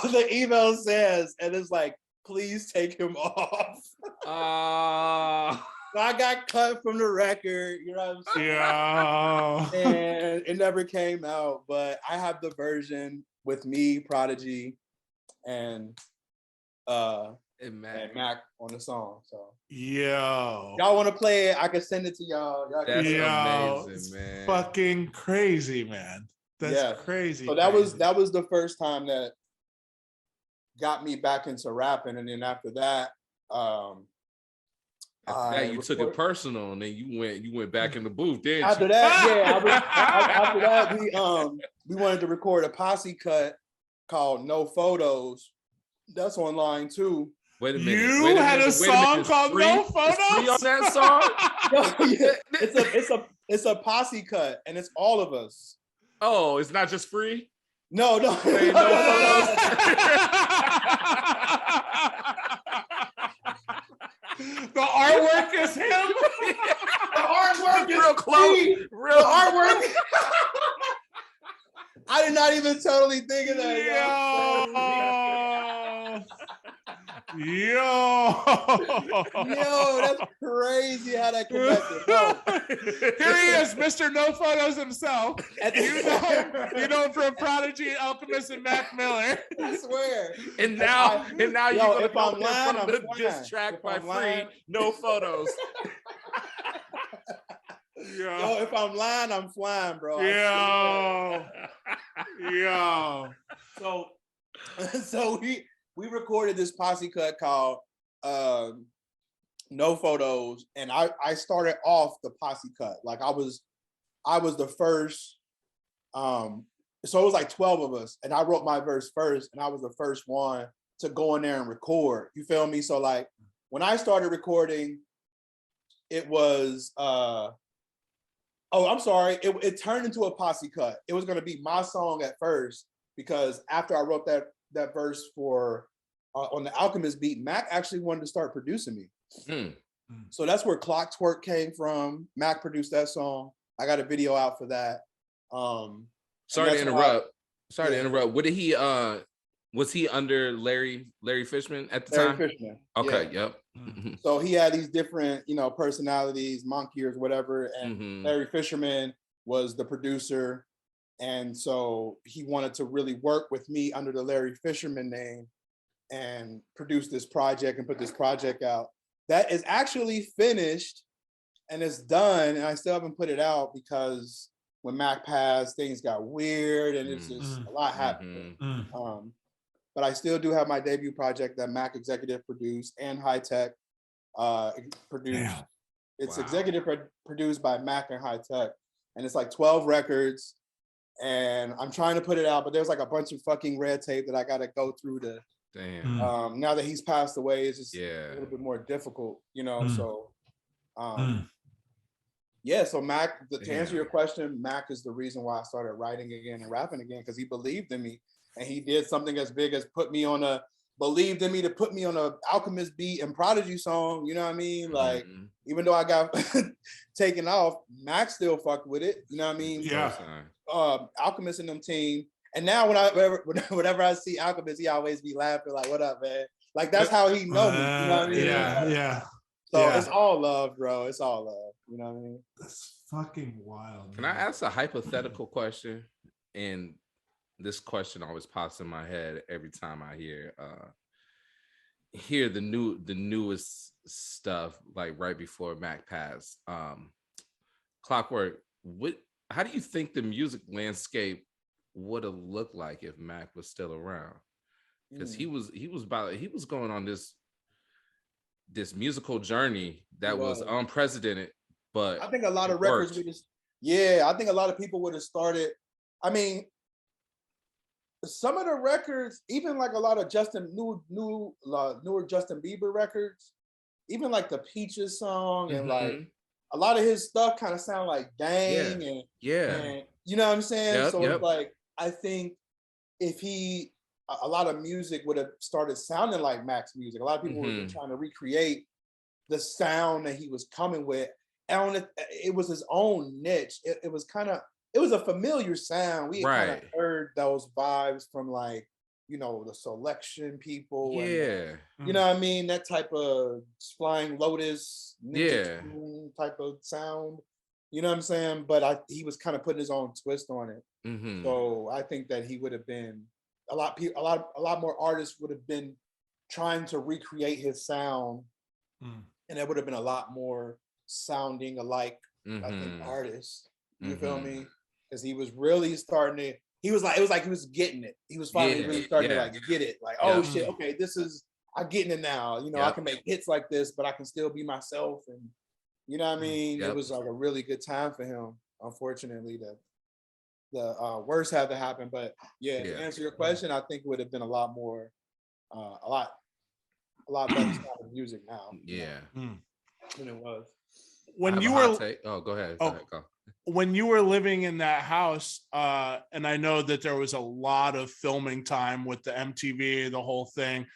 the email says. And it's like, please take him off. So I got cut from the record, you know what I'm saying? Yeah. And it never came out, but I have the version with me, Prodigy, and And Mac on the song. So Yo, y'all want to play it? I can send it to y'all. Y'all That's can amazing, it's man. fucking crazy, man. That's Yeah. crazy. So that crazy. was the first time that got me back into rapping, and then after that, you took it personal, and then you went back in the booth. Didn't after you? that, after that we wanted to record a posse cut called No Photos. That's online too. Wait a minute. You had a song called No Photos? It's free on that song? It's a posse cut, and it's all of us. Oh, it's not just free? No. No The artwork is him. The artwork is real close. The artwork. I did not even totally think of that. Yo, that's crazy how that connected. No. Here he is, Mr. No Photos himself. You know him from Prodigy, Alchemist, and Mac Miller. I swear. And now you're gonna if I'm lying, I'm the flying. diss track If by I'm Free, lying- No Photos. Yo, if I'm lying, I'm flying, bro. Yo. So we recorded this posse cut called No Photos, and I started off the posse cut. Like I was the first, so it was like 12 of us, and I wrote my verse first, and I was the first one to go in there and record. You feel me? So like when I started recording, it was I'm sorry, it turned into a posse cut. It was gonna be my song at first, because after I wrote that verse for on the Alchemist beat, Mac actually wanted to start producing me. So that's where Clockwork came from. Mac produced that song. I got a video out for that. Sorry to interrupt. What did he was he under Larry Fishman at the time? Fishman. Okay, yeah. yep. So he had these different, personalities, monk ears, whatever, and Larry Fisherman was the producer. And so he wanted to really work with me under the Larry Fisherman name and produce this project and put this project out. That is actually finished and it's done, and I still haven't put it out because when Mac passed, things got weird and it's just a lot happened. But I still do have my debut project that Mac executive produced and High Tech produced. Damn. It's executive produced by Mac and High Tech, and it's like 12 records. And I'm trying to put it out, but there's like a bunch of fucking red tape that I got to go through to. Damn. Now that he's passed away, it's just a little bit more difficult, So, so Mac, to answer your question, Mac is the reason why I started writing again and rapping again, because he believed in me, and he did something as big as believed in me to put me on a Alchemist beat and Prodigy song. You know what I mean? Like, even though I got taken off, Mac still fucked with it. You know what I mean? Yeah. Alchemist and them team. And now whenever I see Alchemist, he always be laughing like, "What up, man?" Like that's how he know me. You know what I mean? Yeah. So it's all love, bro. It's all love. You know what I mean? That's fucking wild. Can I ask a hypothetical question? And this question always pops in my head every time I hear the newest stuff, like right before Mac passed. Clockwork, how do you think the music landscape would have looked like if Mac was still around? Because he was going on this musical journey that was unprecedented. But I think a lot of records I think a lot of people would have started. I mean, some of the records, even like a lot of newer Justin Bieber records, even like the Peaches song and like a lot of his stuff kind of sound like Gang and you know what I'm saying? It's like, I think if a lot of music would have started sounding like Mac's music. A lot of people were trying to recreate the sound that he was coming with. And it was his own niche. It was a familiar sound. We had kind of heard those vibes from like, the Selection people. And, you know what I mean? That type of Flying Lotus type of sound. You know what I'm saying? But he was kind of putting his own twist on it. So I think that he would have been a lot more artists would have been trying to recreate his sound, and it would have been a lot more sounding alike, I think, artists. You feel me? Because he was really starting to. He was like, it was like he was getting it. He was finally really starting to like get it. Like, oh shit, okay, this is, I'm getting it now. You know, I can make hits like this, but I can still be myself. And you know what I mean? It was like a really good time for him. Unfortunately, the worst had to happen. But to answer your question, I think it would have been a lot more, a lot better style of music now. Than it was. When you were, go ahead. Go. When you were living in that house, and I know that there was a lot of filming time with the MTV, the whole thing.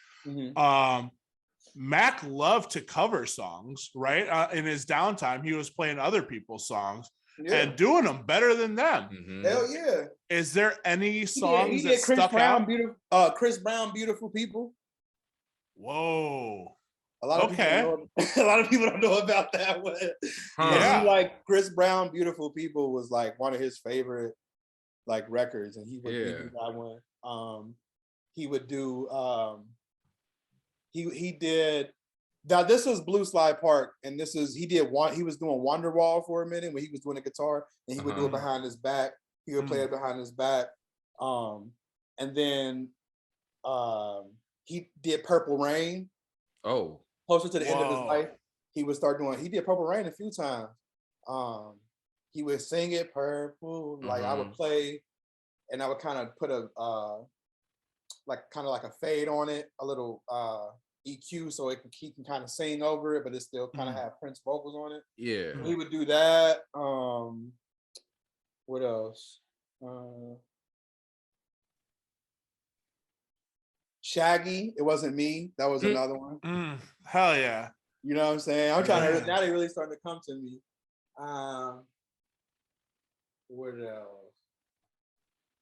Mac loved to cover songs, right? In his downtime, he was playing other people's songs and doing them better than them. Hell yeah! Is there any songs he that did Chris stuck Brown, out? Chris Brown, "Beautiful People." Whoa. A lot of people don't know about that one. Like Chris Brown, "Beautiful People" was like one of his favorite like records, and he would do that one. He would do. He did. Now this was Blue Slide Park, and this is he was doing Wonderwall for a minute when he was doing the guitar, and he would do it behind his back. He would play it behind his back, and then he did Purple Rain. Oh. Closer to the end of his life, he would start doing. He did Purple Rain a few times. He would sing it purple. Like I would play, and I would kind of put a like a fade on it, a little EQ, so he can kind of sing over it, but it still kind of have Prince vocals on it. Yeah, he would do that. What else? Shaggy, It Wasn't Me. That was another one. Hell yeah. You know what I'm saying? I'm trying to, now they really starting to come to me. What else?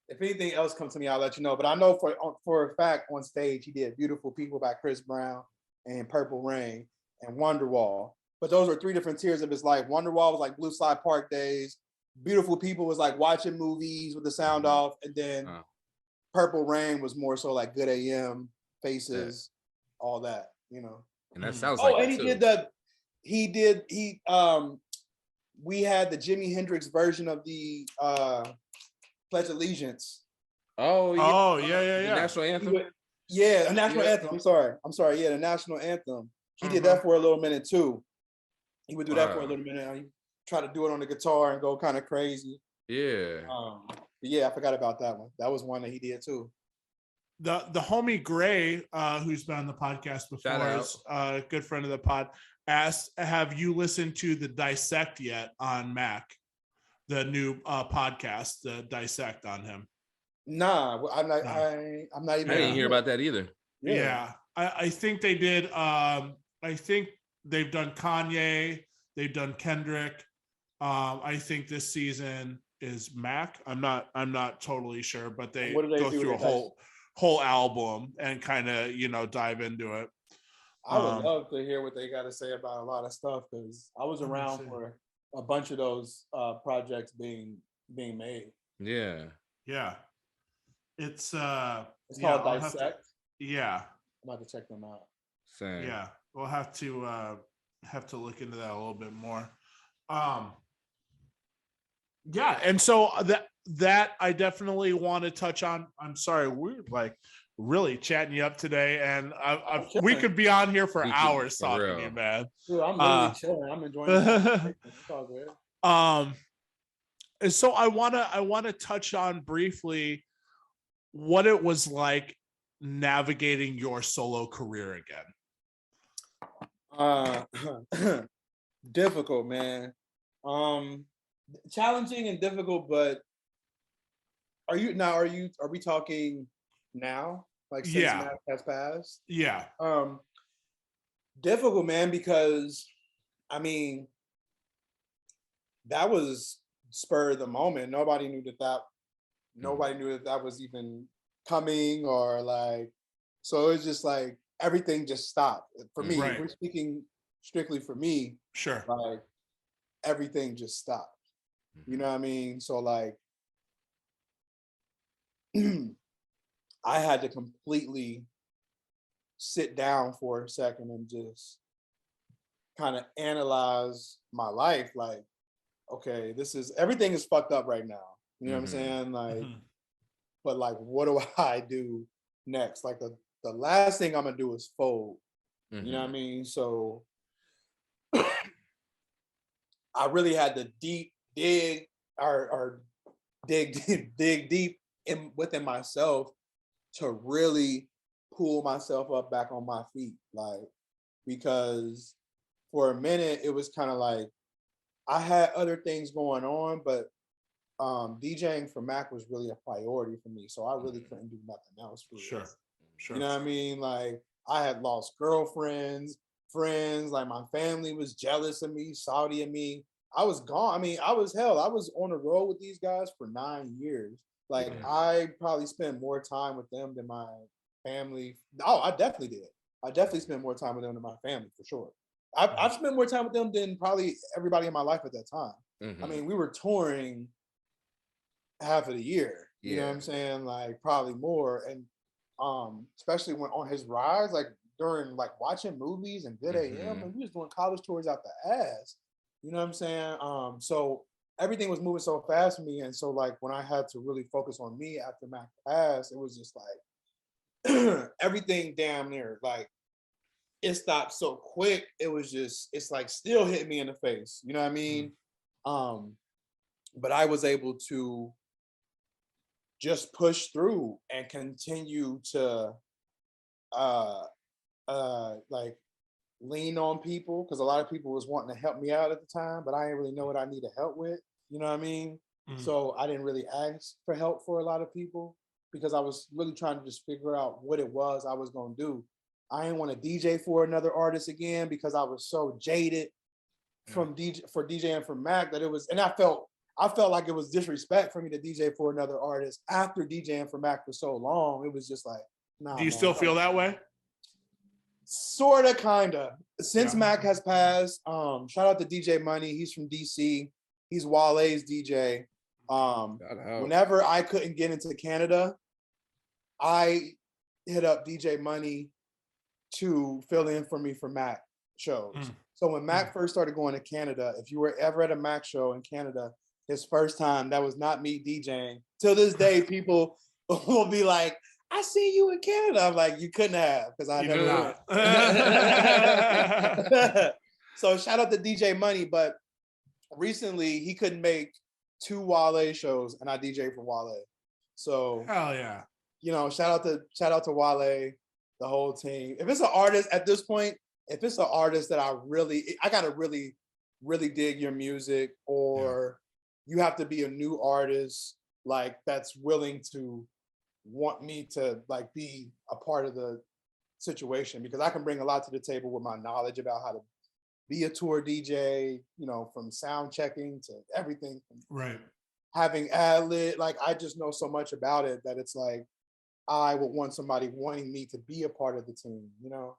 If anything else comes to me, I'll let you know. But I know for a fact on stage, he did Beautiful People by Chris Brown and Purple Rain and Wonderwall. But those are three different tiers of his life. Wonderwall was like Blue Slide Park days. Beautiful People was like watching movies with the sound off. And then Purple Rain was more so like Good AM, Faces, all that, you know. And that sounds like and we had the Jimi Hendrix version of the Pledge Allegiance. The national anthem. A national anthem. I'm sorry. Yeah, the national anthem. He did that for a little minute too. He would do that for a little minute. He tried to do it on the guitar and go kind of crazy. Yeah. I forgot about that one. That was one that he did too. The homie Gray, who's been on the podcast before, is a good friend of the pod, asked, have you listened to the Dissect yet on Mac? The new podcast, the Dissect on him. Nah, I'm not even. I didn't hear about that either. Yeah. I think they did. I think they've done Kanye. They've done Kendrick. I think this season is Mac. I'm not totally sure, but they go through a whole album and kind of dive into it. I would love to hear what they got to say about a lot of stuff, because I was around for a bunch of those projects being made. Yeah. It's called Dissect. I'm about to check them out. Same. Yeah, we'll have to look into that a little bit more. And so that I definitely want to touch on. I'm sorry, we're like really chatting you up today, and we could be on here for hours talking to you, man. Dude, I'm really chilling. I'm enjoying it. It's all good. And so I want to touch on briefly what it was like navigating your solo career again. Difficult, man. Challenging and difficult, but are we talking now? Like since Mac has passed? Yeah. Difficult, man, because I mean that was spur of the moment. Nobody knew that was even coming, or like, so it's just like everything just stopped for me. Right. If we're speaking strictly for me, sure, like everything just stopped. You know what I mean? So like I had to completely sit down for a second and just kind of analyze my life. Like, okay, everything is fucked up right now. You know what I'm saying? Like, but like, what do I do next? Like the last thing I'm gonna do is fold. You know what I mean? So I really had to dig deep within myself to really pull myself up back on my feet. Like, because for a minute it was kind of like I had other things going on, but DJing for Mac was really a priority for me. So I really couldn't do nothing else for Sure. You know what I mean? Like, I had lost girlfriends, friends, like my family was jealous of me, salty of me. I was gone. I mean, I was on the road with these guys for 9 years. Like, I probably spent more time with them than my family. Oh, I definitely did. I definitely spent more time with them than my family, for sure. I've spent more time with them than probably everybody in my life at that time. I mean, we were touring half of the year. You know what I'm saying? Like, probably more. And especially when on his rise, like during like watching movies and Good AM, and we was doing college tours out the ass. You know what I'm saying? So everything was moving so fast for me. And so like when I had to really focus on me after Mac passed, it was just like everything damn near like it stopped so quick. It was just, it's like still hitting me in the face. You know what I mean? But I was able to just push through and continue to like lean on people, because a lot of people was wanting to help me out at the time, but I didn't really know what I needed help with. You know what I mean? So I didn't really ask for help for a lot of people because I was really trying to just figure out what it was I was gonna do. I didn't want to DJ for another artist again because I was so jaded from DJing for Mac that it was, and I felt like it was disrespect for me to DJ for another artist after DJing for Mac for so long. It was just like, nah. Do you still feel that way? Sorta, kinda. Since Mac has passed, shout out to DJ Money. He's from DC. He's Wale's DJ. Whenever I couldn't get into Canada, I hit up DJ Money to fill in for me for Mac shows. So when Mac first started going to Canada, if you were ever at a Mac show in Canada, his first time, that was not me DJing. Till this day, people will be like, I see you in Canada. I'm like, you couldn't have, because I never went. So shout out to DJ Money, but recently he couldn't make 2 Wale shows, and I DJ for Wale. So hell yeah. You know, shout out to Wale, the whole team. If it's an artist at this point, if it's an artist that I gotta really, really dig your music, or you have to be a new artist, like that's willing to want me to like be a part of the situation, because I can bring a lot to the table with my knowledge about how to be a tour DJ, you know, from sound checking to everything. Right. Having ad-lib, like I just know so much about it that it's like, I would want somebody wanting me to be a part of the team, you know?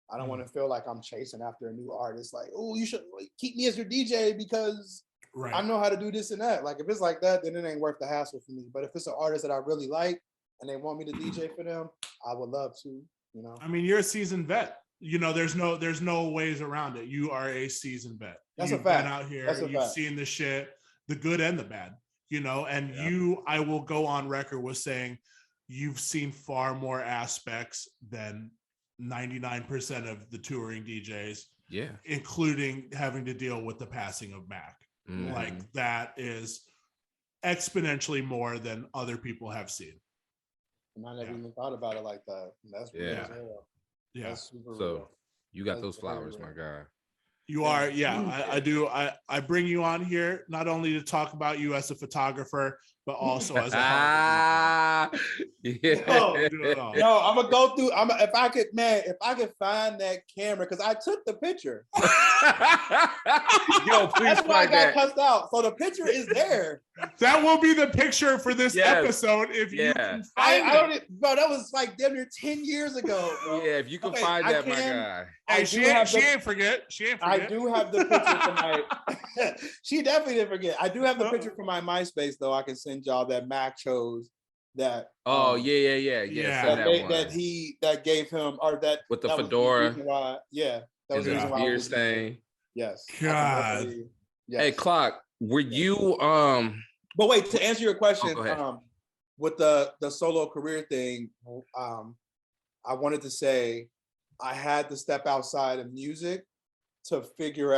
I don't want to feel like I'm chasing after a new artist, like, oh, you should keep me as your DJ because I know how to do this and that. Like, if it's like that, then it ain't worth the hassle for me. But if it's an artist that I really like and they want me to DJ for them, I would love to, you know? I mean, you're a seasoned vet. You know, there's no ways around it. You are a seasoned vet. That's You've a fact. Been out here, That's a you've fact. seen the shit, the good and the bad, you know, and I will go on record with saying you've seen far more aspects than 99% of the touring DJs, including having to deal with the passing of Mac. Like, that is exponentially more than other people have seen. And I never even thought about it like that. That's real as hell. That's super real. You got those flowers, my guy. You are, I do. I bring you on here not only to talk about you as a photographer, but also as a No, I'm gonna go through. If I could find that camera, because I took the picture. Yo, please. That's why I got cussed out. So the picture is there. That will be the picture for this episode if you can find it. Bro, that was like damn near 10 years ago, bro. Yeah, if you can find that, my guy. Hey, she ain't forget. I do have the picture for my. She definitely didn't forget. I do have the picture for my MySpace, though. I can send y'all that Mac chose that. Oh yeah. Yeah. Say that one that gave him, or that with the that fedora was the reason why. Yeah, that was and the the reason why I beer was. stain. Yes. God. Yes. Hey, Clock, were you But wait, to answer your question, go ahead. with the solo career thing, I wanted to say I had to step outside of music to figure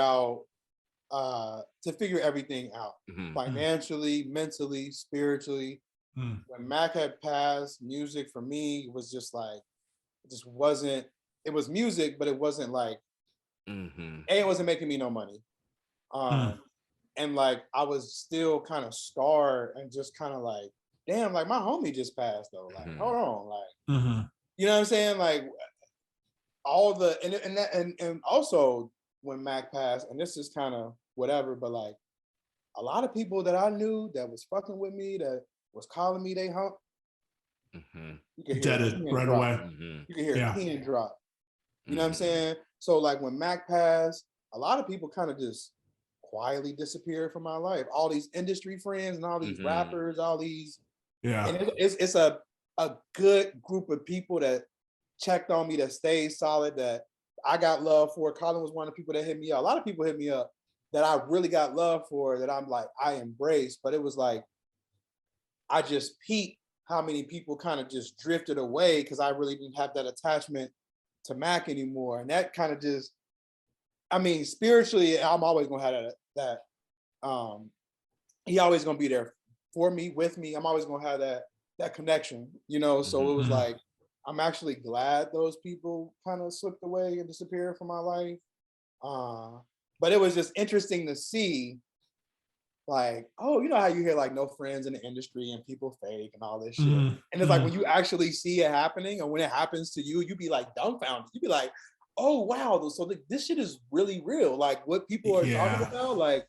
everything out, financially, mentally, spiritually. When Mac had passed, music for me was just like, it just wasn't. It was music, but it wasn't like, it wasn't making me no money. And like I was still kind of scarred and just kind of like, damn, like my homie just passed though. Like, hold on, like, you know what I'm saying? Like all the and also when Mac passed, and this is kind of whatever, but like a lot of people that I knew that was fucking with me, that was calling me they hump, you can hear Dead it right away. You can hear a pin drop. You know what I'm saying? So like when Mac passed, a lot of people kind of just quietly disappeared from my life. All these industry friends and all these rappers, all these, and it's a good group of people that checked on me, that stayed solid, that I got love for. Colin was one of the people that hit me up. A lot of people hit me up that I really got love for, that I'm like, I embraced, but it was like, I just peeped how many people kind of just drifted away because I really didn't have that attachment to Mac anymore. And that kind of just, I mean, spiritually, I'm always gonna have that he always gonna be there for me, with me. I'm always gonna have that connection, you know. So it was like, I'm actually glad those people kind of slipped away and disappeared from my life. But it was just interesting to see, like, oh, you know how you hear like no friends in the industry and people fake and all this shit. And it's like when you actually see it happening, and when it happens to you, you be like dumbfounded. You be like, oh wow, so this shit is really real. Like what people are talking about, like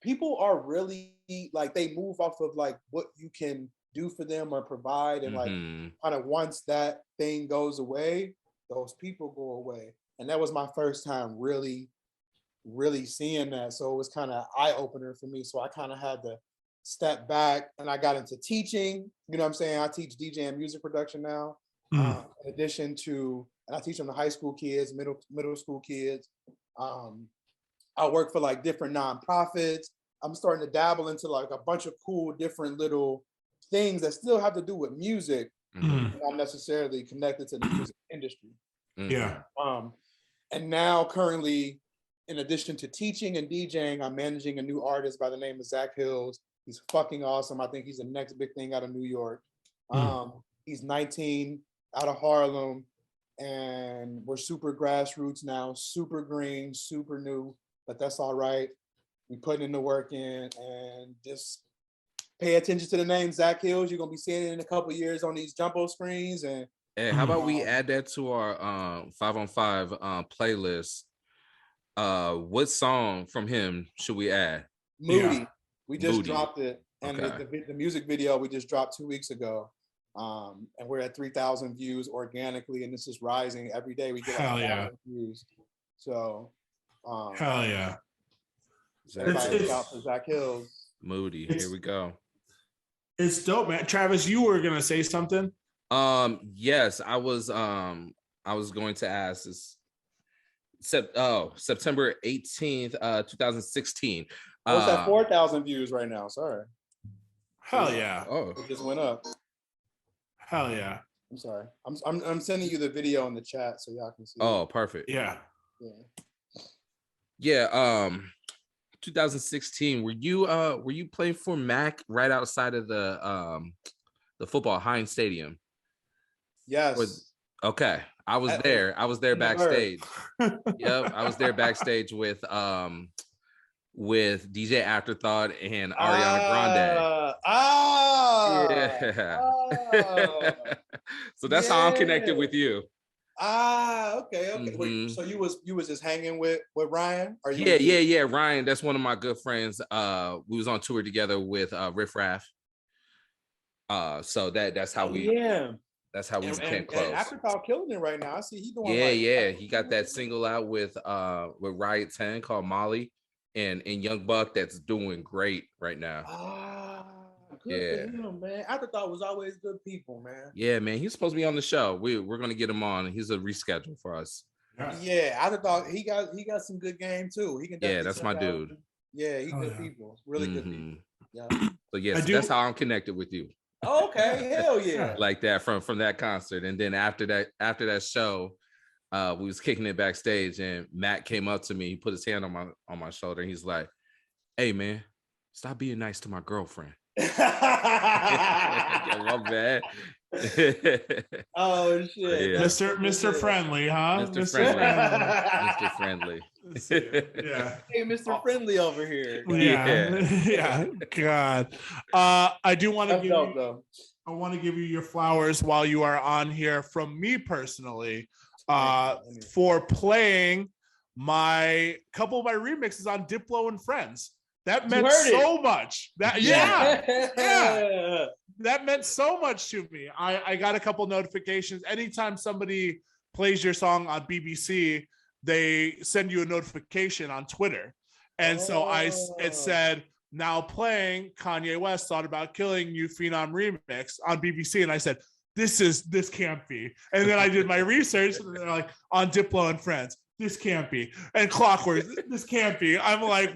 people are really like, they move off of like what you can do for them or provide, and like kind of once that thing goes away, those people go away. And that was my first time really seeing that. So it was kind of eye-opener for me. So I kind of had to step back, and I got into teaching. You know what I'm saying? I teach DJ and music production now. In addition to, and I teach them to high school kids, middle school kids. I work for like different nonprofits. I'm starting to dabble into like a bunch of cool different little things that still have to do with music, not necessarily connected to the music industry. And now currently, in addition to teaching and DJing, I'm managing a new artist by the name of Zach Hills. He's fucking awesome. I think he's the next big thing out of New York. He's 19, out of Harlem, and we're super grassroots now, super green, super new, but that's all right. We putting in the work in, and just pay attention to the name Zach Hills. You're gonna be seeing it in a couple years on these jumbo screens. And hey, how about we add that to our 5-on-5 playlist? What song from him should we add? Moody. We just dropped it, and the music video we just dropped 2 weeks ago. And we're at 3,000 views organically, and this is rising every day. We get 1,000 views. So hell yeah. Everybody out for Zach Hills. Moody. Here we go. It's dope, man. Travis, you were gonna say something? Yes, I was going to ask this. September 18th, 2016. What's at 4,000 views right now? Sorry. Hell yeah. Oh, it just went up. Hell yeah. I'm sorry. I'm sending you the video in the chat so y'all can see. Oh, perfect. Yeah. 2016. Were you playing for Mac right outside of the football Heinz Stadium? Yes. Okay. I was there. I was there backstage. Yep. I was there backstage with DJ Afterthought and Ariana Grande. So that's how I'm connected with you. Okay. Wait, so you was just hanging with Ryan? Or you yeah. Ryan, that's one of my good friends. We was on tour together with Riff Raff. So that's how we That's how we became close. And Afterthought killing it right now. I see he doing He got that single out with Riot 10 called Molly and Young Buck that's doing great right now. good for him, man. Afterthought was always good people, man. Yeah, man. He's supposed to be on the show. We're gonna get him on. He's a reschedule for us. Yeah, Afterthought, he got some good game too. He can. Yeah, that's my dude. Yeah, he good people. Really good people. Yeah. So yes, that's how I'm connected with you. Okay, hell yeah. Like that from that concert. And then after that show, we was kicking it backstage, and Matt came up to me. He put his hand on my shoulder, and he's like, "Hey, man, stop being nice to my girlfriend." My bad. Oh shit, yeah. Mr. Friendly, huh? Mr. Friendly. Yeah. Hey, Mr. Friendly over here. Yeah. God. I do want to give you. I want to give you your flowers while you are on here from me personally, for playing my couple of my remixes on Diplo and Friends. That meant so much. That that meant so much to me. I got a couple notifications. Anytime somebody plays your song on BBC, they send you a notification on Twitter. And so it said, now playing Kanye West Thought About Killing You Phenom remix on BBC. And I said, this can't be. And then I did my research, and they're like, on Diplo and Friends. This can't be. And Clockwork, this can't be. I'm like,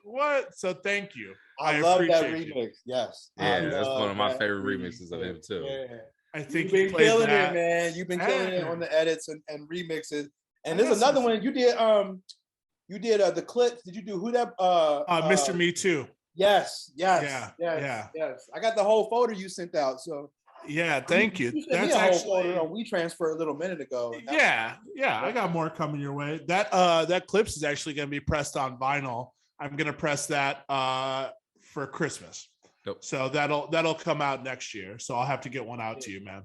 what? So thank you. I love that remix. Yes. Yeah, that's one of my favorite remixes of him too. Yeah. I think you've been killing it, man. You've been killing it on the edits and remixes. And there's another one you did. You did the clips. Did you do who that? Mr. Me Too. Yes. Yeah. I got the whole folder you sent out. So. Yeah, thank you. That's actually on WeTransfer a little minute ago. Yeah, I got more coming your way. That clips is actually going to be pressed on vinyl. I'm going to press that for Christmas. Yep. So that'll come out next year. So I'll have to get one out to you, man.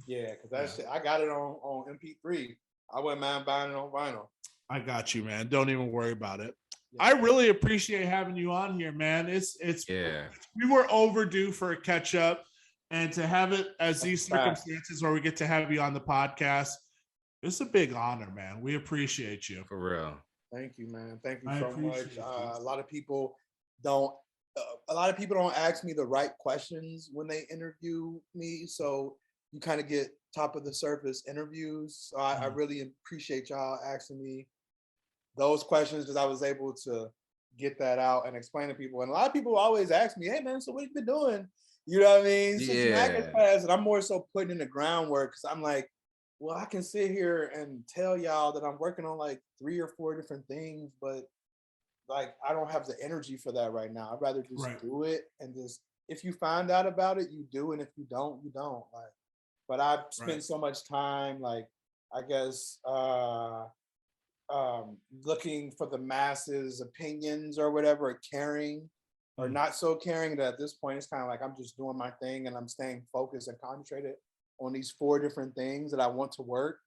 Yeah, because I got it on MP3. I wouldn't mind buying it on vinyl. I got you, man. Don't even worry about it. Yeah. I really appreciate having you on here, man. We were overdue for a catch up. And to have it as these circumstances where we get to have you on the podcast, it's a big honor, man. We appreciate you. For real. Thank you, man. Thank you so much. A lot of people don't ask me the right questions when they interview me. So you kind of get top of the surface interviews. So I really appreciate y'all asking me those questions, because I was able to get that out and explain to people. And a lot of people always ask me, hey man, so what have you been doing? You know what I mean? Since Mac has passed, and I'm more so putting in the groundwork, because I'm like, well, I can sit here and tell y'all that I'm working on like 3 or 4 different things, but like I don't have the energy for that right now. I'd rather just do it, and just, if you find out about it, you do, and if you don't, you don't. Like, but I've spent so much time, like, I guess, looking for the masses' opinions or whatever, or caring. Or not so caring, that at this point it's kind of like I'm just doing my thing and I'm staying focused and concentrated on these 4 different things that I want to work.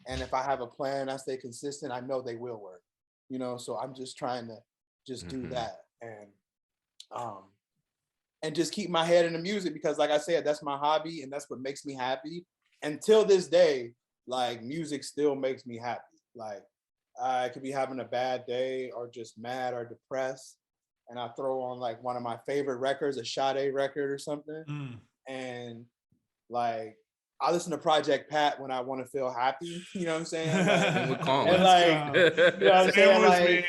And if I have a plan, I stay consistent, I know they will work. You know, so I'm just trying to just do that and just keep my head in the music, because like I said, that's my hobby and that's what makes me happy. Until this day, like music still makes me happy. Like I could be having a bad day or just mad or depressed, and I throw on like one of my favorite records, a Sade record or something. And like, I listen to Project Pat when I want to feel happy. You know what I'm saying? Like, and like, you know what I'm saying?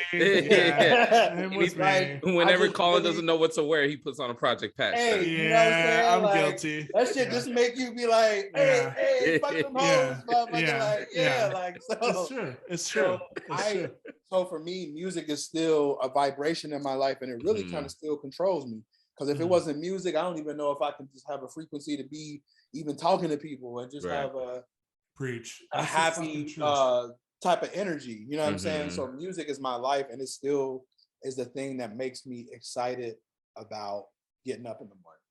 Like, whenever Colin doesn't know what to wear, he puts on a Project Pat. Hey, you know what I'm saying? I'm like, guilty. That shit just make you be like, hey, fuck them hoes, motherfucker. Like, so it's true. So for me, music is still a vibration in my life, and it really kind of still controls me. Because if it wasn't music, I don't even know if I can just have a frequency to be even talking to people and just have a happy type of energy. You know what I'm saying? So music is my life, and it still is the thing that makes me excited about getting up in the morning.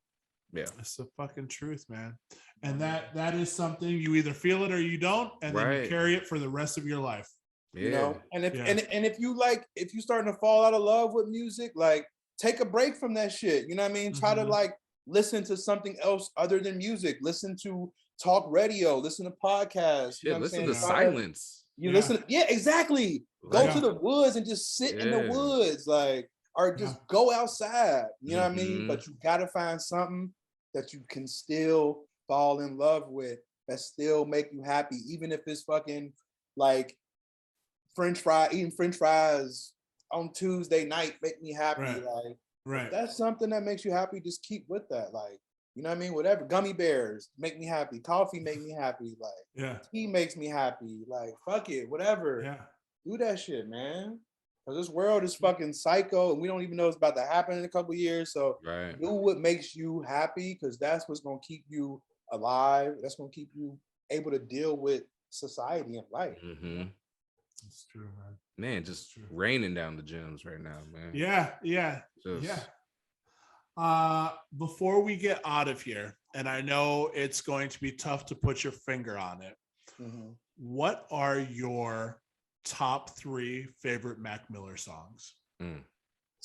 Yeah, it's the fucking truth, man. And that is something you either feel it or you don't, and then you carry it for the rest of your life. You know, and if you starting to fall out of love with music, like, take a break from that shit. You know what I mean? Try to like listen to something else other than music. Listen to talk radio. Listen to podcasts. You know what I'm saying? To silence. Listen. Yeah, exactly. Go to the woods and just sit in the woods. Like, or just go outside. You know what I mean? Mhm. But you gotta find something that you can still fall in love with, that still make you happy, even if it's fucking like eating French fries on Tuesday night make me happy. Right. Like, Right. if that's something that makes you happy, just keep with that. Like, you know what I mean? Whatever. Gummy bears make me happy. Coffee make me happy. Like, Yeah. tea makes me happy. Like, fuck it, whatever. Yeah. Do that shit, man. Because this world is fucking psycho, and we don't even know what's about to happen in a couple years. So Right. do what makes you happy, because that's what's gonna keep you alive. That's gonna keep you able to deal with society and life. Mm-hmm. That's true, man. Man, just raining down the gems right now, man. Yeah. Yeah. Just, Yeah. Before we get out of here, and I know it's going to be tough to put your finger on it, what are your top 3 favorite Mac Miller songs?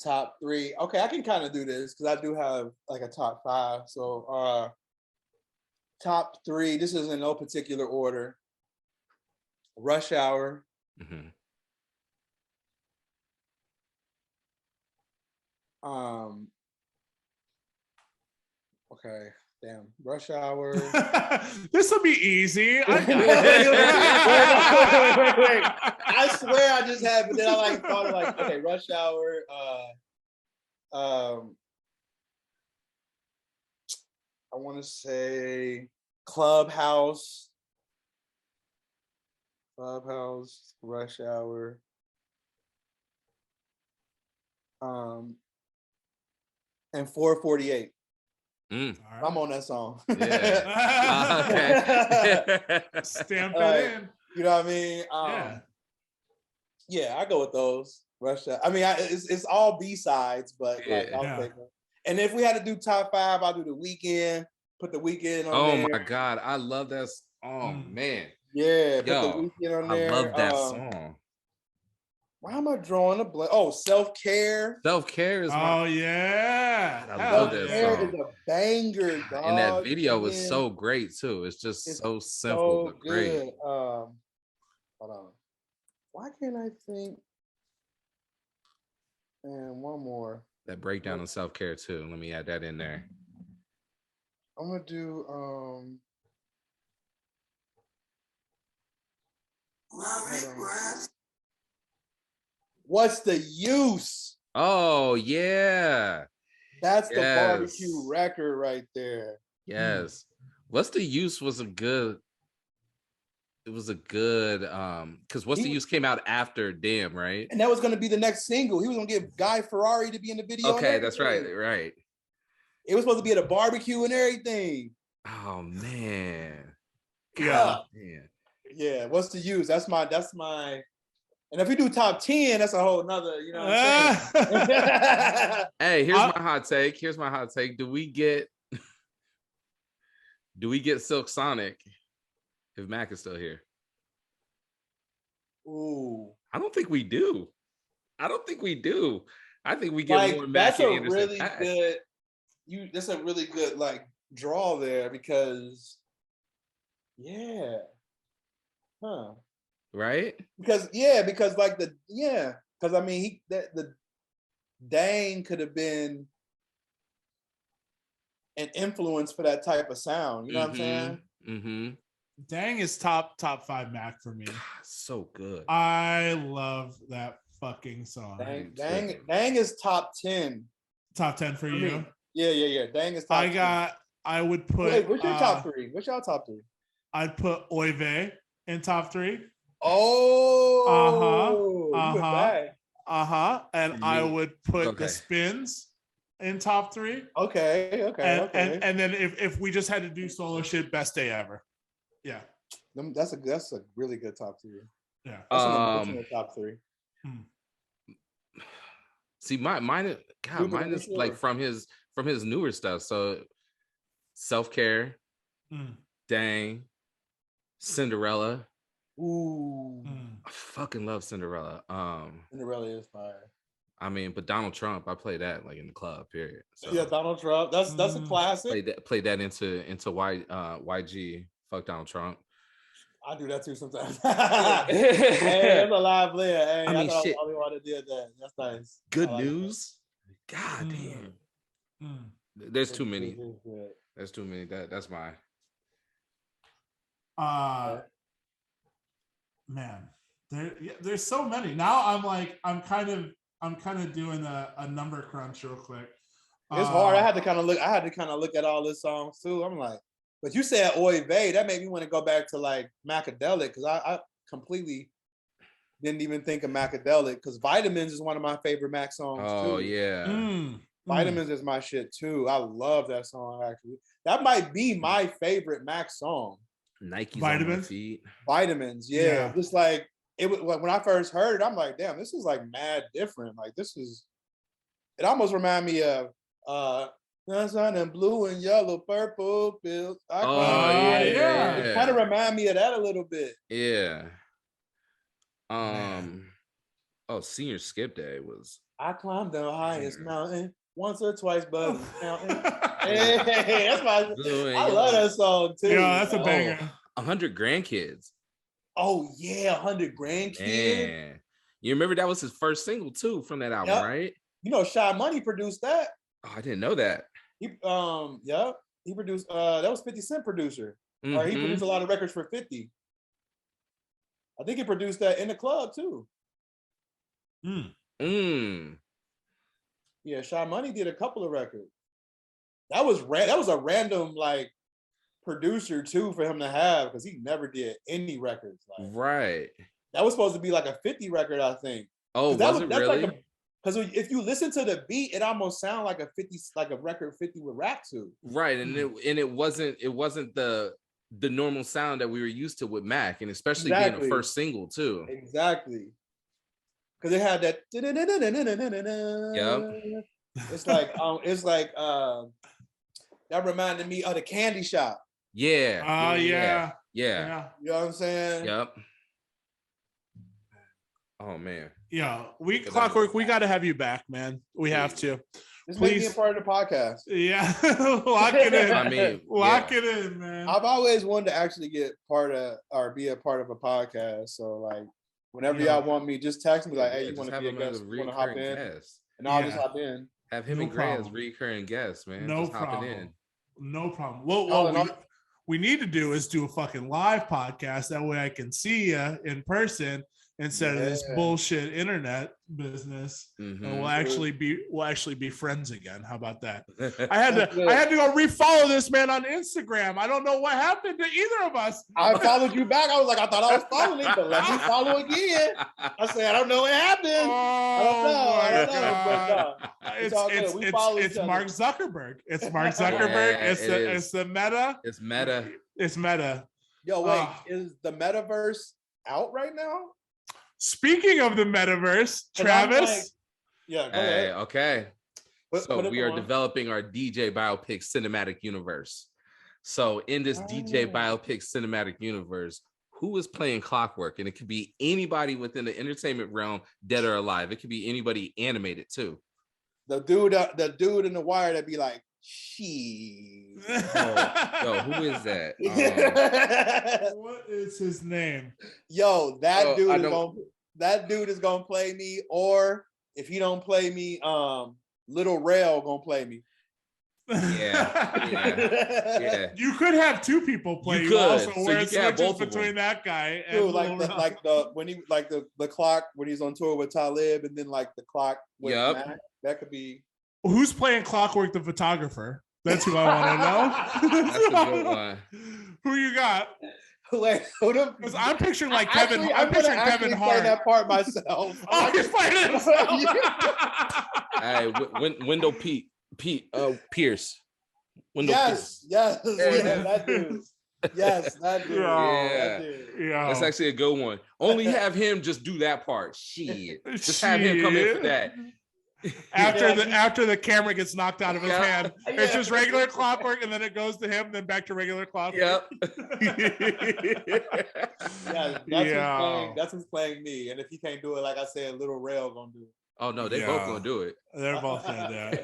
Top 3. Okay, I can kind of do this because I do have like a top 5. So top 3, this is in no particular order. Rush Hour. Okay, damn. Rush Hour. This will be easy. I got wait. I swear I just had, but then I like thought of like, okay, Rush Hour. I want to say Clubhouse, Rush Hour. And 448. Right. I'm on that song. Yeah. Okay. Stamp it in. You know what I mean? Yeah, I go with those. Rush Hour. I mean, it's all B-sides, but like, I'll take them. And if we had to do top 5, I'll do The Weeknd. Put The Weeknd on there. Oh my God, I love that. Oh man. Yeah, put The Weeknd on there. I love that song. Why am I drawing a blank? Oh, Self-Care. Self-Care is Oh yeah. I love that Self-Care song. is a banger, dog. And that video was so great too. It's just so simple but great. Hold on. Why can't I think? And one more. That breakdown of Self-Care too. Let me add that in there. I'm gonna do What's the Use? Oh yeah. That's the barbecue record right there. Yes. What's the Use was a good because What's the Use came out after Damn, right? And that was gonna be the next single. He was gonna get Guy Ferrari to be in the video. Okay, that's right. It was supposed to be at a barbecue and everything. Oh man. God, yeah. What's the Use? That's my. And if we do top 10, that's a whole nother. You know what I'm saying? Hey, here's my hot take. Do we get Silk Sonic if Mac is still here? Ooh, I don't think we do. I think we get more Mac that's and a Anderson really back. good. That's a really good like draw there because, right? Because like because I mean the Dane could have been an influence for that type of sound. You know what I'm saying? Mm-hmm. Dang is top 5 Mac for me. God, so good. I love that fucking song. Dang is top 10. Top 10 for you? Mean, yeah. Dang is top 10. I would put. Wait, what's your top 3? What's your top 3? I'd put Oy Vey in top 3. Oh, and I would put The Spins in top 3. Okay. And then if we just had to do solo shit, Best Day Ever. Yeah, that's a really good top 3. Yeah, that's an emotional top 3. See, mine is like from his newer stuff. So Self-Care, Dang, Cinderella. Ooh, I fucking love Cinderella. Cinderella is fire. I mean, but Donald Trump, I play that like in the club. Period. So yeah, Donald Trump. That's a classic. Play that into YG. Fuck Donald Trump. I do that too sometimes. Hey, that's a live player. Hey, I mean, shit. Only one that did that. That's nice. Good news. God damn. Mm. There's too many. There's too many. That's mine. Man, there's so many. Now I'm kind of doing a number crunch real quick. It's hard. I had to kind of look at all his songs too. I'm like, but you said Oy Vey, that made me want to go back to like Macadelic, because I completely didn't even think of Macadelic, because Vitamins is one of my favorite Mac songs too. Oh yeah. Vitamins is my shit too. I love that song actually. That might be my favorite Mac song. Nike's Vitamins? on my feet. Vitamins, yeah. Just like it was when I first heard it, I'm like, damn, this is like mad different. Like it almost reminded me of sunshine and blue and yellow, purple pills. Yeah. It kind of remind me of that a little bit. Yeah. Senior Skip Day was. I climbed the highest mountain once or twice, but mountain. Hey, that's my. I love that song too. Yeah, that's a banger. 100 Grandkids. Oh yeah, 100 Grandkids. Man. You remember that was his first single too from that album, right? You know, Shy Money produced that. Oh, I didn't know that. He produced that was 50 Cent producer. Or he produced a lot of records for 50. I think he produced that In the Club too. Yeah, Shy Money did a couple of records. That was a random like producer too for him to have, because he never did any records. Like, right. That was supposed to be like a 50 record, I think. Oh, was it really? Because if you listen to the beat, it almost sounds like a 50, like a record 50 with rap to. Right, and it wasn't the normal sound that we were used to with Mac, and especially being a first single too. Exactly. Because it had that. Yep. It's like that reminded me of the Candy Shop. Yeah. Yeah. Yeah. You know what I'm saying? Yep. Oh man. Yeah, Clockwork, we got to have you back, man. We have to. Just make me a part of the podcast. Yeah, lock it in. I mean, lock it in, man. I've always wanted to actually get part of or be a part of a podcast. So like, whenever y'all want me, just text me like, "Hey, you want to be a guest? You want to hop in?" And I'll just hop in. Have him and Gray as recurring guests, man. No just problem. In. No problem. Well, we need to do is do a fucking live podcast. That way I can see you in person instead of this bullshit internet business. And we'll actually be friends again. How about that? I had to go refollow this man on Instagram. I don't know what happened to either of us. I followed you back. I was like, I thought I was following him, but let me follow again. I said, I don't know what happened. I don't know. It's Mark Zuckerberg. It's Mark Zuckerberg. It's the Meta. It's Meta. It's Meta. Yo, wait, is the metaverse out right now? Speaking of the metaverse, Travis. Go ahead. Okay. So we are developing our DJ biopic cinematic universe. So in this DJ biopic cinematic universe, who is playing Clockwork? And it could be anybody within the entertainment realm, dead or alive. It could be anybody animated too. The dude in the Wire that be like, she. Yo, who is that? What is his name? Yo, that dude is gonna play me, or if he don't play me, Little Rail gonna play me. Yeah. You could have two people play you also, so where it switches between that guy and dude, the clock when he's on tour with Talib, and then like the clock with Mac, that could be. Who's playing Clockwork the photographer? That's who I want to know. That's a good one. Who you got? Because I'm picturing like Kevin. I'm picturing Kevin Hart. Play that part myself. He's playing himself. Hey, Window Pierce. Yes, that dude. Yes, that dude. Yeah. That's actually a good one. Only have him just do that part. Shit. Just have him come in for that. After the camera gets knocked out of his hand, it's just regular Clockwork, and then it goes to him, then back to regular Clockwork. That's who's playing me. And if he can't do it, like I said, Little Rail gonna do it. Oh no, they both gonna do it. They're both gonna do it.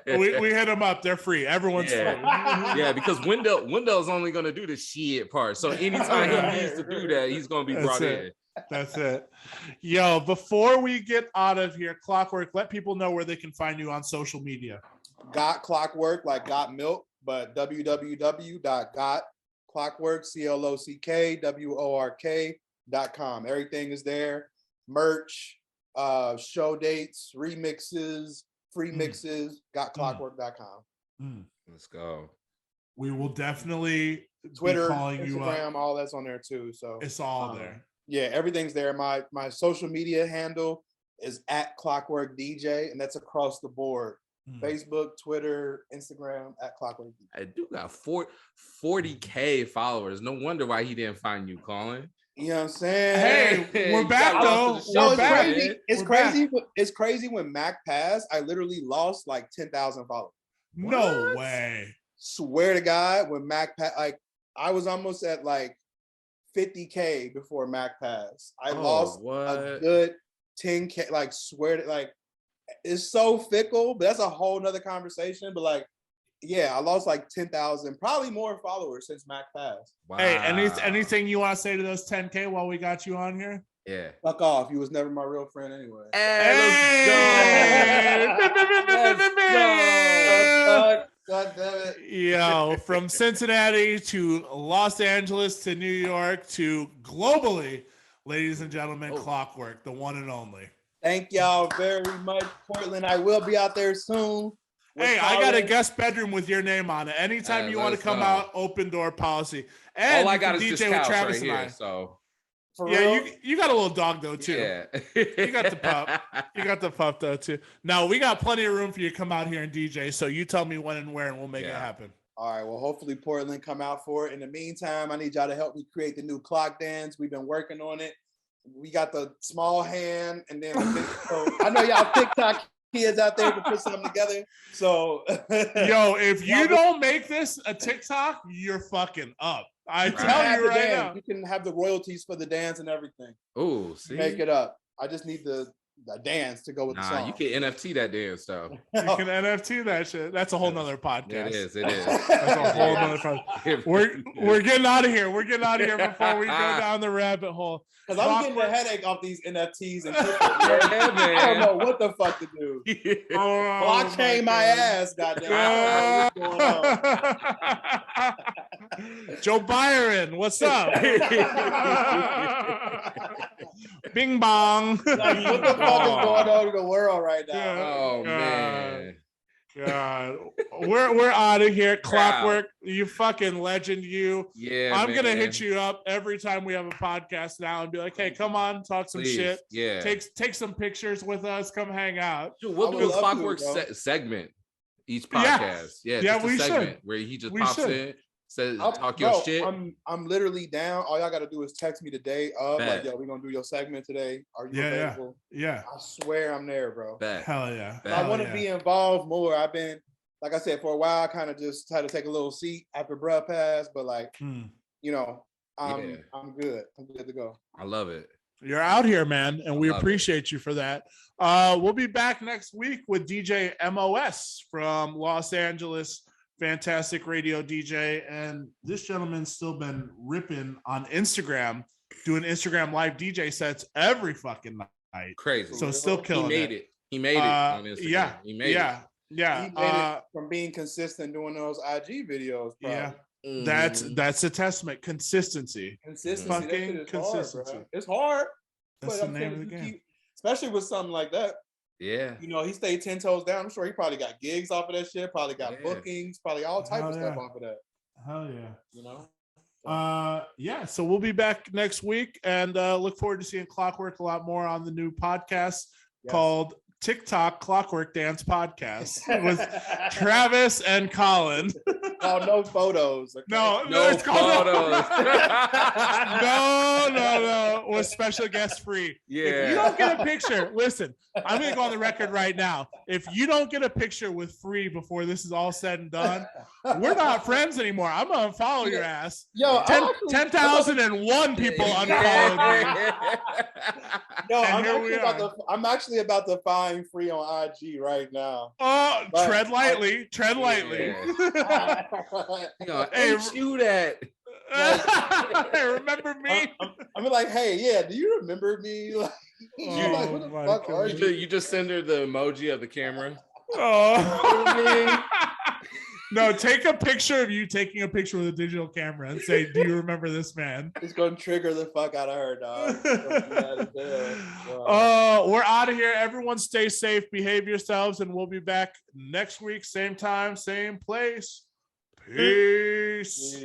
Yeah, we hit them up. They're free. Everyone's free. Yeah, because Wendell's only gonna do the shit part. So anytime he needs to do that, he's gonna be brought in. That's it. Yo, before we get out of here, Clockwork, let people know where they can find you on social media. Got Clockwork, like got milk, but www.gotclockwork, CLOCKWORK.com. Everything is there. Merch, show dates, remixes, free mixes, gotclockwork.com. Let's go. We will definitely Twitter, be calling you Instagram, up. all that's on there too. So It's all there. Yeah, everything's there. My social media handle is at Clockwork DJ, and that's across the board. Facebook, Twitter, Instagram, at Clockwork DJ. I do got 40K followers. No wonder why he didn't find you, Colin. You know what I'm saying? Hey, we're back though. No, We're back. crazy. It's crazy. It's crazy when Mac passed. I literally lost like 10,000 followers. No way. Swear to God, when Mac passed, like I was almost at like 50K before Mac passed. I lost a good 10K. Like swear to, like it's so fickle, but that's a whole nother conversation. But like, yeah, I lost like 10,000, probably more followers since Mac passed. Wow. Hey, anything you want to say to those 10K while we got you on here? Yeah. Fuck off. You was never my real friend anyway. Hey, God damn it. Yo, from Cincinnati to Los Angeles to New York to globally, ladies and gentlemen, Clockwork, the one and only. Thank y'all very much, Portland. I will be out there soon. Hey, I got a guest bedroom with your name on it. Anytime you want to come out, open door policy. And all I got is DJ this with couch Travis right and here. I. So Yeah, you got a little dog though too. yeah, You got the pup. You got the pup though too. Now we got plenty of room for you to come out here and DJ. So you tell me when and where, and we'll make it happen. All right. Well, hopefully Portland come out for it. In the meantime, I need y'all to help me create the new clock dance. We've been working on it. We got the small hand, and then so I know y'all TikTok kids out there to put something together. So yo, if you don't make this a TikTok, you're fucking up. I tell you right now. You can have the royalties for the dance and everything. Oh, see, make it up. I just need the dance to go with the song. You can NFT that dance stuff. You can NFT that shit. That's a whole nother podcast. It is. That's a whole nother podcast. We're getting out of here. We're getting out of here before we go down the rabbit hole. Because I'm getting a headache off these NFTs and I don't know what the fuck to do. Blockchain my ass, goddamn. What's going on? Joe Byron, what's up? Bing bong. Like, what the fuck is going on in the world right now? Oh man. God, we're out of here. Clockwork, you fucking legend, you. Yeah, I'm gonna hit you up every time we have a podcast now and be like, hey, come on, talk some shit. Yeah, take some pictures with us. Come hang out. Dude, we'll do a Clockwork segment each podcast. Yeah, we segment should. where he just pops in. Says talk your shit. I'm literally down. All y'all gotta do is text me the day of like, yo, we're gonna do your segment today. Are you available? Yeah. I swear I'm there, bro. Hell yeah. I want to be involved more. I've been, like I said, for a while, I kind of just had to take a little seat after bruh passed, but like, you know, I'm good. I'm good to go. I love it. You're out here, man, and we appreciate you for that. We'll be back next week with DJ MOS from Los Angeles. Fantastic radio DJ, and this gentleman's still been ripping on Instagram, doing Instagram live DJ sets every fucking night. Crazy. So still killing it. He made it on Instagram. Yeah. He made it. Yeah. He made it from being consistent doing those IG videos. Probably. Yeah. That's a testament. Consistency. Fucking consistency. Hard, it's hard. That's the name of the game. Especially with something like that. Yeah. You know, he stayed 10 toes down. I'm sure he probably got gigs off of that shit, probably got bookings, probably all type of stuff off of that. Hell yeah. You know? So we'll be back next week and look forward to seeing Clockwork a lot more on the new podcast called TikTok Clockwork Dance Podcast with Travis and Colin. Oh, no photos. Okay? No, it's called photos. No. With special guest free. Yeah. If you don't get a picture, listen, I'm going to go on the record right now. If you don't get a picture with free before this is all said and done, we're not friends anymore. I'm going to unfollow your ass. Yo, 10,001 people unfollowed me. Yo, I'm actually about to find free on IG right now. Oh, tread lightly. Tread lightly. Hey, shoot that. Remember me? I'm like, hey, yeah, do you remember me? Like, like, who the my fuck are God. you? You just send her the emoji of the camera. Oh. No, take a picture of you taking a picture with a digital camera and say, do you remember this man? It's gonna trigger the fuck out of her, dog. We're out of here. Everyone stay safe, behave yourselves, and we'll be back next week, same time, same place. Peace.